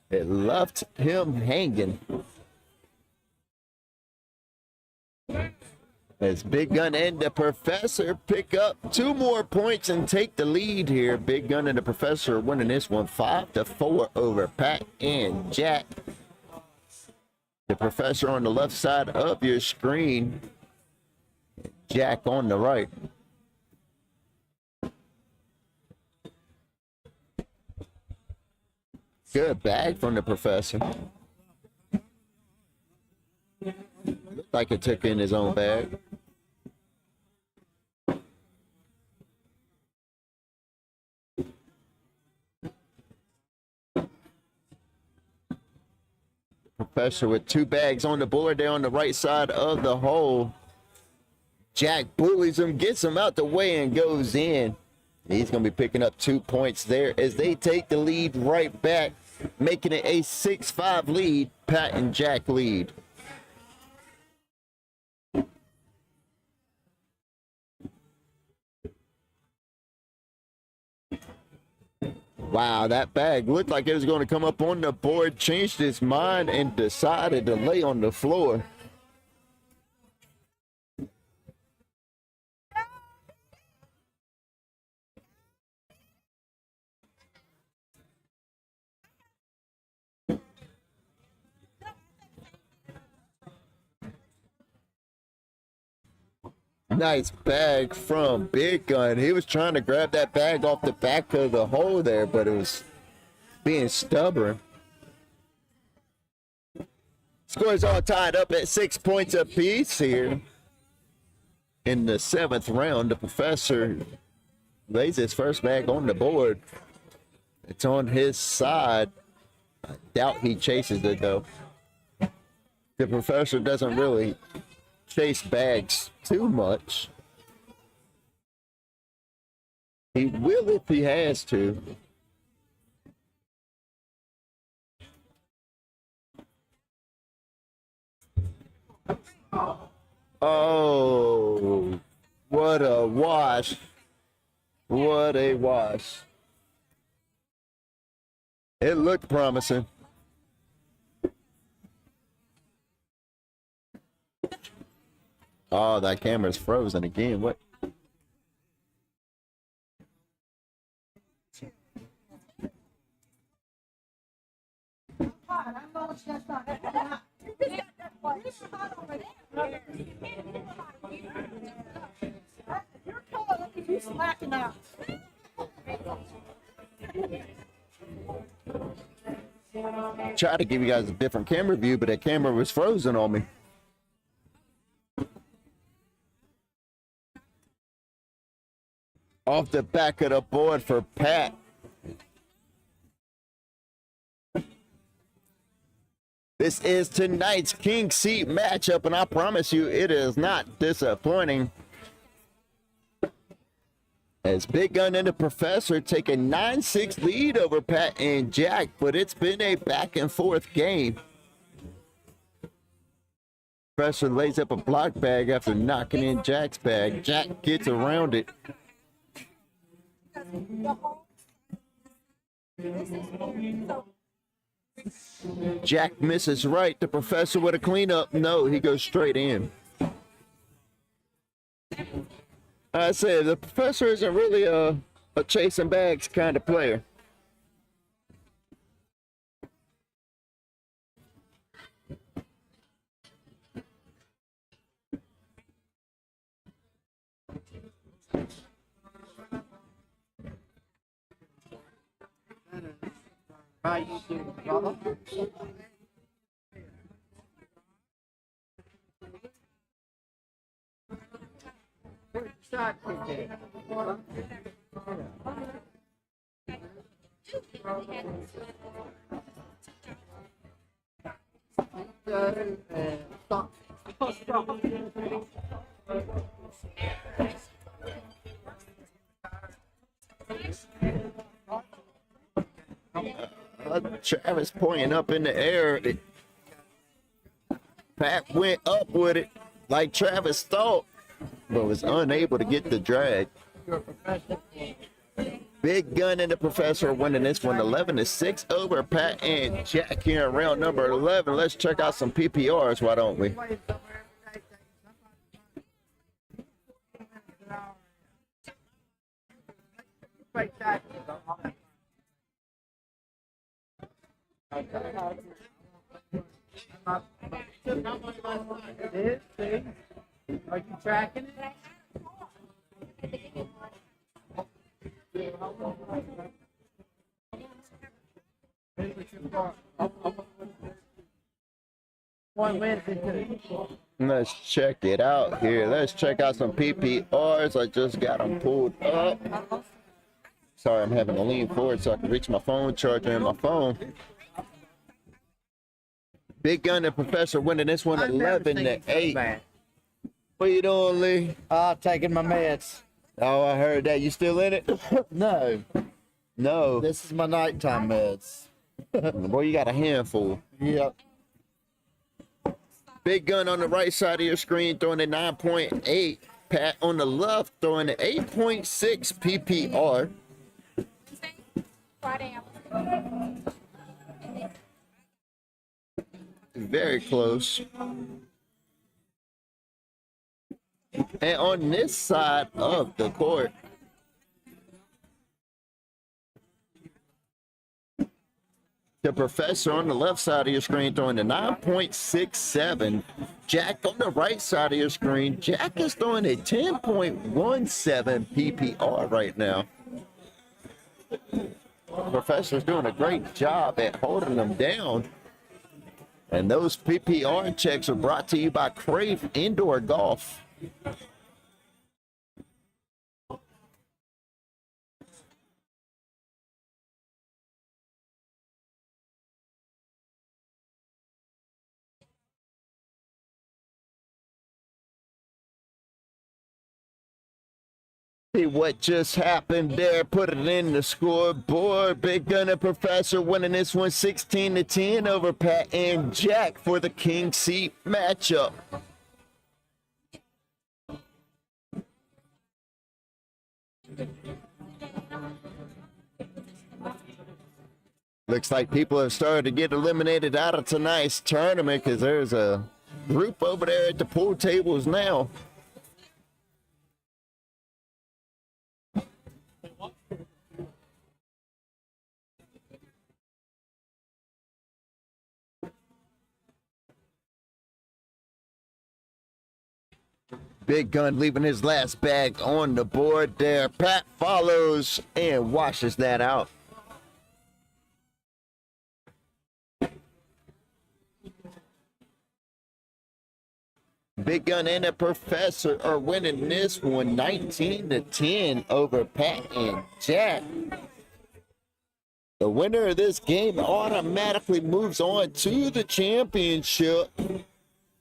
It left him hanging. As Big Gun and the Professor pick up 2 more points and take the lead here. Big Gun and the Professor are winning this one 5-4 over Pat and Jack. The Professor on the left side of your screen. Jack on the right. Good bag from the Professor. Looked like it took in his own bag. Professor with 2 bags on the board there on the right side of the hole. Jack bullies him, gets him out the way, and goes in. He's going to be picking up 2 points there as they take the lead right back, making it a 6-5 lead. Pat and Jack lead. Wow, that bag looked like it was going to come up on the board, changed his mind, and decided to lay on the floor. Nice bag from Big Gun. He was trying to grab that bag off the back of the hole there, but it was being stubborn. Scores all tied up at 6 points apiece here. In the 7th round, the Professor lays his first bag on the board. It's on his side. I doubt he chases it, though. The Professor doesn't really chase bags too much. He will if he has to. Oh, what a wash. What a wash. It looked promising. Oh, that camera's frozen again. What? I know what you guys thought. You're cold. He's slacking up. Try to give you guys a different camera view, but that camera was frozen on me. Off the back of the board for Pat. This is tonight's King Seat matchup, and I promise you it is not disappointing. As Big Gun and the Professor take a 9-6 lead over Pat and Jack, but it's been a back and forth game. Professor lays up a block bag after knocking in Jack's bag. Jack gets around it. Jack misses right. The Professor with a cleanup. No, he goes straight in. I say the Professor isn't really a chasing bags kind of player. How you doing, brother? Where's the sidekick at? Stop. Travis pointing up in the air. Pat went up with it like Travis thought, but was unable to get the drag. Big Gun and the Professor winning this one 11-6 over Pat and Jack here in round number 11. Let's check out some PPRs, why don't we? Are you tracking it? Let's check it out here. Let's check out some PPRs. I just got them pulled up. Sorry, I'm having to lean forward so I can reach my phone charger in my phone. Big Gun and Professor winning this one 11-8. What you doing, Lee? Taking my meds. Oh, I heard that. You still in it? No, No. this is my nighttime meds. Boy, you got a handful. Yep. Big Gun on the right side of your screen throwing a 9.8. Pat on the left throwing an 8.6 PPR. Friday, Very close. And on this side of the court, the Professor on the left side of your screen throwing a 9.67. Jack on the right side of your screen. Jack is throwing a 10.17 PPR right now. Professor's doing a great job at holding them down. And those PPR checks are brought to you by Krave Indoor Golf. See what just happened there. Put it in the scoreboard. Big Gun and Professor winning this one 16-10 over Pat and Jack for the King Seat matchup. Looks like people have started to get eliminated out of tonight's tournament because there's a group over there at the pool tables now. Big Gun leaving his last bag on the board there. Pat follows and washes that out. Big Gun and the Professor are winning this one 19-10 over Pat and Jack. The winner of this game automatically moves on to the championship,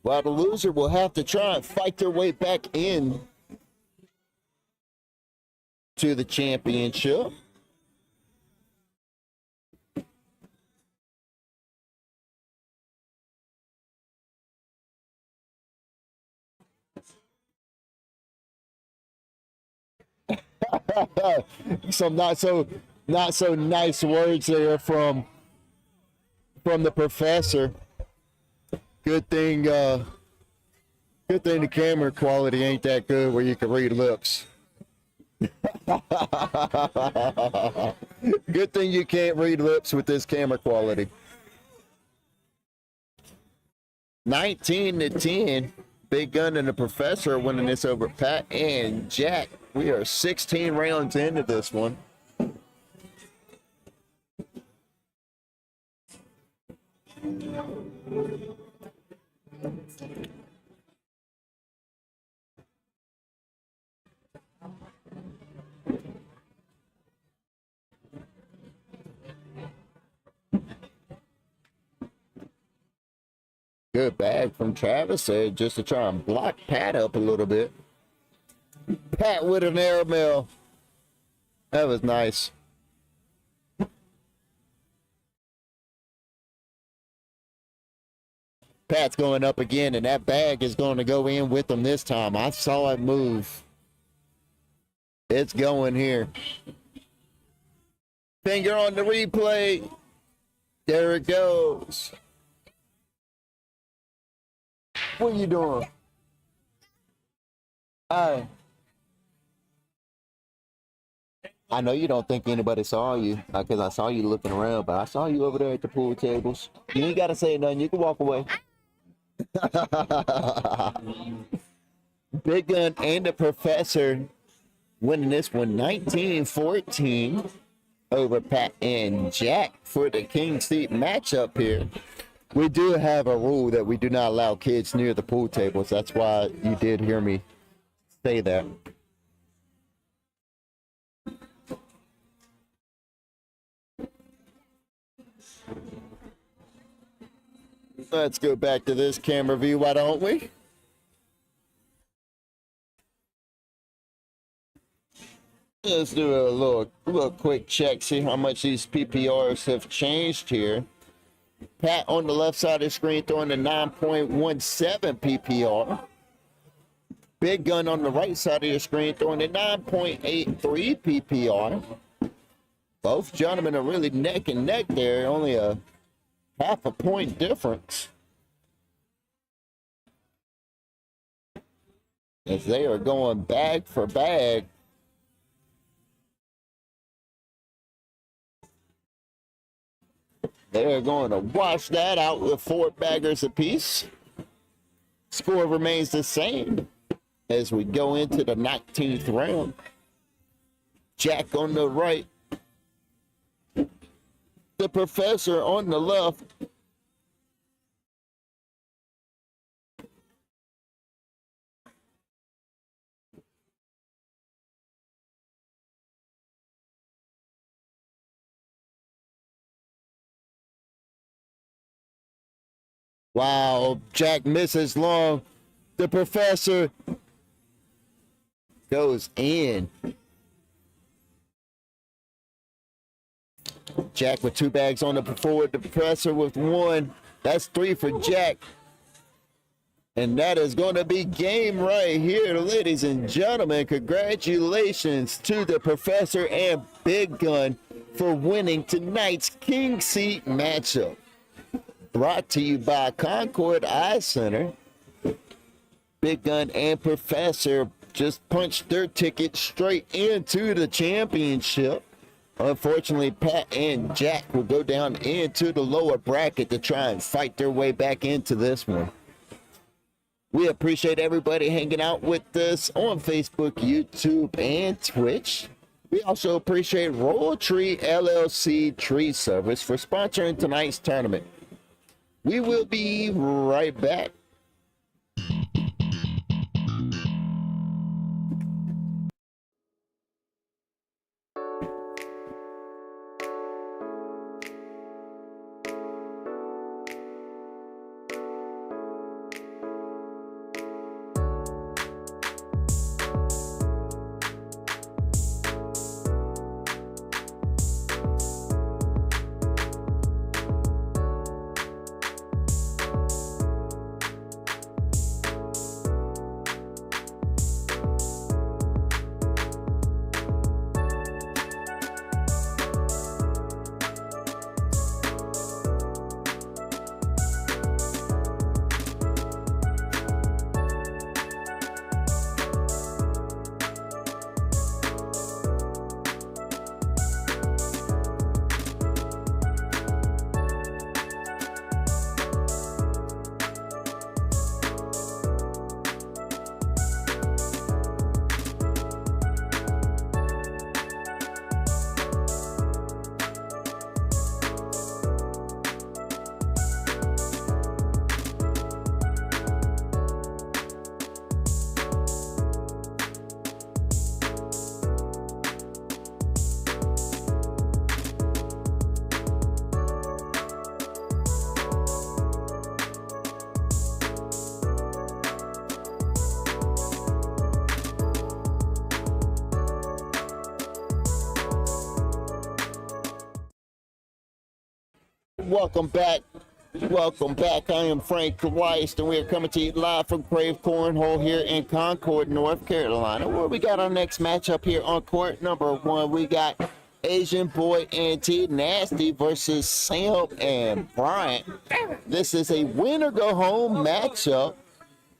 while the loser will have to try and fight their way back in to the championship. Some not so nice words there from the Professor. Good thing the camera quality ain't that good where you can read lips. Good thing you can't read lips with this camera quality. 19-10. Big Gun and the Professor are winning this over Pat and Jack. We are 16 rounds into this one. Good bag from Travis there just to try and block Pat up a little bit. Pat with an air mail. That was nice. Pat's going up again, and that bag is going to go in with him this time. I saw it move. It's going here. Finger on the replay. There it goes. What are you doing? I know you don't think anybody saw you because I saw you looking around, but I saw you over there at the pool tables. You ain't got to say nothing. You can walk away. Big Gun and the Professor winning this one 19-14 over Pat and Jack for the King Seat matchup here. We do have a rule that we do not allow kids near the pool tables. That's why you did hear me say that. Let's go back to this camera view, why don't we? Let's do a little quick check, see how much these PPRs have changed here. Pat on the left side of the screen throwing a 9.17 PPR. Big Gun on the right side of the screen throwing a 9.83 PPR. Both gentlemen are really neck and neck there, only a half a point difference. As they are going bag for bag. They're going to wash that out with 4 baggers apiece. Score remains the same as we go into the 19th round. Jack on the right. The Professor on the left. Wow, Jack misses long. The Professor goes in. Jack with 2 bags on the forward. The Professor with 1. That's 3 for Jack. And that is going to be game right here, ladies and gentlemen. Congratulations to the Professor and Big Gun for winning tonight's King Seat matchup. Brought to you by Concord Eye Center. Big Gun and Professor just punched their ticket straight into the championship. Unfortunately, Pat and Jack will go down into the lower bracket to try and fight their way back into this one. We appreciate everybody hanging out with us on Facebook, YouTube, and Twitch. We also appreciate Royal Tree LLC Tree Service for sponsoring tonight's tournament. We will be right back. Welcome back. Welcome back. I am Frank Weiss, and we are coming to you live from Krave Cornhole here in Concord, North Carolina, where we got our next matchup here on court number 1. We got Asian Boy and T Nasty versus Sam and Bryant. This is a win or go home matchup,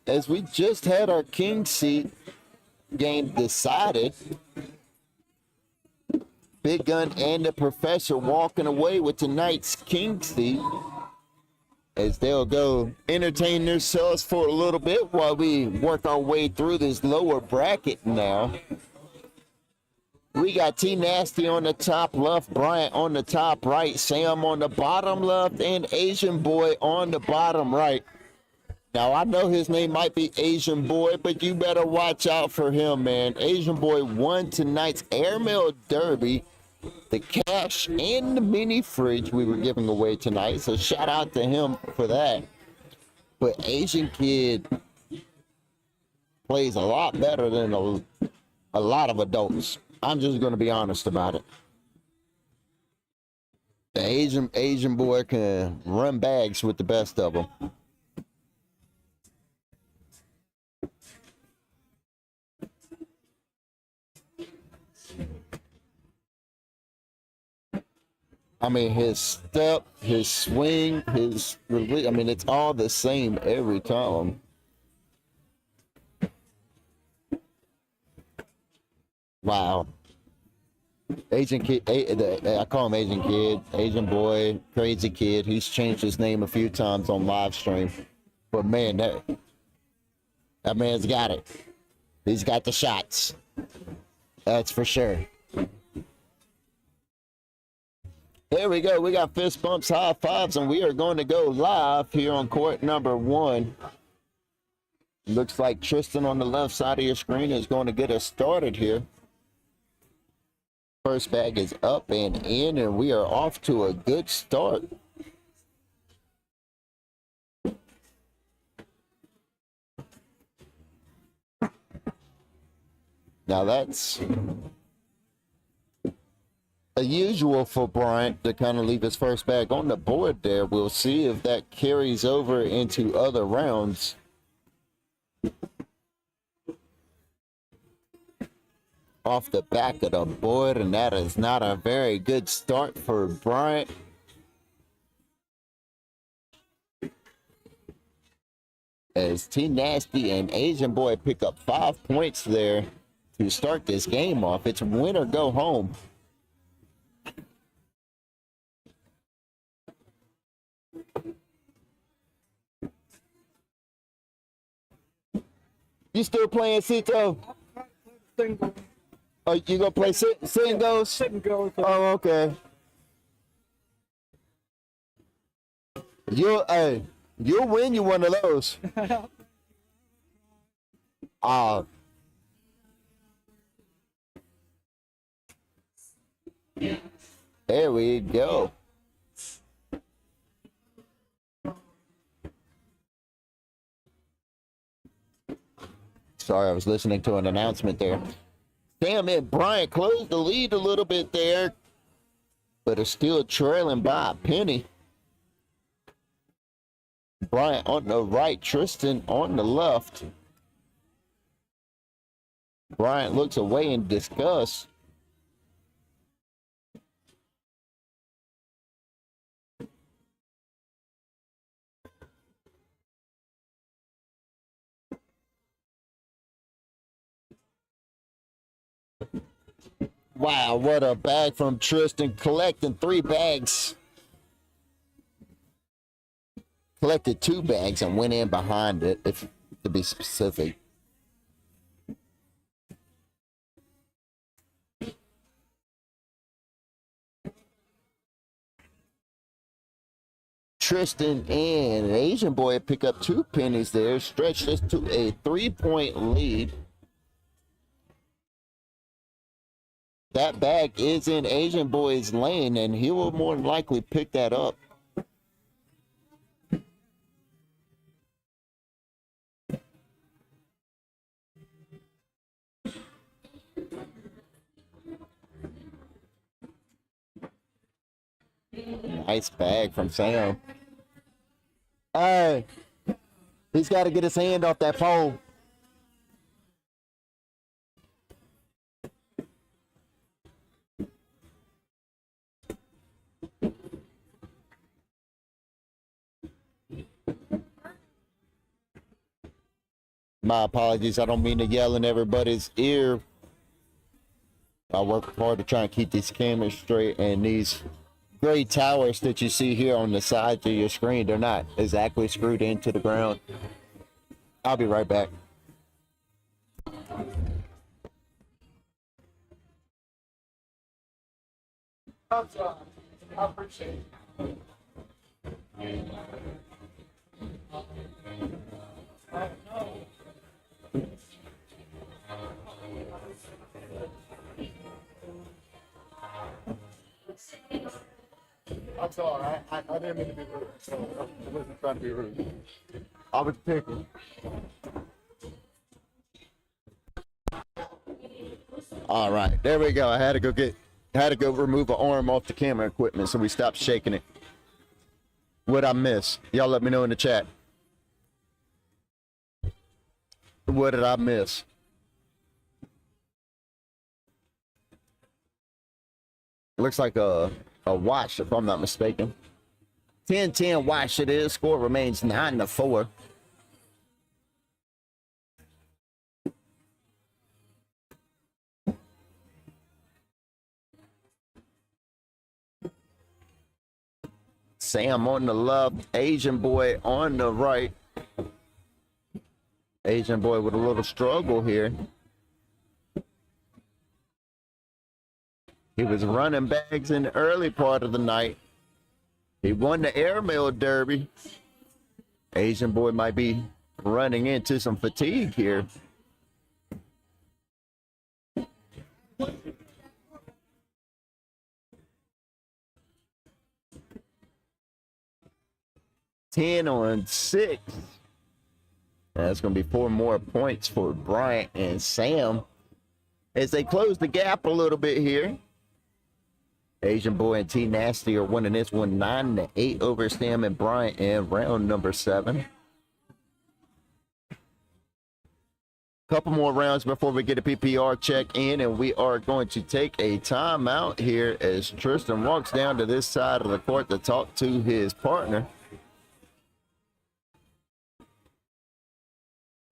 as we just had our king seat game decided. Big Gun and the Professor walking away with tonight's king seat, as they'll go entertain themselves for a little bit while we work our way through this lower bracket now. We got T Nasty on the top left, Bryant on the top right, Sam on the bottom left, and Asian Boy on the bottom right. Now, I know his name might be Asian Boy, but you better watch out for him, man. Asian Boy won tonight's Airmail Derby, the cash, and the mini fridge we were giving away tonight, so shout out to him for that. But Asian Kid plays a lot better than a lot of adults. I'm just going to be honest about it. The Asian Boy can run bags with the best of them. I mean, his step, his swing, his release, I mean, it's all the same every time. Wow. Asian Kid, I call him Asian Kid, Asian Boy, Crazy Kid. He's changed his name a few times on live stream. But man, that man's got it. He's got the shots. That's for sure. There we go. We got fist bumps, high fives, and we are going to go live here on court number 1. Looks like Tristan on the left side of your screen is going to get us started here. First bag is up and in, and we are off to a good start. Now that's usual for Bryant to kind of leave his first bag on the board there. We'll see if that carries over into other rounds. Off the back of the board, and that is not a very good start for Bryant. As T Nasty and Asian Boy pick up 5 points there to start this game off. It's win or go home. You still playing Cito? Oh, you gonna play singles? Singles. Oh, okay. You'll win you one of those. Ah. There we go. Sorry, I was listening to an announcement there. Damn it, Bryant closed the lead a little bit there, but is still trailing by a penny. Bryant on the right, Tristan on the left. Bryant looks away in disgust. Wow, what a bag from Tristan, collecting 3 bags. Collected 2 bags and went in behind it, if to be specific. Tristan and an Asian boy pick up 2 pennies there, stretch this to a 3-point lead. That bag is in Asian boy's lane, and he will more than likely pick that up. Nice bag from Sam. Hey, he's got to get his hand off that pole. My apologies. I don't mean to yell in everybody's ear. I work hard to try and keep these cameras straight, and these gray towers that you see here on the sides of your screen, they're not exactly screwed into the ground. I'll be right back. I appreciate it. I'm sorry, I didn't mean to be rude. So I wasn't trying to be rude. I was picking. All right, there we go. I had to go remove an arm off the camera equipment, so we stopped shaking it. What'd I miss? Y'all let me know in the chat. What did I miss? It looks like a watch, if I'm not mistaken. 10-10 watch it is. Score remains 9-4. Sam on the left, Asian boy on the right. Asian boy with a little struggle here. He was running bags in the early part of the night. He won the airmail derby. Asian boy might be running into some fatigue here. Ten on 6. That's going to be 4 more points for Bryant and Sam as they close the gap a little bit here. Asian boy and T Nasty are winning this one 9-8 over Sam and Bryant in round number 7. Couple more rounds before we get a PPR check in, and we are going to take a timeout here as Tristan walks down to this side of the court to talk to his partner.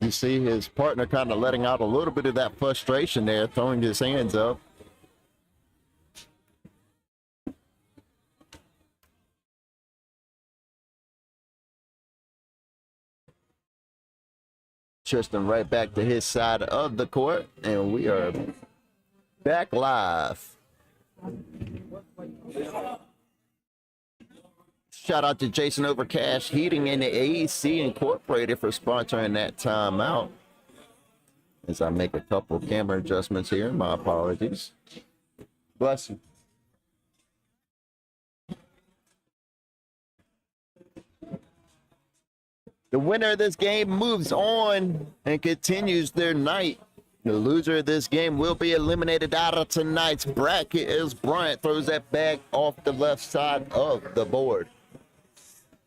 You see his partner kind of letting out a little bit of that frustration there, throwing his hands up. Tristan right back to his side of the court, and we are back live. Shout out to Jason Overcash Heating and the AC Incorporated for sponsoring that timeout. As I make a couple camera adjustments here, my apologies. Bless you. The winner of this game moves on and continues their night. The loser of this game will be eliminated out of tonight's bracket as Bryant throws that bag off the left side of the board.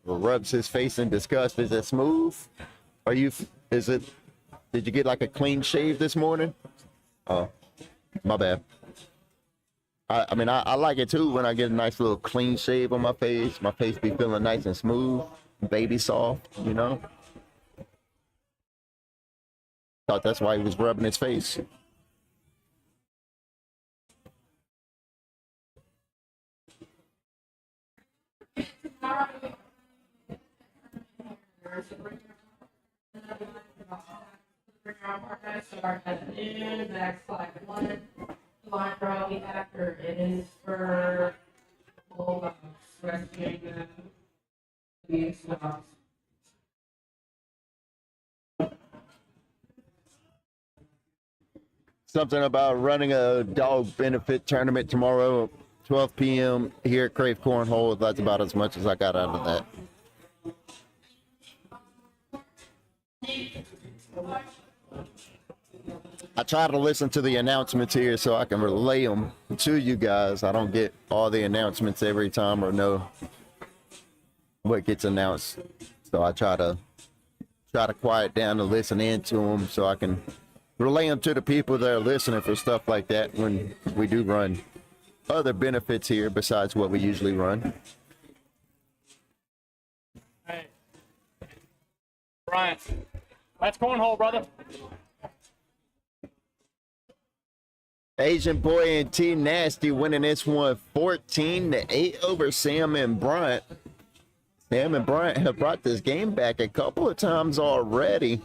Rubs his face in disgust. Is it smooth? Did you get like a clean shave this morning? Oh, my bad. I mean, I like it too when I get a nice little clean shave on my face. My face be feeling nice and smooth, baby soft, you know? Thought that's why he was rubbing his face. Next slide one. Line probably after it is for rescuing the stocks. Something about running a dog benefit tournament tomorrow, 12 p.m. here at Krave Cornhole. That's about as much as I got out of that. I try to listen to the announcements here so I can relay them to you guys. I don't get all the announcements every time or know what gets announced. So I try to quiet down and listen into them so I can relay them to the people that are listening for stuff like that when we do run other benefits here besides what we usually run. Hey, Brian, that's cornhole, brother. Asian Boy and T Nasty winning this one 14-8 over Sam and Bryant. Sam and Bryant have brought this game back a couple of times already,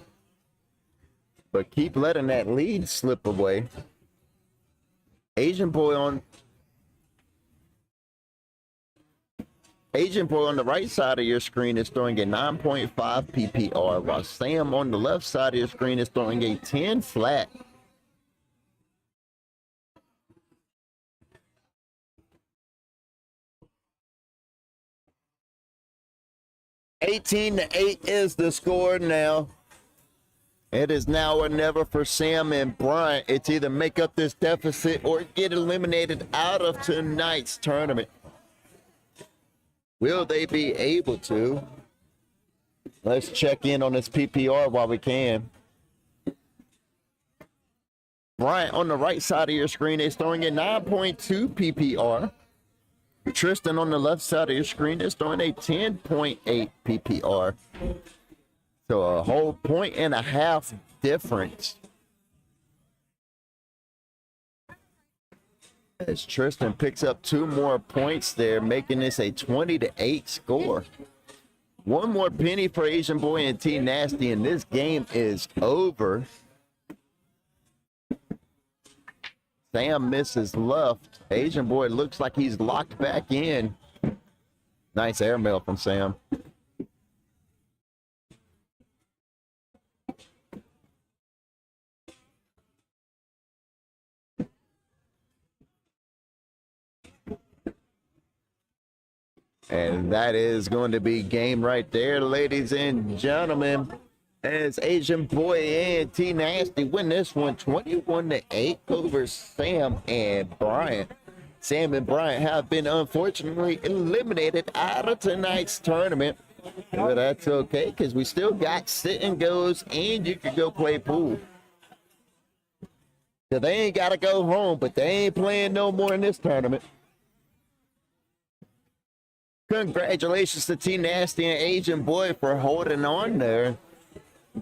but keep letting that lead slip away. Asian Boy on the right side of your screen is throwing a 9.5 PPR, while Sam on the left side of your screen is throwing a 10 flat. (18-8) is the score now. It is now or never for Sam and Bryant. It's either make up this deficit or get eliminated out of tonight's tournament. Will they be able to? Let's check in on this PPR while we can. Bryant on the right side of your screen is throwing a 9.2 PPR. Tristan on the left side of your screen is throwing a 10.8 PPR. So a whole point and a half difference. As Tristan picks up 2 more points there, making this a 20-8 score. One more penny for Asian Boy and T Nasty, and this game is over. Sam misses left. Asian Boy looks like he's locked back in. Nice airmail from Sam. And that is going to be game right there, ladies and gentlemen. As Asian Boy and T Nasty win this one 21-8 over Sam and Bryant. Sam and Bryant have been unfortunately eliminated out of tonight's tournament. But that's okay, because we still got sit and goes and you can go play pool. So they ain't got to go home, but they ain't playing no more in this tournament. Congratulations to T Nasty and Asian Boy for holding on there.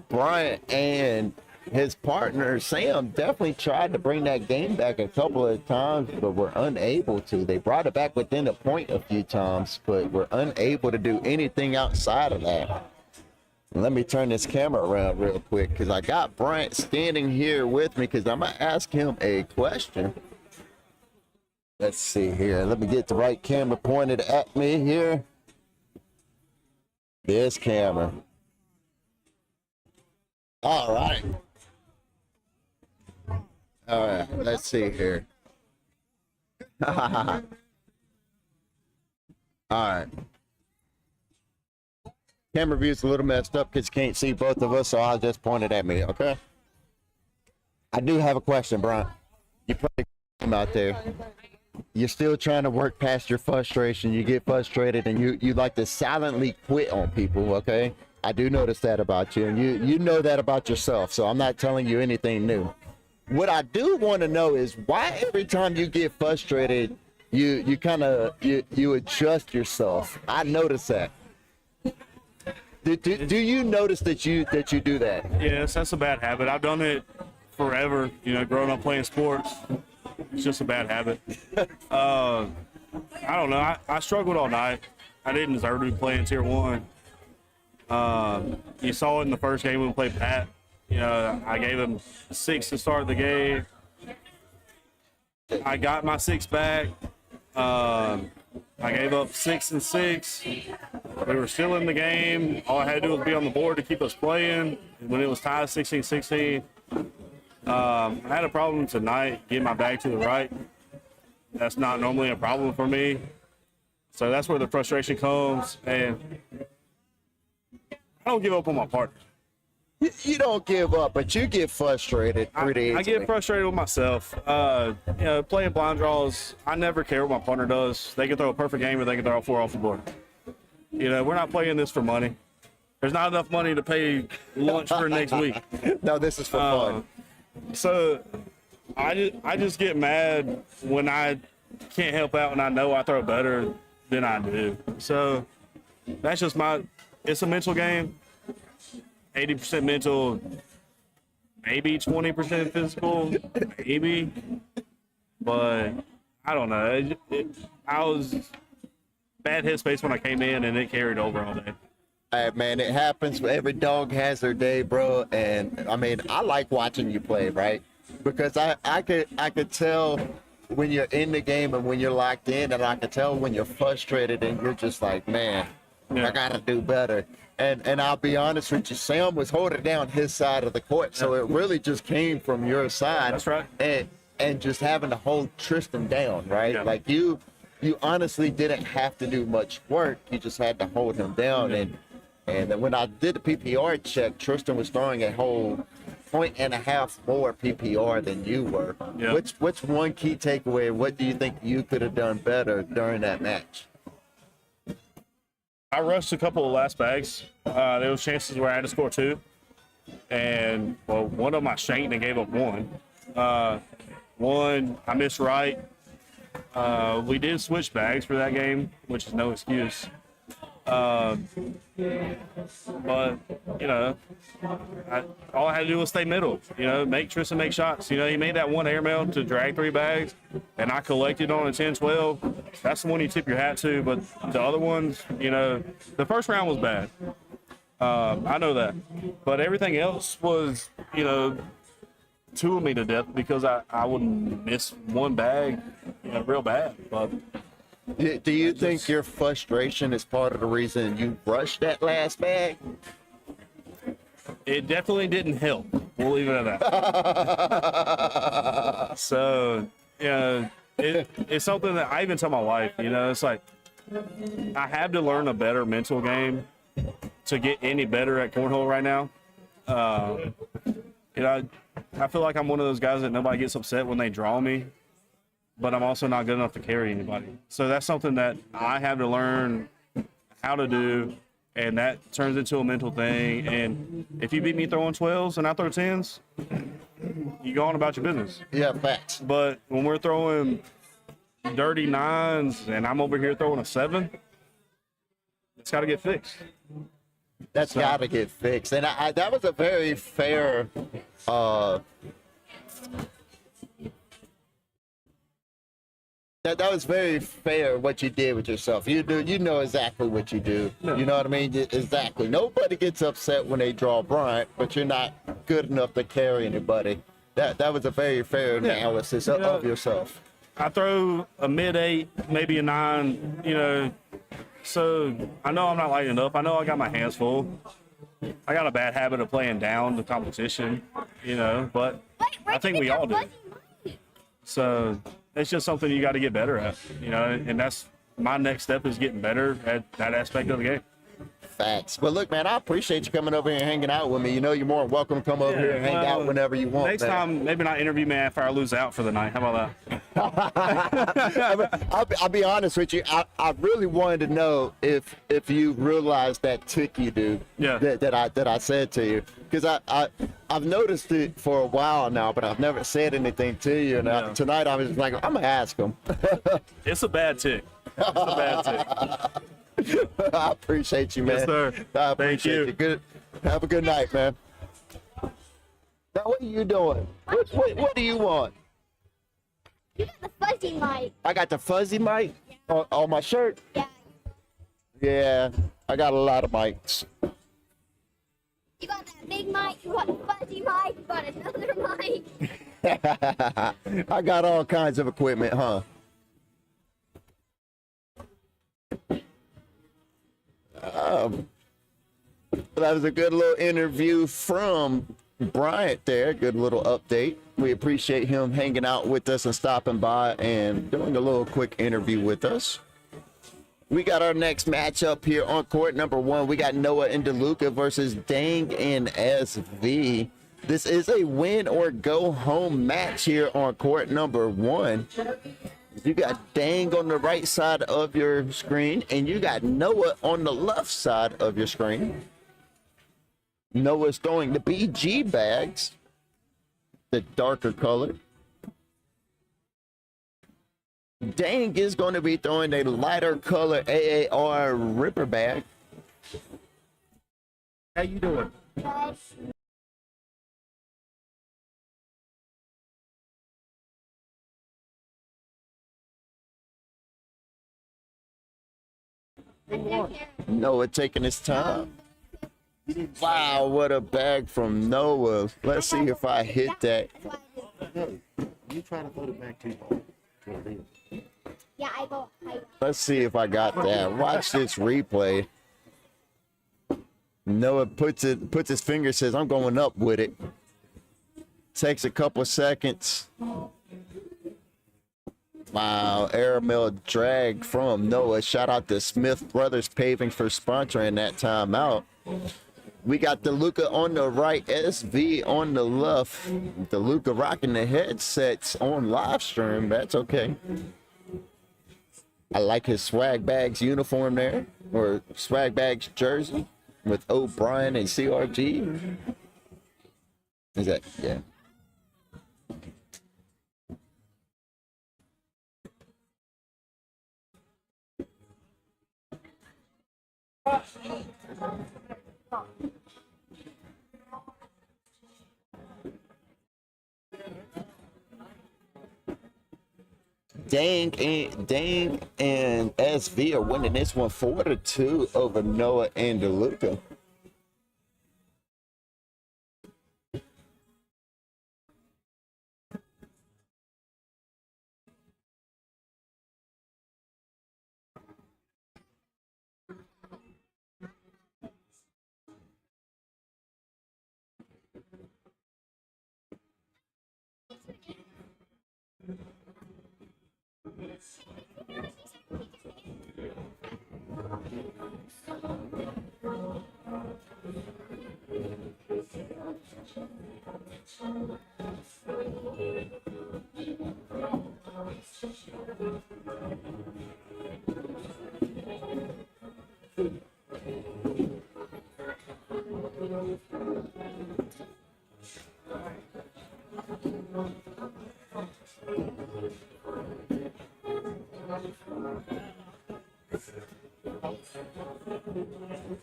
Bryant and his partner Sam definitely tried to bring that game back a couple of times, but were unable to. They brought it back within a point a few times, but were unable to do anything outside of that. Let me turn this camera around real quick because I got Bryant standing here with me because I'm going to ask him a question. Let's see here. Let me get the right camera pointed at me here. This camera. All right. All right. Let's see here. All right. Camera view's a little messed up because you can't see both of us, so I'll just point it at me, okay? I do have a question, Brian. You play a game out there. You're still trying to work past your frustration. You get frustrated and you like to silently quit on people, okay? I do notice that about you, and you know that about yourself, so I'm not telling you anything new. What I do want to know is why every time you get frustrated, you kind of you adjust yourself. I notice that. Do you notice that you do that? Yes, that's a bad habit. I've done it forever, growing up playing sports. It's just a bad habit. I don't know. I struggled all night. I didn't deserve to be playing Tier 1. You saw it in the first game when we played Pat. I gave him 6 to start the game. I got my 6 back. I gave up 6 and 6. We were still in the game. All I had to do was be on the board to keep us playing. When it was tied 16-16, I had a problem tonight getting my bag to the right. That's not normally a problem for me. So that's where the frustration comes. And I don't give up on my partner. You don't give up, but you get frustrated pretty easily. I get frustrated with myself. Playing blind draws, I never care what my partner does. They can throw a perfect game or they can throw 4 off the board. We're not playing this for money. There's not enough money to pay lunch for next week. No, this is for fun. So I just get mad when I can't help out and I know I throw better than I do. So that's just it's a mental game. 80% mental, maybe 20% physical, maybe. But I don't know. I was bad headspace when I came in, and it carried over all day. Hey, man, it happens. Every dog has their day, bro. And I mean, I like watching you play, right? Because I could tell when you're in the game and when you're locked in, and I could tell when you're frustrated and you're just like, man, I gotta do better. And I'll be honest with you, Sam was holding down his side of the court, so it really just came from your side. That's right. And just having to hold Tristan down, right? Yeah. Like you honestly didn't have to do much work. You just had to hold him down. Yeah. And then when I did the PPR check, Tristan was throwing a whole 1.5 more PPR than you were. Yeah. What's one key takeaway? What do you think you could have done better during that match? I rushed a couple of last bags. There was chances where I had to score 2. And, one of them I shanked and gave up 1. One, I missed right. We did switch bags for that game, which is no excuse. But, all I had to do was stay middle, make Tristan make shots. He made that one airmail to drag 3 bags, and I collected on a 10-12. That's the one you tip your hat to, but the other ones, the first round was bad. I know that. But everything else was, tooling me to death because I would miss one bag, real bad. But Do you think your frustration is part of the reason you rushed that last bag? it definitely didn't help. We'll leave it at that. So, it's something that I even tell my wife, it's like, I have to learn a better mental game to get any better at cornhole right now. I feel like I'm one of those guys that nobody gets upset when they draw me, but I'm also not good enough to carry anybody. So that's something that I have to learn how to do, and that turns into a mental thing. And if you beat me throwing 12s and I throw 10s, you go on about your business. Yeah, facts. But when we're throwing dirty 9s and I'm over here throwing a 7, it's got to get fixed. That's got to get fixed. And that was a very fair That was very fair what you did with yourself. You know exactly what you do. You know what I mean? Exactly. Nobody gets upset when they draw Bryant, but you're not good enough to carry anybody. That was a very fair analysis of yourself. I throw a mid-8, maybe a 9, you know, so I know I'm not lighting up. I know I got my hands full. I got a bad habit of playing down the competition, you know, but I think we all do. So it's just something you got to get better at, you know, and that's my next step is getting better at that aspect of the game. Facts. But look, man, I appreciate you coming over here and hanging out with me. You know, you're more than welcome to come over here and hang out whenever you want. Next time, maybe not interview me after I lose out for the night. How about that? I'll be honest with you. I really wanted to know if you realized that tick you do. Yeah. That I said to you, because I've noticed it for a while now, but I've never said anything to you. And tonight I was just like, I'm gonna ask him. It's a bad tick. It's a bad tick. I appreciate you, man. Yes, sir. I appreciate Thank you. Good. Have a good night, man. Now, what are you doing? What do you want? You got the fuzzy mic. I got the fuzzy mic on my shirt. Yeah. Yeah, I got a lot of mics. You got that big mic, you got the fuzzy mic, you got another mic. I got all kinds of equipment, huh? That was a good little interview from Bryant there. Good little update. We appreciate him hanging out with us and stopping by and doing a little quick interview with us. We got our next matchup here on court number 1. We got Noah and DeLuca versus Dang and SV. This is a win or go home match here on court number 1. You got Dang on the right side of your screen, and you got Noah on the left side of your screen. Noah's throwing the BG bags, the darker color. Dang is going to be throwing a lighter color AAR Ripper bag. How you doing? Noah taking his time. Wow, what a bag from Noah. Let's see if I hit that. You trying to put it back too far. Yeah, I go. Let's see if I got that. Watch this replay. Noah puts his finger, says, I'm going up with it. Takes a couple seconds. Wow, airmail drag from Noah. Shout out to Smith Brothers Paving for sponsoring that timeout. We got DeLuca on the right, SV on the left. DeLuca rocking the headsets on live stream. That's okay. I like his swag bags uniform there, or swag bags jersey with O'Brien and CRG. Is that, yeah. Dang and SV are winning this one 4-2 over Noah and DeLuca.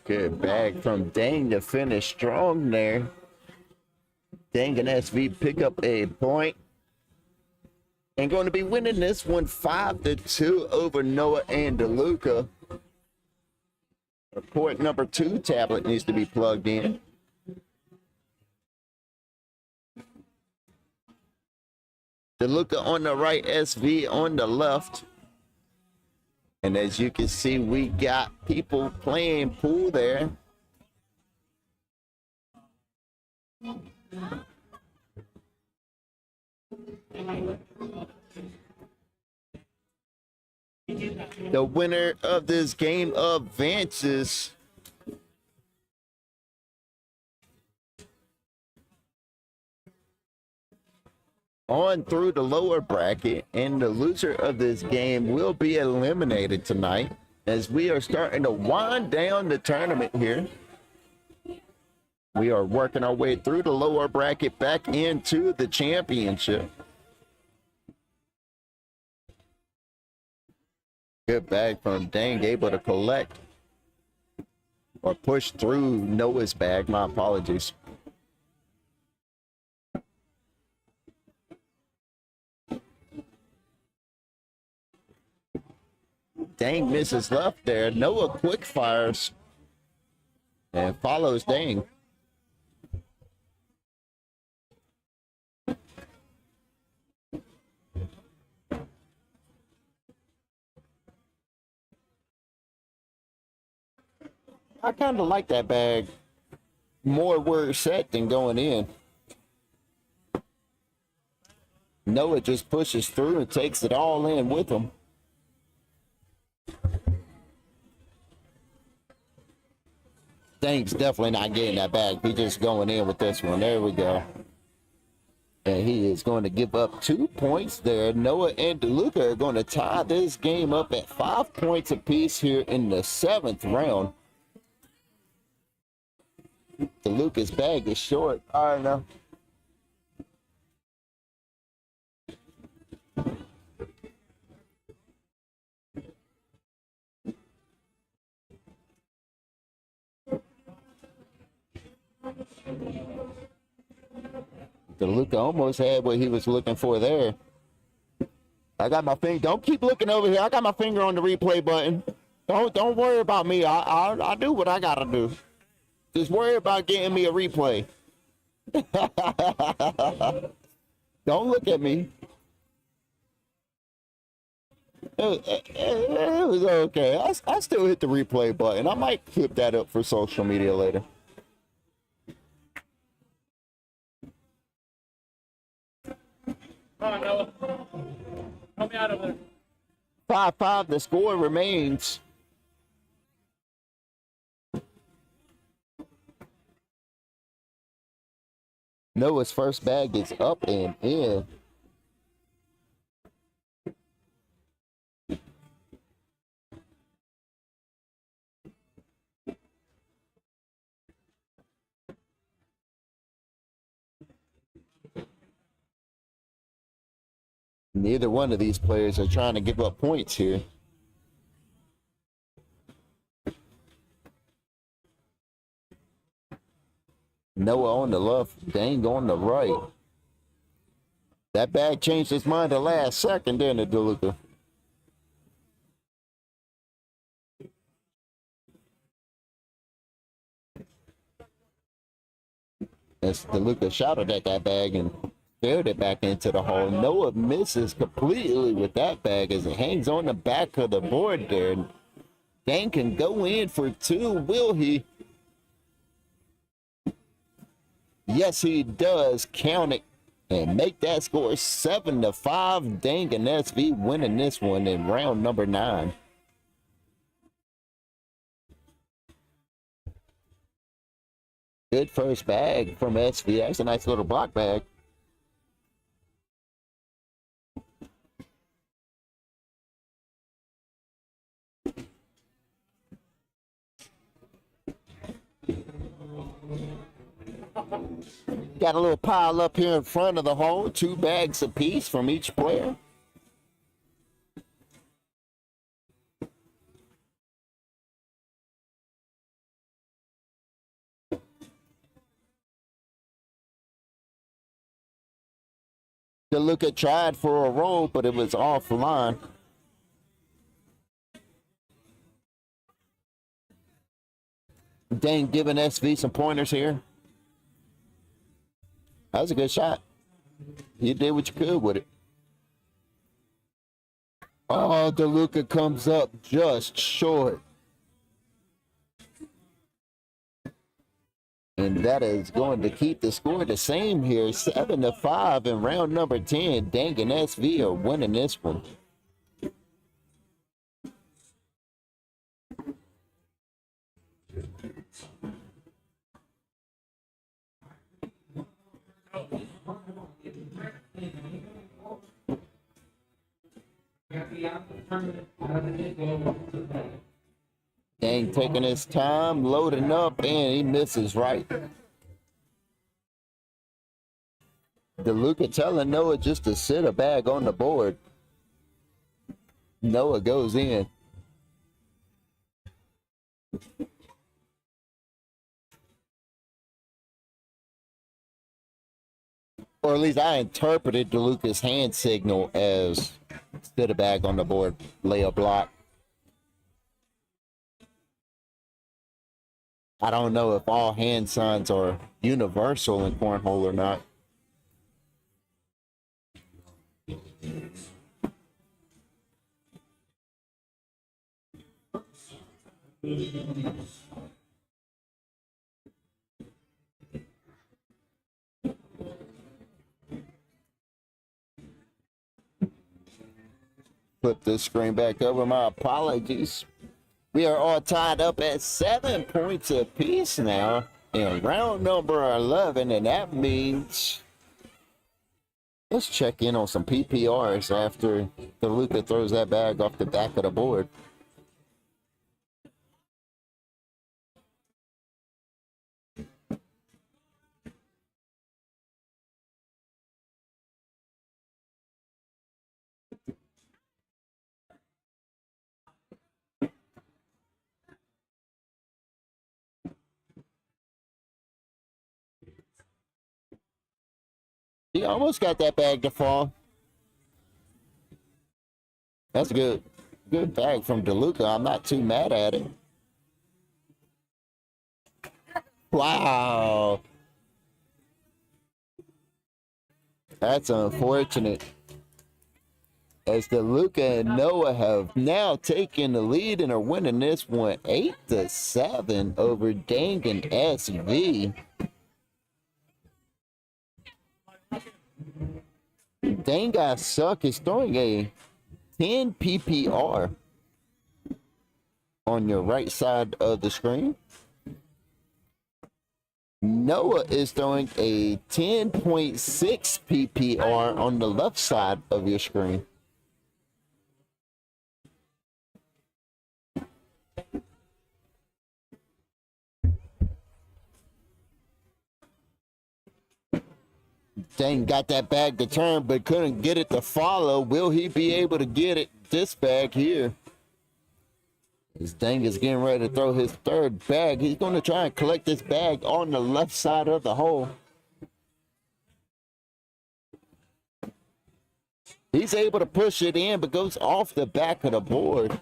Good bag from Dang to finish strong there. Dang and SV pick up a point. And going to be winning this one 5-2 over Noah and DeLuca. Port number 2 tablet needs to be plugged in. DeLuca on the right, SV on the left. And as you can see, we got people playing pool there. The winner of this game advances on through the lower bracket, and the loser of this game will be eliminated tonight as we are starting to wind down the tournament here. We are working our way through the lower bracket back into the championship. Good bag from Dang, able to collect or push through Noah's bag. My apologies. Dang misses left there. Noah quick fires and follows Dang. I kind of like that bag more where it's set than going in. Noah just pushes through and takes it all in with him. Dank's definitely not getting that bag. He's just going in with this one. There we go. And he is going to give up 2 points there. Noah and DeLuca are going to tie this game up at 5 points apiece here in the 7th round. DeLuca's bag is short. I don't know. DeLuca almost had what he was looking for there. I got my finger. Don't keep looking over here. I got my finger on the replay button. Don't worry about me. I do what I gotta do. Just worry about getting me a replay. Don't look at me. It was okay. I still hit the replay button. I might clip that up for social media later. Come on, Noah. Help me out over there. 5-5, the score remains. Noah's first bag is up and in. Neither one of these players are trying to give up points here. Noah on the left, Dang on the right. That bag changed his mind the last second, didn't it, DeLuca? As DeLuca shouted at that bag and failed it back into the hole. Noah misses completely with that bag as it hangs on the back of the board there. Dang can go in for 2. Will he? Yes, he does. Count it and make that score 7-5. Dang and SV winning this one in round number 9. Good first bag from SV. That's a nice little block bag. Got a little pile up here in front of the hole. 2 bags apiece from each player. DeLuca tried for a roll, but it was offline. Dang, giving SV some pointers here. That was a good shot. You did what you could with it. Oh, DeLuca comes up just short. And that is going to keep the score the same here, 7-5 in round number 10. Dang and SV are winning this one. Dang taking his time, loading up, and he misses right. DeLuca telling Noah just to sit a bag on the board. Noah goes in. Or at least I interpreted DeLuca's hand signal as sit a bag on the board, lay a block. I don't know if all hand signs are universal in cornhole or not. Flip this screen back over. My apologies. We are all tied up at 7 points apiece now in round number 11, and that means let's check in on some PPRs after DeLuca throws that bag off the back of the board. He almost got that bag to fall. That's a good bag from DeLuca. I'm not too mad at it. Wow. That's unfortunate. As DeLuca and Noah have now taken the lead and are winning this one 8-7 over Dang and SV. Dang Guy Suck is throwing a 10 PPR on your right side of the screen. Noah is throwing a 10.6 PPR on the left side of your screen. Dang got that bag to turn, but couldn't get it to follow. Will he be able to get it this bag here? As Dang is getting ready to throw his third bag. He's going to try and collect this bag on the left side of the hole. He's able to push it in, but goes off the back of the board.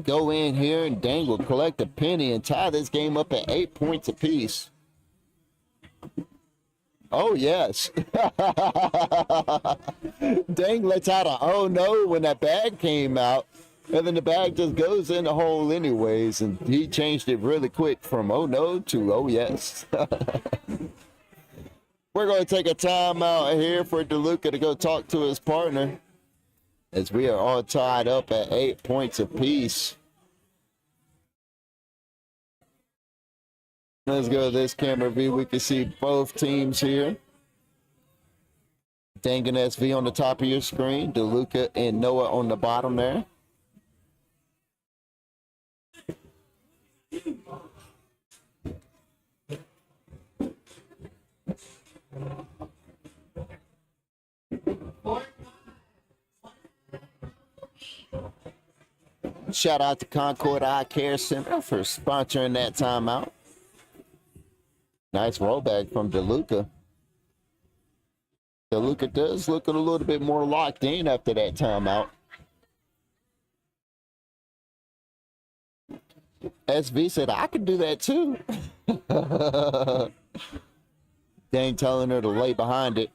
Go in here and Dang will collect a penny and tie this game up at 8 points apiece. Oh, yes. Dang lets out a oh no when that bag came out. And then the bag just goes in the hole anyways. And he changed it really quick from oh no to oh yes. We're going to take a time out here for DeLuca to go talk to his partner, as we are all tied up at 8 points apiece. Let's go to this camera view. We can see both teams here. Dang and SV on the top of your screen. DeLuca and Noah on the bottom there. Shout out to Concord Eye Care Center for sponsoring that timeout. Nice rollback from DeLuca. DeLuca does look a little bit more locked in after that timeout. SV said, I can do that too. Dang, telling her to lay behind it.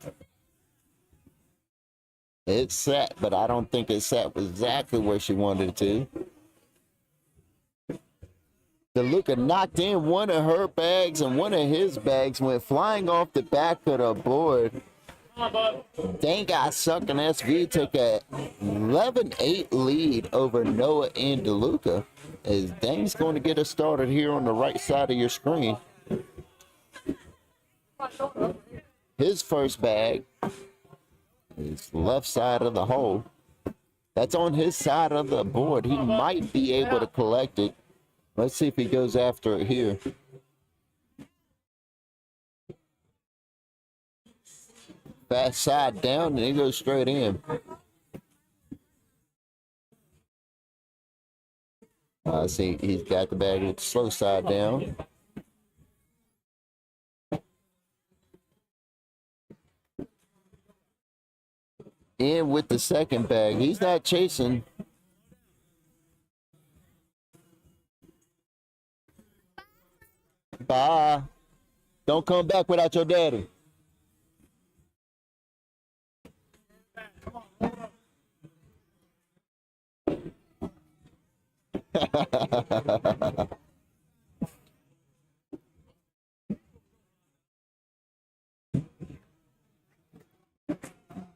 It's set, but I don't think it's set exactly where she wanted it to. DeLuca knocked in one of her bags, and one of his bags went flying off the back of the board. Dang, I suck, and SV took a 11-8 lead over Noah and DeLuca. As Dang's going to get us started here on the right side of your screen. His first bag is left side of the hole. That's on his side of the board. He might be able to collect it. Let's see if he goes after it here. Fast side down, and he goes straight in. See, he's got the bag with the slow side down. In with the second bag. He's not chasing. Bye. Don't come back without your daddy.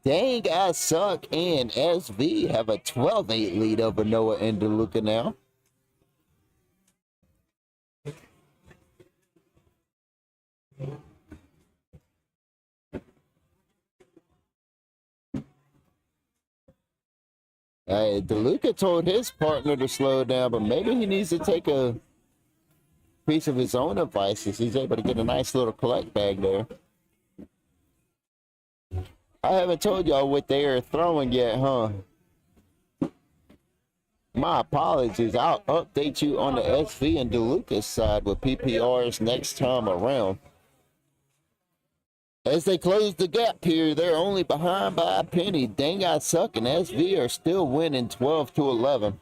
Dang, I suck, and SV have a 12-8 lead over Noah and DeLuca now. DeLuca told his partner to slow down, but maybe he needs to take a piece of his own advice as he's able to get a nice little collect bag there. I haven't told y'all what they are throwing yet, huh? My apologies. I'll update you on the SV and DeLuca's side with PPRs next time around. As they close the gap here, they're only behind by a penny. Dang, I suck, and SV are still winning 12-11.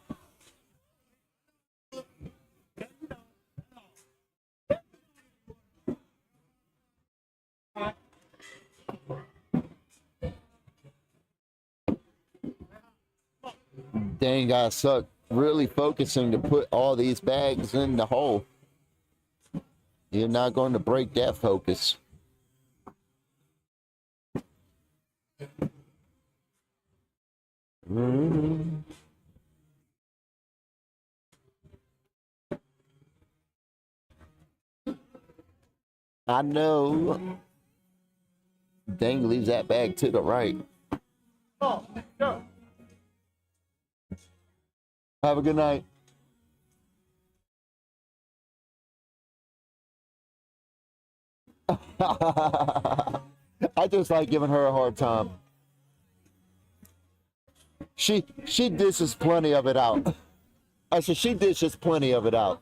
Dang, I suck. Really focusing to put all these bags in the hole. You're not going to break that focus. I know. Dang leaves that bag to the right. Oh, go. Have a good night. I just like giving her a hard time. She dishes plenty of it out. I said she dishes plenty of it out.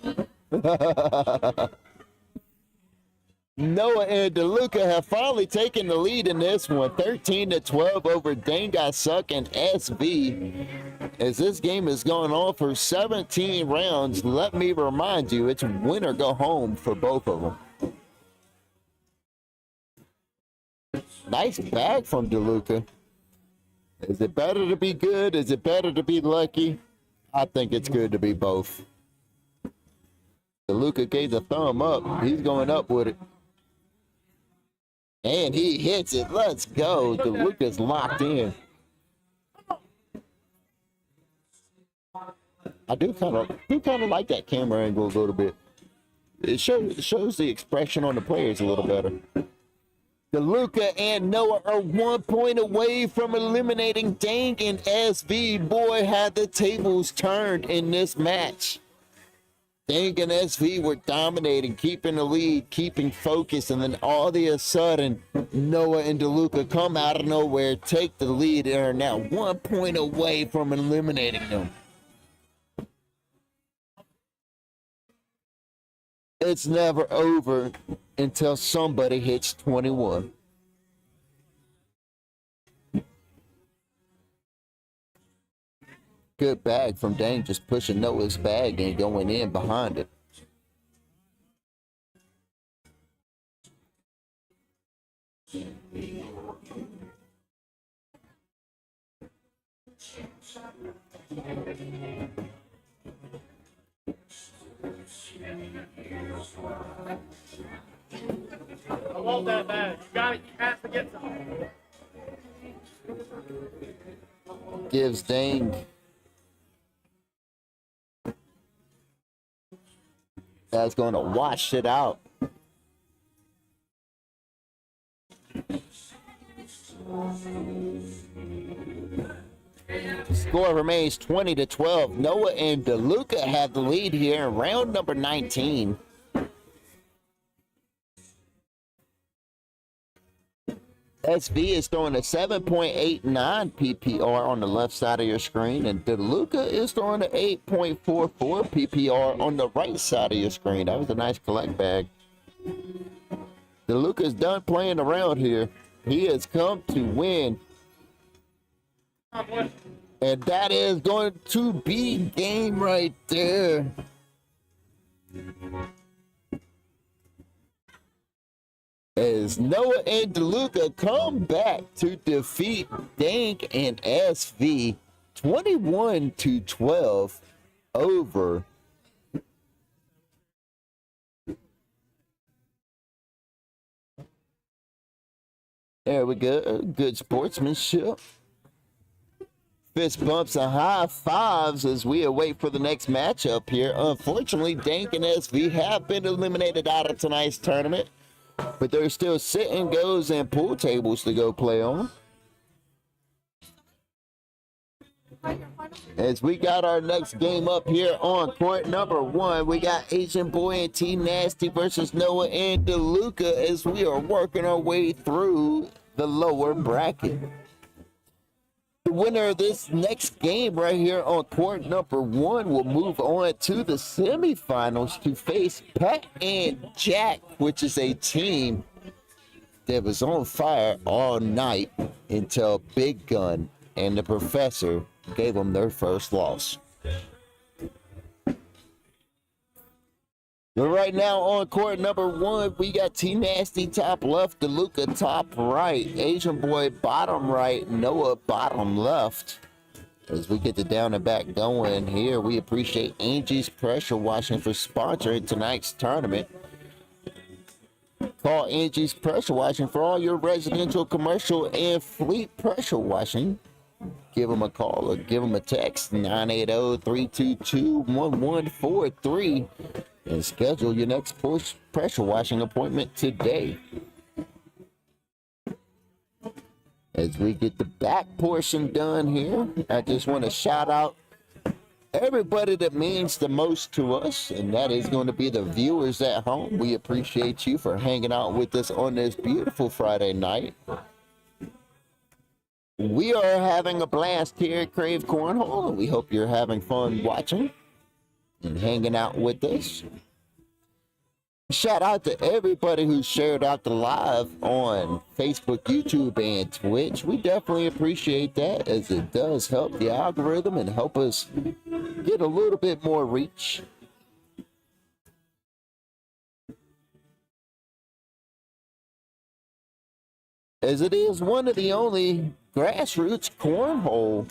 Noah and DeLuca have finally taken the lead in this one, 13-12 over Dang I Suck and SV. As this game has gone on for 17 rounds, let me remind you, it's win or go home for both of them. Nice bag from DeLuca. Is it better to be good? Is it better to be lucky? I think it's good to be both. DeLuca gave the thumb up. He's going up with it. And he hits it. Let's go. DeLuca's locked in. I do kind of like that camera angle a little bit. It shows the expression on the players a little better. DeLuca and Noah are 1 point away from eliminating Dang and SV. Boy, had the tables turned in this match. Dang and SV were dominating, keeping the lead, keeping focus, and then all of a sudden, Noah and DeLuca come out of nowhere, take the lead, and are now 1 point away from eliminating them. It's never over until somebody hits 21. Good bag from Dane, just pushing Noah's bag and going in behind it. I love that bag. You got it. You have to get some. Gives Dane. That's going to wash it out. Score remains 20-12. Noah and DeLuca have the lead here in round number 19. SV is throwing a 7.89 PPR on the left side of your screen, and DeLuca is throwing an 8.44 PPR on the right side of your screen. That was a nice collect bag. DeLuca's done playing around here. He has come to win. And that is going to be game right there. As Noah and DeLuca come back to defeat Dank and SV 21-12 over there we go. Good sportsmanship. Fist bumps and high fives as we await for the next matchup here. Unfortunately, Dank and SV have been eliminated out of tonight's tournament, but there's still sit-and goes and pool tables to go play on. As we got our next game up here on court number 1, we got Asian Boy and T Nasty versus Noah and DeLuca as we are working our way through the lower bracket. The winner of this next game right here on court number 1 will move on to the semifinals to face Pat and Jack, which is a team that was on fire all night until Big Gun and the Professor gave them their first loss. But right now on court number 1, we got T Nasty top left, DeLuca top right, Asian Boy bottom right, Noah bottom left. As we get the down and back going here, we appreciate Angie's Pressure Washing for sponsoring tonight's tournament. Call Angie's Pressure Washing for all your residential, commercial, and fleet pressure washing. Give them a call or give them a text, 980-322-1143, and schedule your next pressure washing appointment today. As we get the back portion done here, I just want to shout out everybody that means the most to us, and that is going to be the viewers at home. We appreciate you for hanging out with us on this beautiful Friday night. We are having a blast here at Krave Cornhole, and we hope you're having fun watching and hanging out with us. Shout out to everybody who shared out the live on Facebook, YouTube, and Twitch. We definitely appreciate that, as it does help the algorithm and help us get a little bit more reach. As it is one of the only grassroots cornhole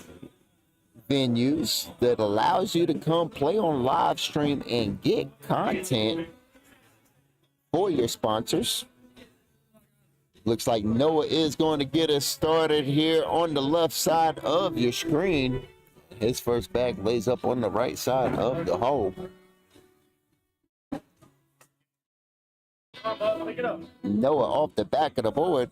venues that allows you to come play on live stream and get content for your sponsors. Looks like Noah is going to get us started here on the left side of your screen. His first bag lays up on the right side of the hole. Noah off the back of the board.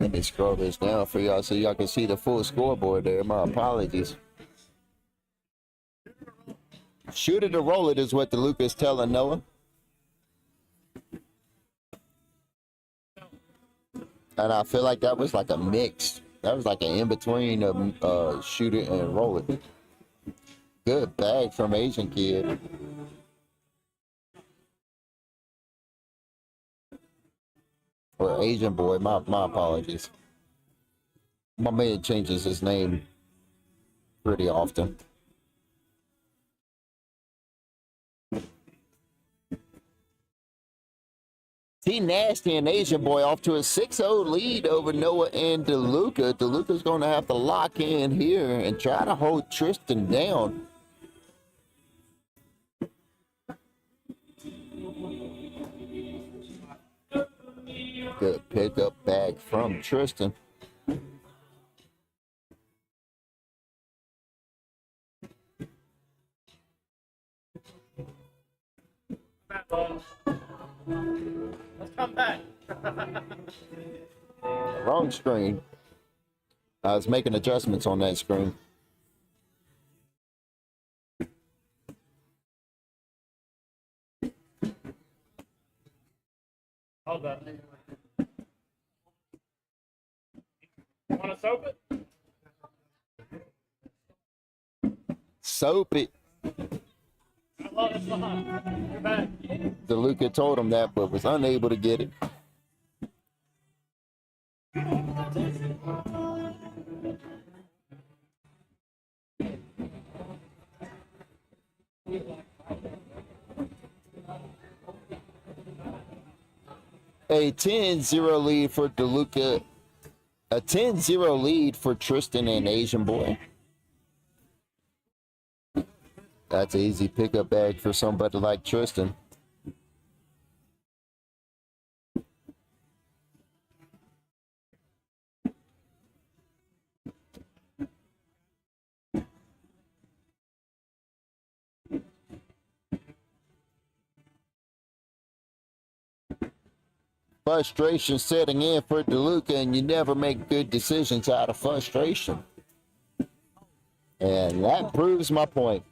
Let me scroll this down for y'all so y'all can see the full scoreboard there. My apologies. Shoot it or roll it is what DeLuca is telling Noah. And I feel like that was like a mix. That was like an in-between of shoot it and roll it. Good bag from Asian Kid. or Asian boy. My apologies. My man changes his name pretty often. T Nasty and Asian Boy off to a 6-0 lead over Noah and DeLuca. DeLuca's going to have to lock in here and try to hold Tristan down. Good pickup back from Tristan. Let's come back. Wrong screen. I was making adjustments on that screen. Hold up. You want to soap it? Soap it. I love it. Fun. You're back. DeLuca told him that, but was unable to get it. A 10-0 lead for DeLuca. A 10-0 lead for Tristan and Asian Boy. That's an easy pickup bag for somebody like Tristan. Frustration setting in for DeLuca, and you never make good decisions out of frustration. And that proves my point.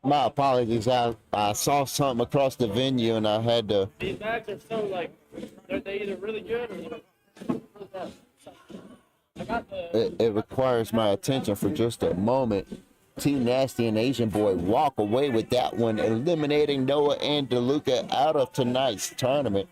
My apologies. I saw something across the venue and I had to. These bags are so like they either really good or really bad. I got the. It requires my attention for just a moment. T Nasty and Asian Boy walk away with that one, eliminating Noah and DeLuca out of tonight's tournament.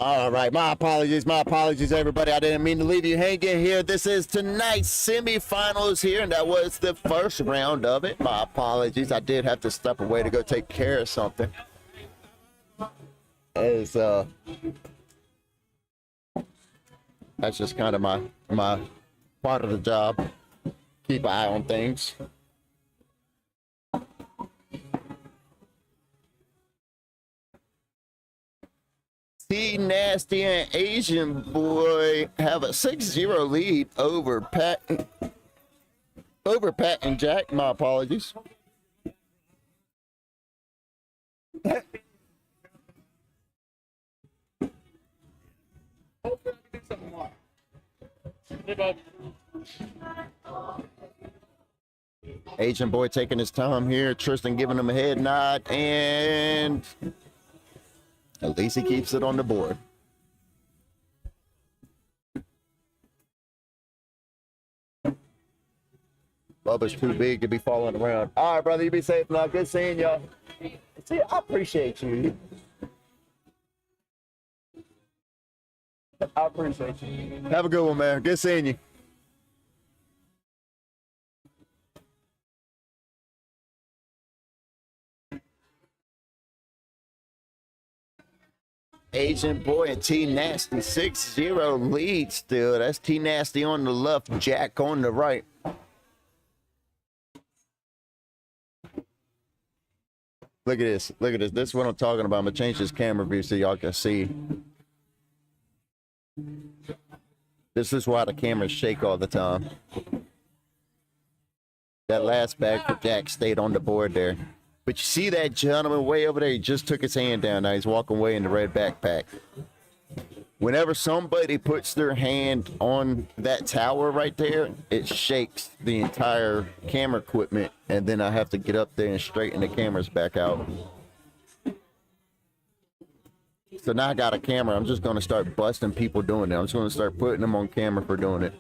All right, my apologies, everybody. I didn't mean to leave you hanging here. This is tonight's semifinals here, and that was the first round of it. My apologies. I did have to step away to go take care of something. As that's just kind of my part of the job. Keep an eye on things. T Nasty and Asian Boy have a 6-0 lead over Pat and Jack. My apologies. Asian Boy taking his time here. Tristan giving him a head nod, and at least he keeps it on the board. Bubba's too big to be falling around. All right, brother, you be safe now. Good seeing y'all. See, I appreciate you. I appreciate you. Have a good one, man. Good seeing you. Asian Boy and T Nasty 6-0 lead still. That's T Nasty on the left, Jack on the right. Look at this. Look at this. This is what I'm talking about. I'm going to change this camera view so y'all can see. This is why the cameras shake all the time. That last bag for Jack stayed on the board there. But you see that gentleman way over there? He just took his hand down. Now he's walking away in the red backpack. Whenever somebody puts their hand on that tower right there, it shakes the entire camera equipment, and then I have to get up there and straighten the cameras back out. So now I got a camera. I'm just going to start busting people doing it. I'm just going to start putting them on camera for doing it.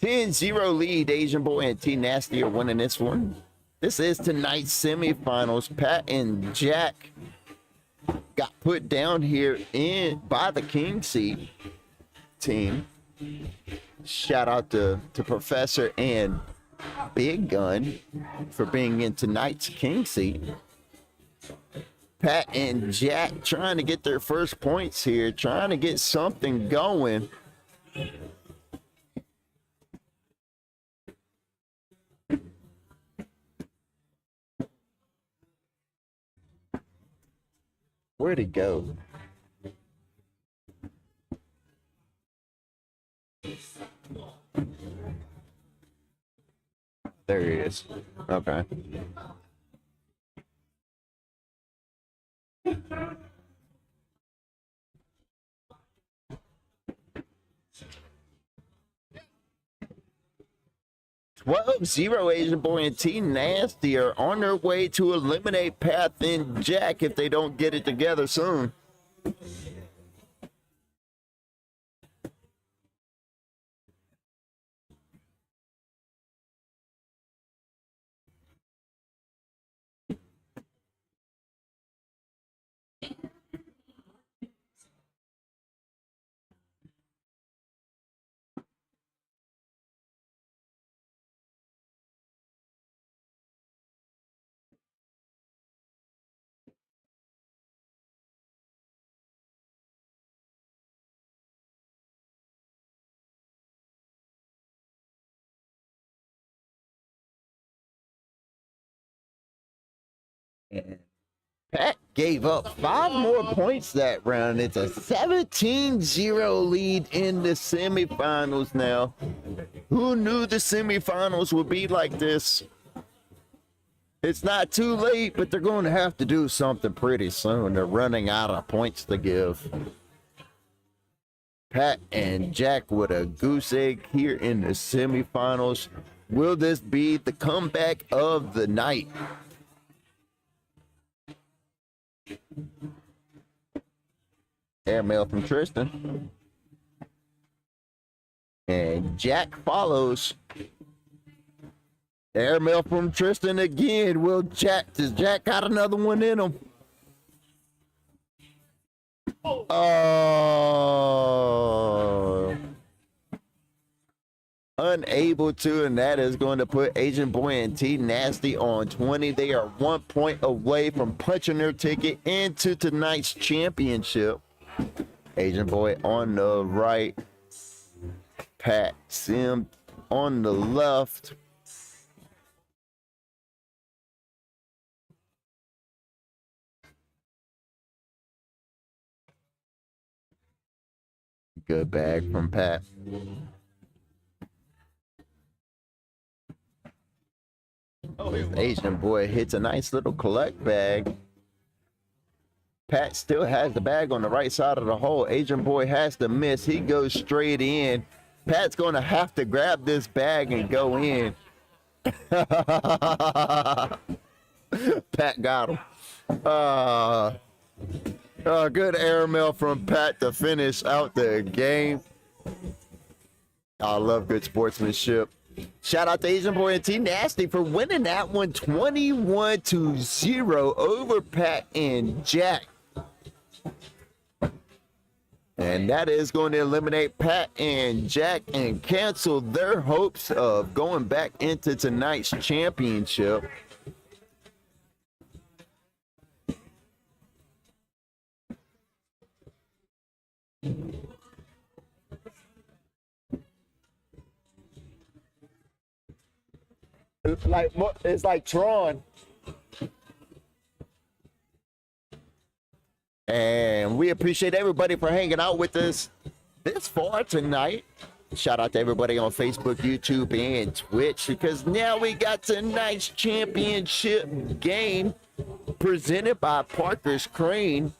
(10-0) lead. Asian Boy and T Nasty are winning this one. This is tonight's semifinals. Pat and Jack got put down here by the King Seat team. Shout out to Professor and Big Gun for being in tonight's King Seat. Pat and Jack trying to get their first points here, trying to get something going. Where'd he go? There he is. Okay. (12-0) Asian Boy and T Nasty are on their way to eliminate Pat and Jack if they don't get it together soon. And Pat gave up 5 more points that round. It's a 17-0 lead in the semifinals now. Who knew the semifinals would be like this? It's not too late, but they're going to have to do something pretty soon. They're running out of points to give. Pat and Jack with a goose egg here in the semifinals. Will this be the comeback of the night? Airmail from Tristan. And Jack follows. Airmail from Tristan again. Does Jack got another one in him? Oh. Unable to, and that is going to put Agent Boy and T Nasty on 20. They are 1 point away from punching their ticket into tonight's championship. Agent Boy on the right, Pat Sim on the left. Good bag from Pat. Asian Boy hits a nice little collect bag. Pat still has the bag on the right side of the hole. Asian Boy has to miss. He goes straight in. Pat's going to have to grab this bag and go in. Pat got him. Good airmail from Pat to finish out the game. I love good sportsmanship. Shout out to Asian Boy and T Nasty for winning that one 21-0 over Pat and Jack. And that is going to eliminate Pat and Jack and cancel their hopes of going back into tonight's championship. It's like Tron. And we appreciate everybody for hanging out with us this far tonight. Shout out to everybody on Facebook, YouTube, and Twitch, because now we got tonight's championship game presented by Parker's Crane.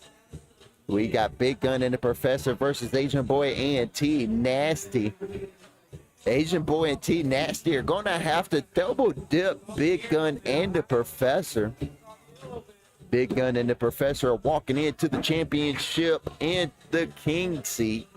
We got Big Gun and the Professor versus Asian Boy and T Nasty. Asian Boy and T Nasty are going to have to double dip Big Gun and the Professor. Big Gun and the Professor are walking into the championship and the king seat.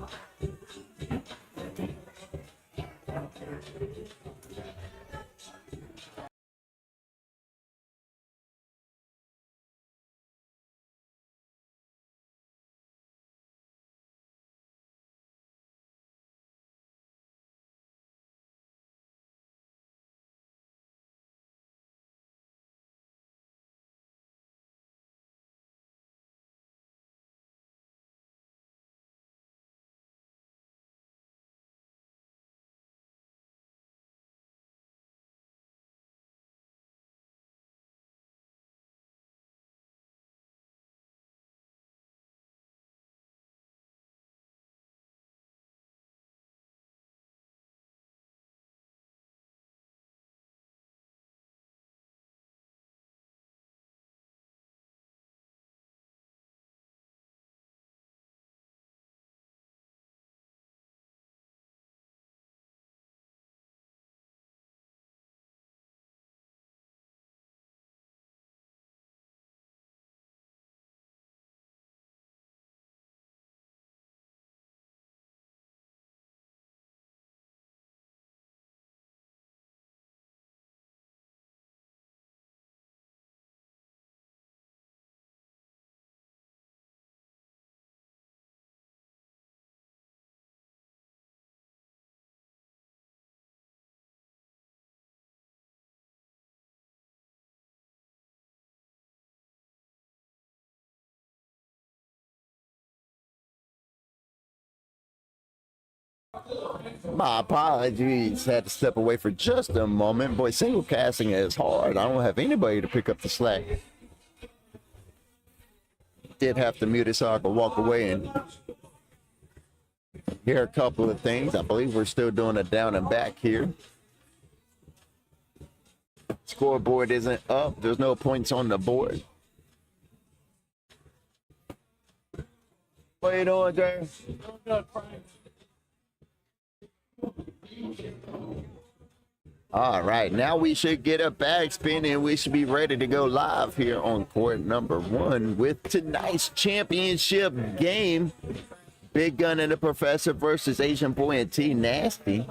My apologies. Had to step away for just a moment. Boy, single casting is hard. I don't have anybody to pick up the slack. Did have to mute it so I could walk away and hear a couple of things. I believe we're still doing a down and back here. Scoreboard isn't up. There's no points on the board. What you doing, James? All right, now we should get a bag spin and we should be ready to go live here on court number 1 with tonight's championship game. Big Gun and the Professor versus Asian Boy and T Nasty.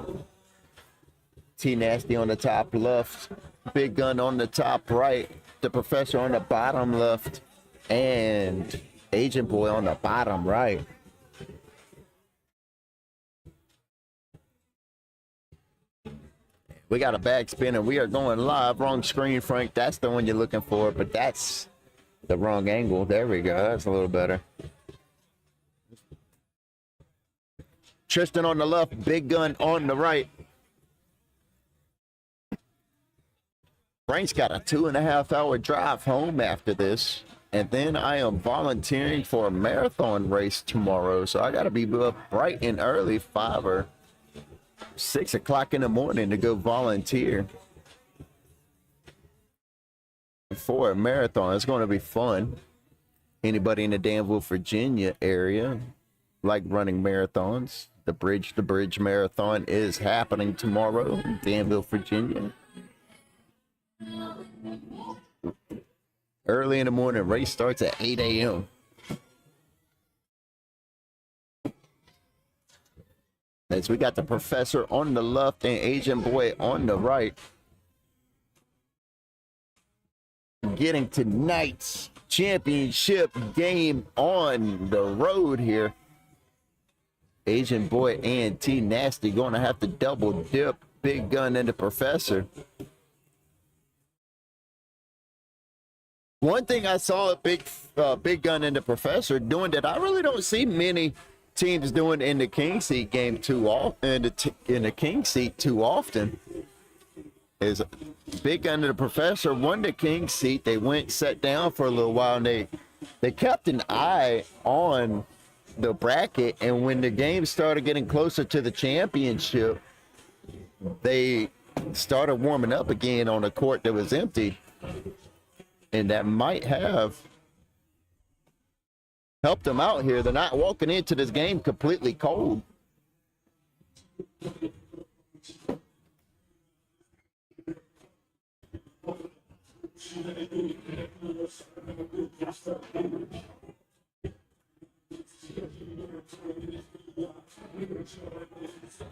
T Nasty on the top left, Big Gun on the top right, the Professor on the bottom left, and Agent Boy on the bottom right. We got a bag spin and we are going live. Wrong screen, Frank. That's the one you're looking for, but that's the wrong angle. There we go. That's a little better. Tristan on the left, Big Gun on the right. Frank's got a 2.5-hour drive home after this. And then I am volunteering for a marathon race tomorrow. So I got to be up bright and early, 5 or 6 o'clock in the morning to go volunteer for a marathon. It's going to be fun. Anybody in the Danville, Virginia area like running marathons? The Bridge Marathon is happening tomorrow in Danville, Virginia. Early in the morning, race starts at 8 a.m. As we got the Professor on the left and Agent Boy on the right. Getting tonight's championship game on the road here. Agent Boy and T Nasty going to have to double dip Big Gun and the Professor. One thing I saw a Big Gun and the Professor doing that I really don't see many teams doing in the King Seat game too often. In the King Seat too often is Big Gun and the Professor won the King Seat. They went sat down for a little while and they kept an eye on the bracket. And when the game started getting closer to the championship, they started warming up again on a court that was empty. And that might have helped them out here. They're not walking into this game completely cold.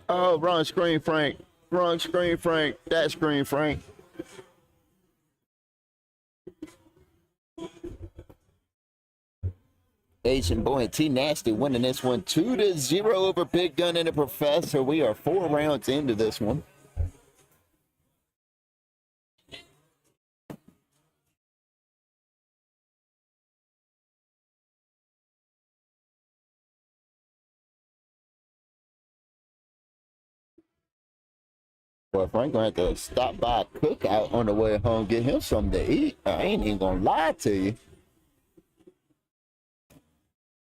Oh, wrong screen, Frank. Wrong screen, Frank. That screen, Frank. Agent Boy and T Nasty winning this one 2-0 over Big Gun and the Professor. We are 4 rounds into this one. Well, Frank gonna have to stop by a cookout on the way home, get him something to eat. I ain't even gonna lie to you.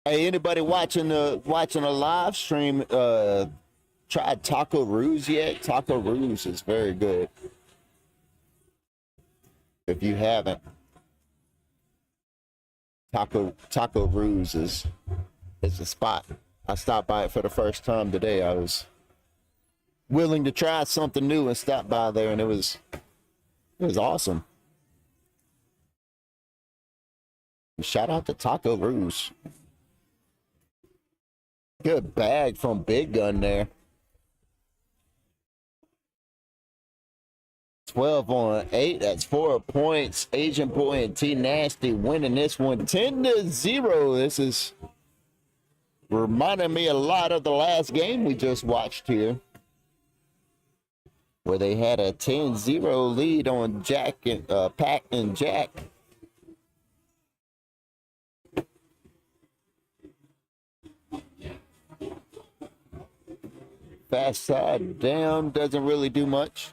Hey, anybody watching a live stream tried Taco Ruse yet? Taco Ruse is very good. If you haven't, Taco Ruse is a spot. I stopped by it for the first time today. I was willing to try something new and stop by there, and it was awesome. Shout out to Taco Ruse. Good bag from Big Gun there. 12 on 8. That's 4 points. Agent Boy and T Nasty winning this one 10-0. This is reminding me a lot of the last game we just watched here, where they had a 10-0 lead on Pac and Jack. Fast side down, doesn't really do much.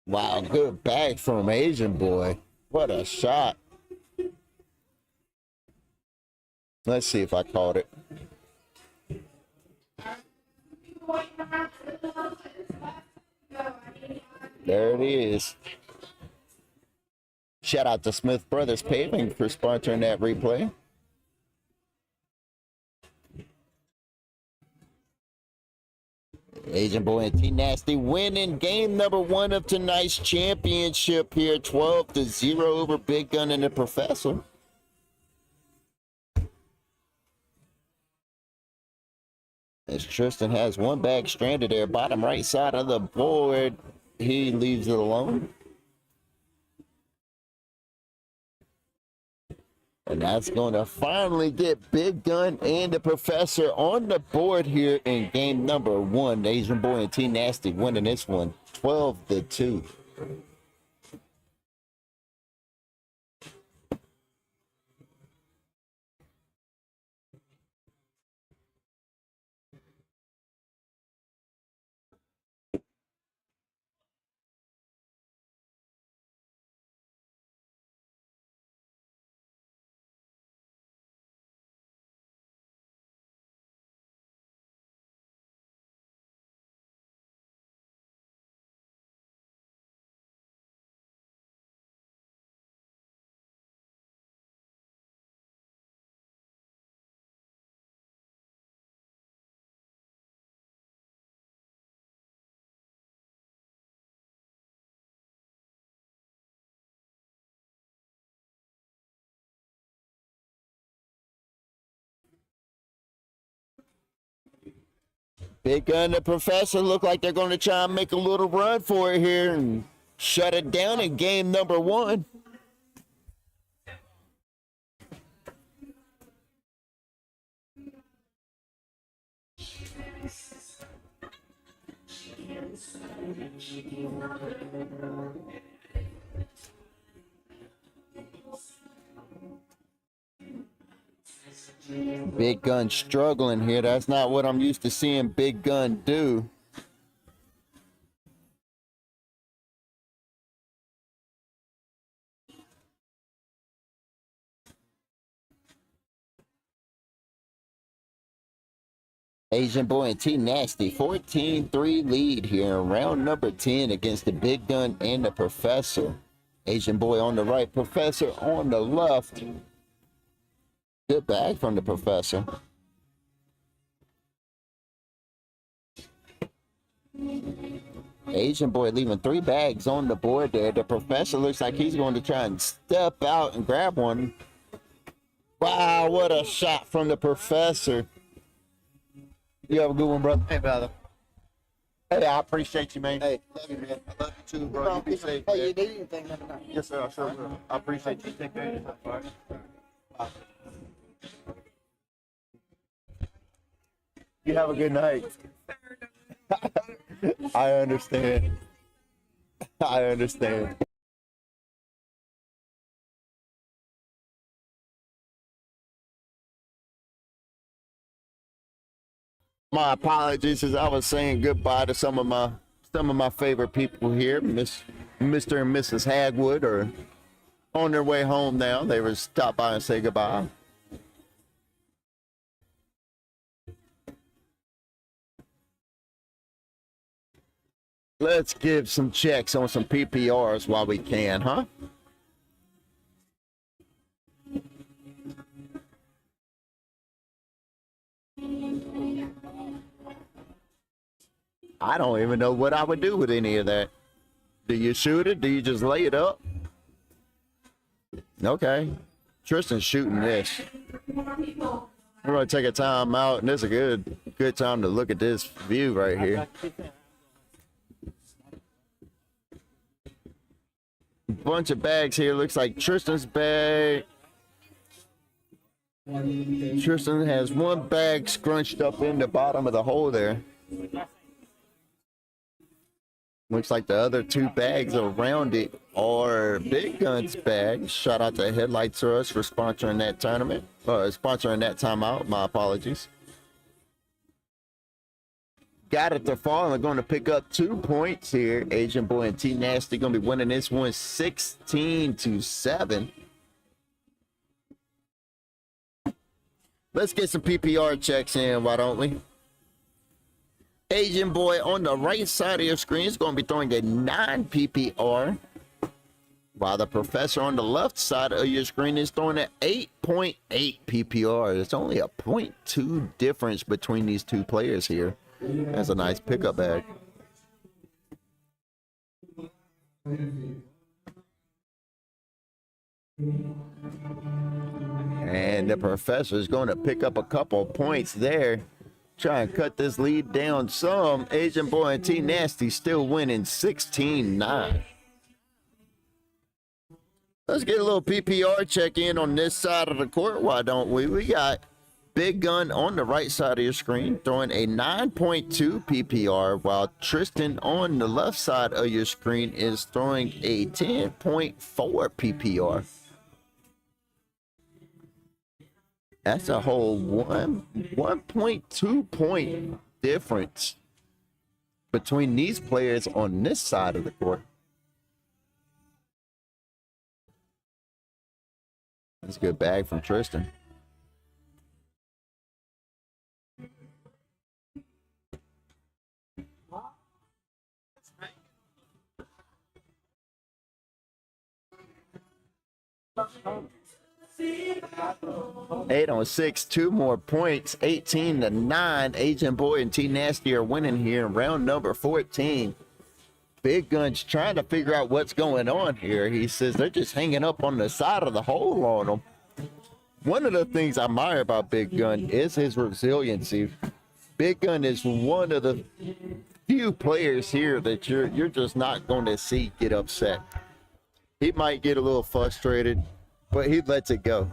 Wow, good bag from Agent Boy. What a shot. Let's see if I caught it. There it is. Shout out to Smith Brothers Paving for sponsoring that replay. Agent Boy and T Nasty winning game number 1 of tonight's championship here, 12-0 over Big Gun and the Professor. As Tristan has one bag stranded there, bottom right side of the board. He leaves it alone. And that's going to finally get Big Gun and the Professor on the board here in game number 1. The Asian Boy and T Nasty winning this one 12-2. Big Gun and the Professor look like they're going to try and make a little run for it here and shut it down in game number 1. Big Gun struggling here. That's not what I'm used to seeing Big Gun do. Asian Boy and T Nasty 14-3 lead here in round number 10 against the Big Gun and the Professor. Asian Boy on the right, Professor on the left. Good bag from the Professor. Asian Boy leaving 3 bags on the board there. The Professor looks like he's going to try and step out and grab one. Wow, what a shot from the Professor. You have a good one, brother. Hey, brother. Hey, I appreciate you, man. Hey, love you, man. I love you too, bro. You be safe. Hey, you Man. need anything, let me know. Yes, sir. I sure will. I appreciate you. Take care of yourself. All right. You have a good night. I understand. I understand. My apologies as I was saying goodbye to some of my favorite people here. Mr. and Mrs. Hagwood are on their way home now. They were stop by and say goodbye. Let's give some checks on some PPRs while we can, huh? I don't even know what I would do with any of that. Do you shoot it? Do you just lay it up? Okay. Tristan's shooting this. We're going to take a time out, and this is a good time to look at this view right here. Bunch of bags here. Looks like Tristan's bag. Tristan has one bag scrunched up in the bottom of the hole there. Looks like the other 2 bags around it are Big Gun's bags. Shout out to Headlights for us for sponsoring that tournament. Sponsoring that timeout. My apologies. Got it to fall, and they're going to pick up 2 points here. Asian Boy and T Nasty going to be winning this one 16-7. Let's get some PPR checks in, why don't we? Asian Boy on the right side of your screen is going to be throwing a 9 PPR, while the Professor on the left side of your screen is throwing an 8.8 PPR. It's only a 0.2 difference between these 2 players here. That's a nice pickup bag. And the Professor is going to pick up a couple points there. try and cut this lead down some. Asian Boy and T Nasty still winning 16-9. Let's get a little PPR check in on this side of the court. Why don't we? We got Big Gun on the right side of your screen throwing a 9.2 PPR, while Tristan on the left side of your screen is throwing a 10.4 PPR. That's a whole 1.2 point difference between these players on this side of the court. That's a good bag from Tristan. Eight on 6, 2 more points, 18-9. Agent Boy and T Nasty are winning here in round number 14. Big Gun's trying to figure out what's going on here. He says they're just hanging up on the side of the hole on him. One of the things I admire about Big Gun is his resiliency. Big Gun is one of the few players here that you're just not going to see get upset. He might get a little frustrated, but he lets it go.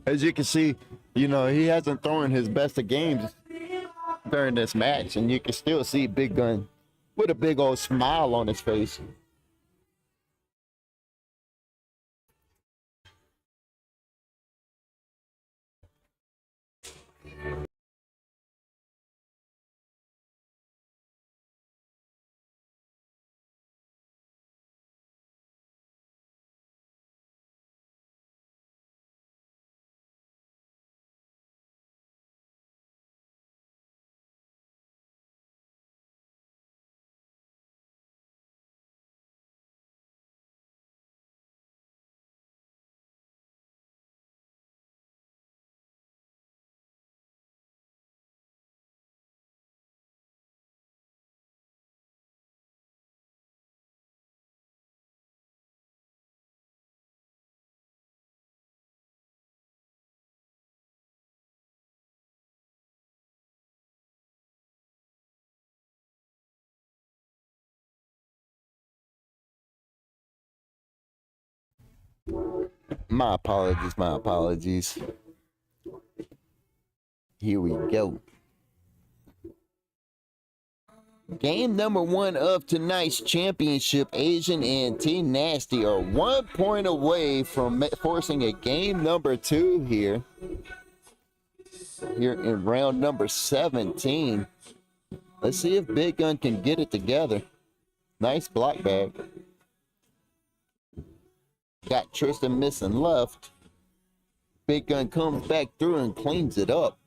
As you can see, you know, he hasn't thrown his best of games during this match, and you can still see Big Gun with a big old smile on his face. My apologies, my apologies. Here we go. Game number 1 of tonight's championship. Asian and T Nasty are 1 point away from forcing a game number 2 here in round number 17. Let's see if Big Gun can get it together. Nice block bag. Got Tristan missing left. Big Gun comes back through and cleans it up.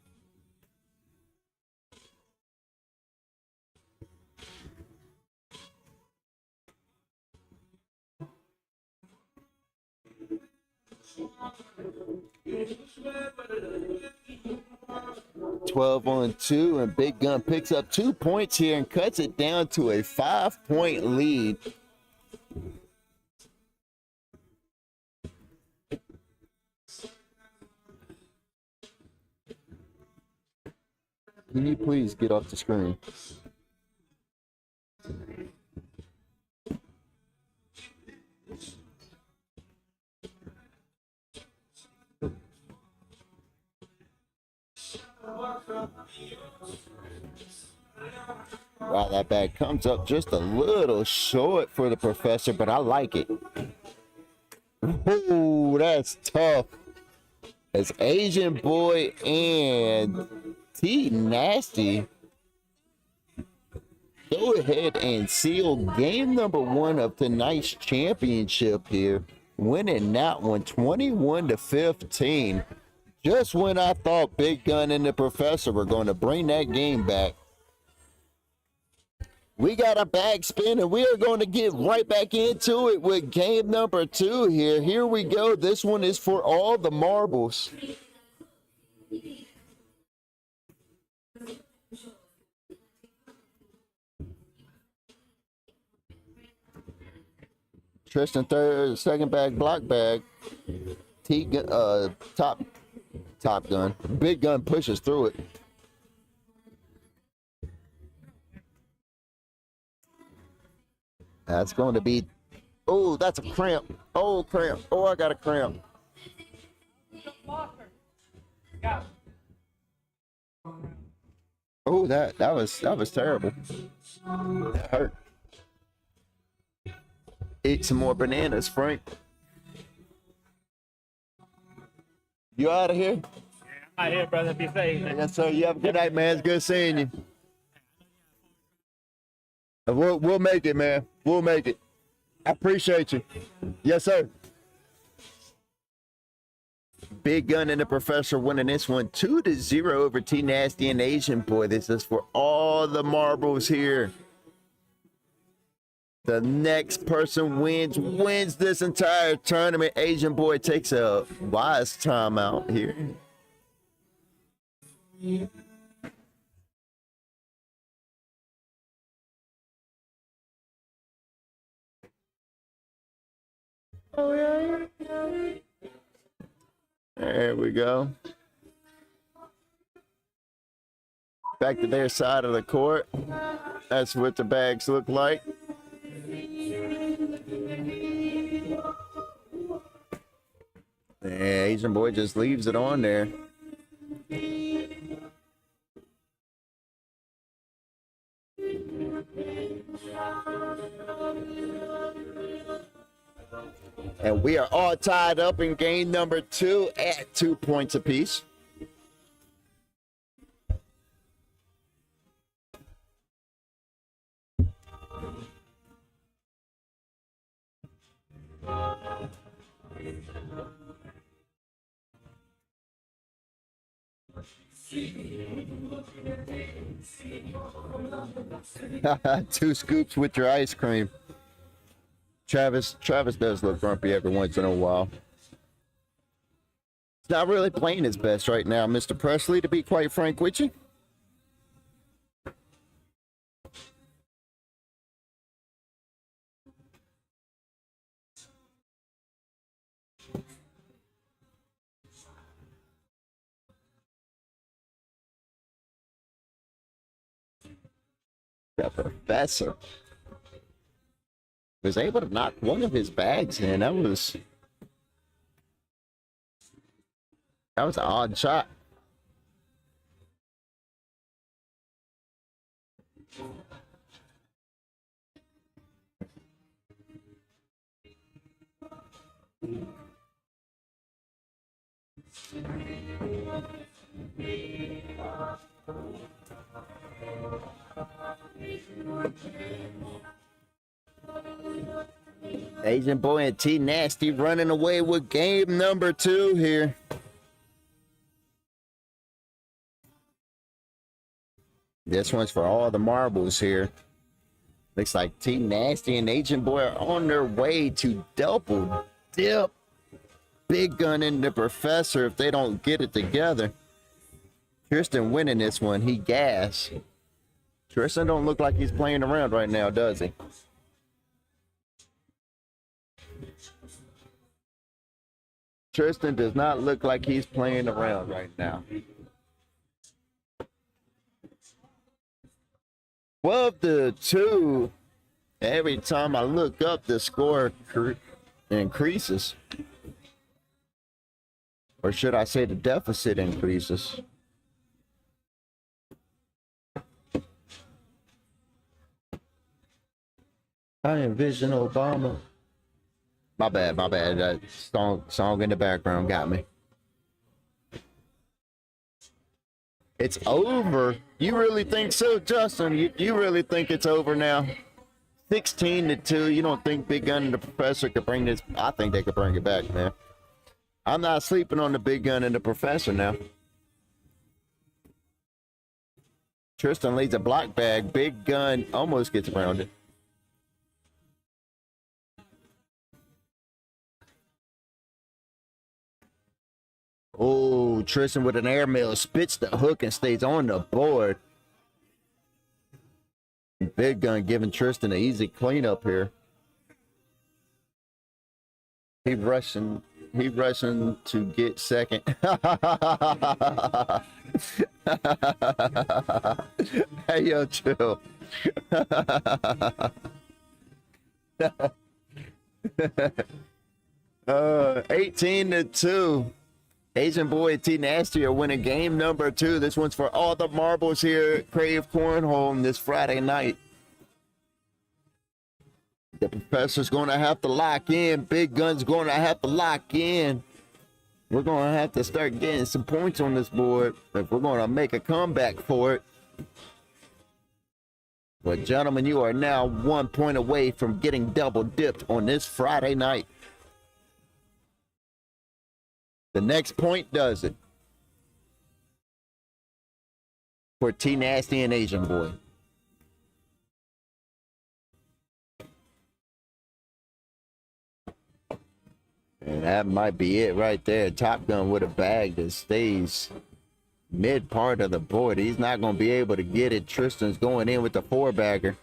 $12 on 2, and Big Gun picks up 2 points here and cuts it down to a 5-point lead. Can you please get off the screen? Wow, that bag comes up just a little short for the professor, but I like it. Ooh, that's tough. As Asian Boy and T Nasty go ahead and seal game number 1 of tonight's championship here, winning that one 21-15. Just when I thought Big Gun and the professor were going to bring that game back. We got a bag spin, and we are going to get right back into it with game number 2 here. Here we go. This one is for all the marbles. Tristan third, second bag, block bag. Top gun. Big gun pushes through it. That's going to be. Oh, that's a cramp. Oh, cramp. Oh, I got a cramp. Oh, that was terrible. That hurt. Eat some more bananas, Frank. You out of here? I'm out here, brother. Be safe. Yes, sir. You have a good night, man. It's good seeing you. We'll make it, man. We'll make it. I appreciate you. Yes, sir. Big Gun and the Professor winning this one 2-0 over T Nasty and Asian Boy. This is for all the marbles here. The next person wins this entire tournament. Asian Boy takes a wise timeout here. There we go. Back to their side of the court. That's what the bags look like. Yeah, Asian Boy just leaves it on there. And we are all tied up in game number 2 at 2 points apiece. Two scoops with your ice cream. Travis does look grumpy every once in a while. He's not really playing his best right now, Mr. Presley, to be quite frank with you. The Professor was able to knock one of his bags in. That was an odd shot. Asian Boy and T Nasty running away with game number 2 here. This one's for all the marbles here. Looks like T Nasty and Asian Boy are on their way to double dip Big Gun and the Professor if they don't get it together. Tristan winning this one. He gas. Tristan don't look like he's playing around right now, does he? Tristan does not look like he's playing around right now. 12-2. Every time I look up, the score increases. Or should I say the deficit increases? I envision Obama. My bad. That song in the background got me. It's over. You really think so, Justin? You really think it's over now? 16-2. You don't think Big Gun and the Professor could bring this? I think they could bring it back, man. I'm not sleeping on the Big Gun and the Professor now. Tristan leads a block bag. Big Gun almost gets around it. Oh, Tristan with an airmail spits the hook and stays on the board. Big Gun giving Tristan an easy cleanup here. He rushing to get second. Hey, yo, chill. 18-2. Asian Boy and T Nasty are winning game number 2. This one's for all the marbles here at Krave Cornhole this Friday night. The professor's going to have to lock in. Big Gun's going to have to lock in. We're going to have to start getting some points on this board if we're going to make a comeback for it. But gentlemen, you are now 1 point away from getting double dipped on this Friday night. The next point does it for T Nasty and Asian Boy. And that might be it right there. Top Gun with a bag that stays mid part of the board. He's not going to be able to get it. Tristan's going in with the 4-bagger.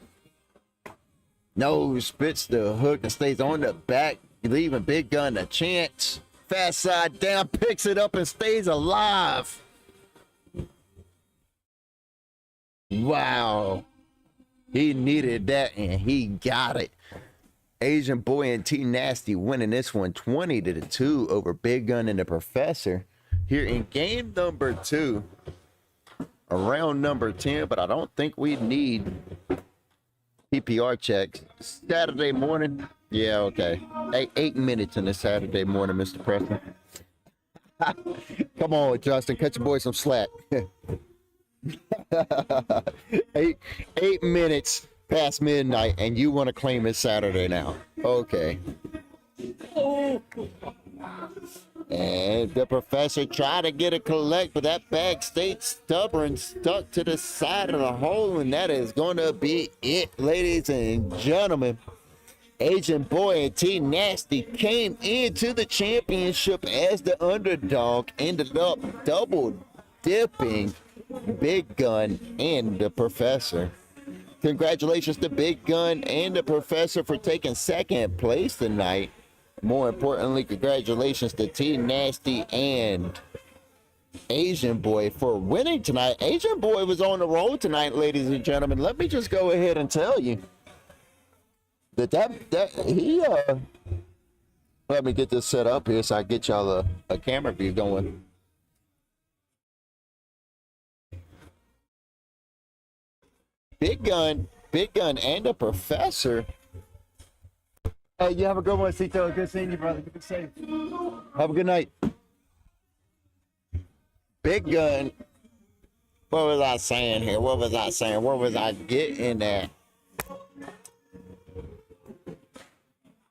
No, spits the hook and stays on the back, leaving Big Gun a chance. Fast side down, picks it up and stays alive. Wow. He needed that and he got it. Asian Boy and T Nasty winning this one 20-2 over Big Gun and the Professor here in game number 2. Around number 10, but I don't think we need PPR checks. Saturday morning. Yeah, okay. 8 minutes in the Saturday morning, Mr. Preston. Come on, Justin. Cut your boy some slack. 8 minutes past midnight, and you want to claim it's Saturday now. Okay. And the Professor tried to get a collect, but that bag stayed stubborn, stuck to the side of the hole, and that is going to be it, ladies and gentlemen. Asian Boy and T Nasty came into the championship as the underdog, ended up double dipping Big Gun and the Professor. Congratulations to Big Gun and the Professor for taking second place tonight. More importantly, congratulations to T Nasty and Asian Boy for winning tonight. Asian Boy was on the roll tonight, ladies and gentlemen. Let me just go ahead and tell you that he let me get this set up here so I get y'all a camera view going. Big Gun and the Professor. Hey, you have a good one, Cito. Good seeing you, brother. Be safe. Have a good night. Big Gun. What was I saying here? What was I saying? Where was I getting at?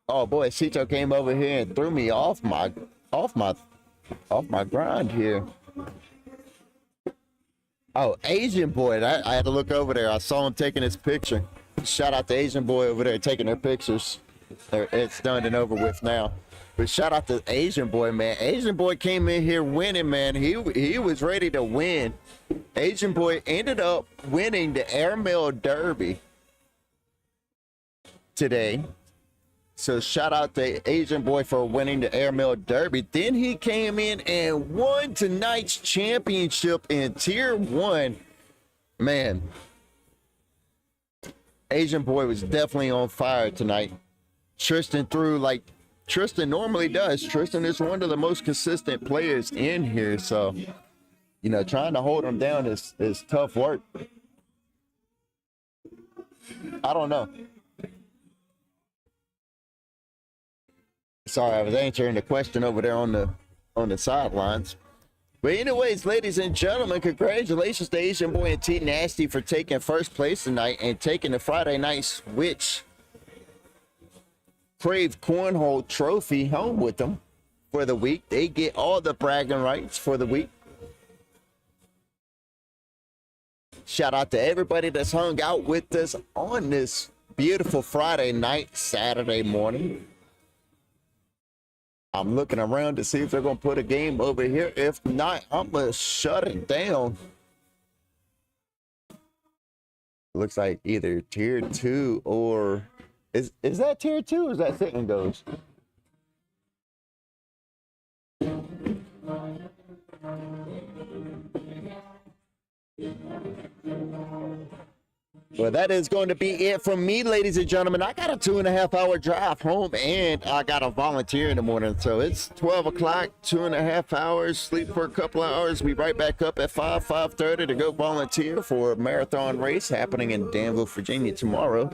Oh boy, Cito came over here and threw me off my grind here. Oh, Asian Boy. I had to look over there. I saw him taking his picture. Shout out to Asian Boy over there taking their pictures. It's done and over with now. But shout out to Asian Boy, man. Asian Boy came in here winning, man. He was ready to win. Asian Boy ended up winning the Airmail Derby today. So shout out to Asian Boy for winning the Airmail Derby. Then he came in and won tonight's championship in Tier 1. Man, Asian Boy was definitely on fire tonight. Tristan threw like Tristan normally does. Tristan is one of the most consistent players in here. So, you know, trying to hold him down is tough work. I don't know. Sorry, I was answering the question over there on the sidelines. But anyways, ladies and gentlemen, congratulations to Asian Boy and T Nasty for taking first place tonight and taking the Friday Night Switch Krave Cornhole trophy home with them for the week. They get all the bragging rights for the week. Shout out to everybody that's hung out with us on this beautiful Friday night, Saturday morning. I'm looking around to see if they're going to put a game over here. If not, I'm going to shut it down. Looks like either Tier 2 or... Is that Tier 2 or is that Sit and Goes? Well, that is going to be it from me, ladies and gentlemen. I got a 2.5-hour drive home, and I got to volunteer in the morning. So it's 12 o'clock, 2.5 hours, sleep for a couple of hours. Be right back up at 5:30 to go volunteer for a marathon race happening in Danville, Virginia tomorrow.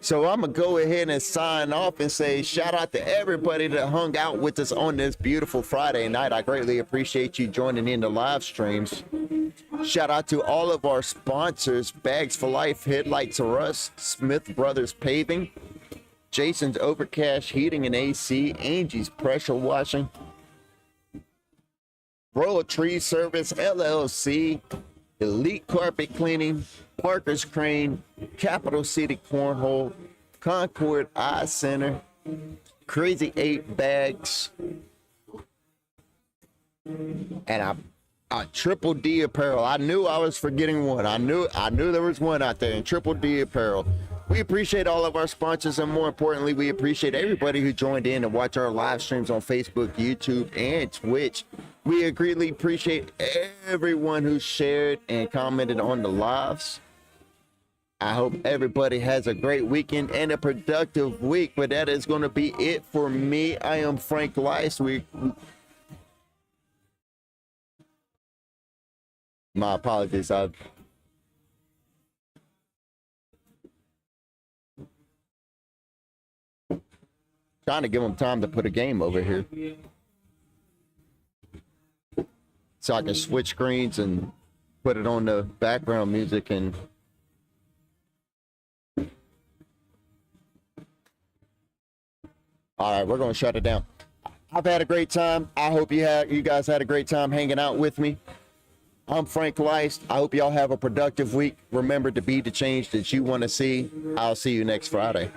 So I'm going to go ahead and sign off and say shout out to everybody that hung out with us on this beautiful Friday night. I greatly appreciate you joining in the live streams. Shout out to all of our sponsors: Bags for Life, Headlights Are Us, Smith Brothers Paving, Jason's Overcash Heating and AC, Angie's Pressure Washing, Royal Tree Service LLC, Elite Carpet Cleaning, Parker's Crane, Capital City Cornhole, Concord Eye Center, Crazy 8 Bags, and Triple D Apparel. I knew I was forgetting one. I knew there was one out there, in Triple D Apparel. We appreciate all of our sponsors, and more importantly, we appreciate everybody who joined in and watched our live streams on Facebook, YouTube, and Twitch. We greatly appreciate everyone who shared and commented on the lives. I hope everybody has a great weekend and a productive week, but that is going to be it for me. I am Frank Lice. My apologies. I'm trying to give them time to put a game over here so I can switch screens and put it on the background music. And all right, we're going to shut it down. I've had a great time. I hope you guys had a great time hanging out with me. I'm Frank Lice. I hope y'all have a productive week. Remember to be the change that you want to see. I'll see you next Friday.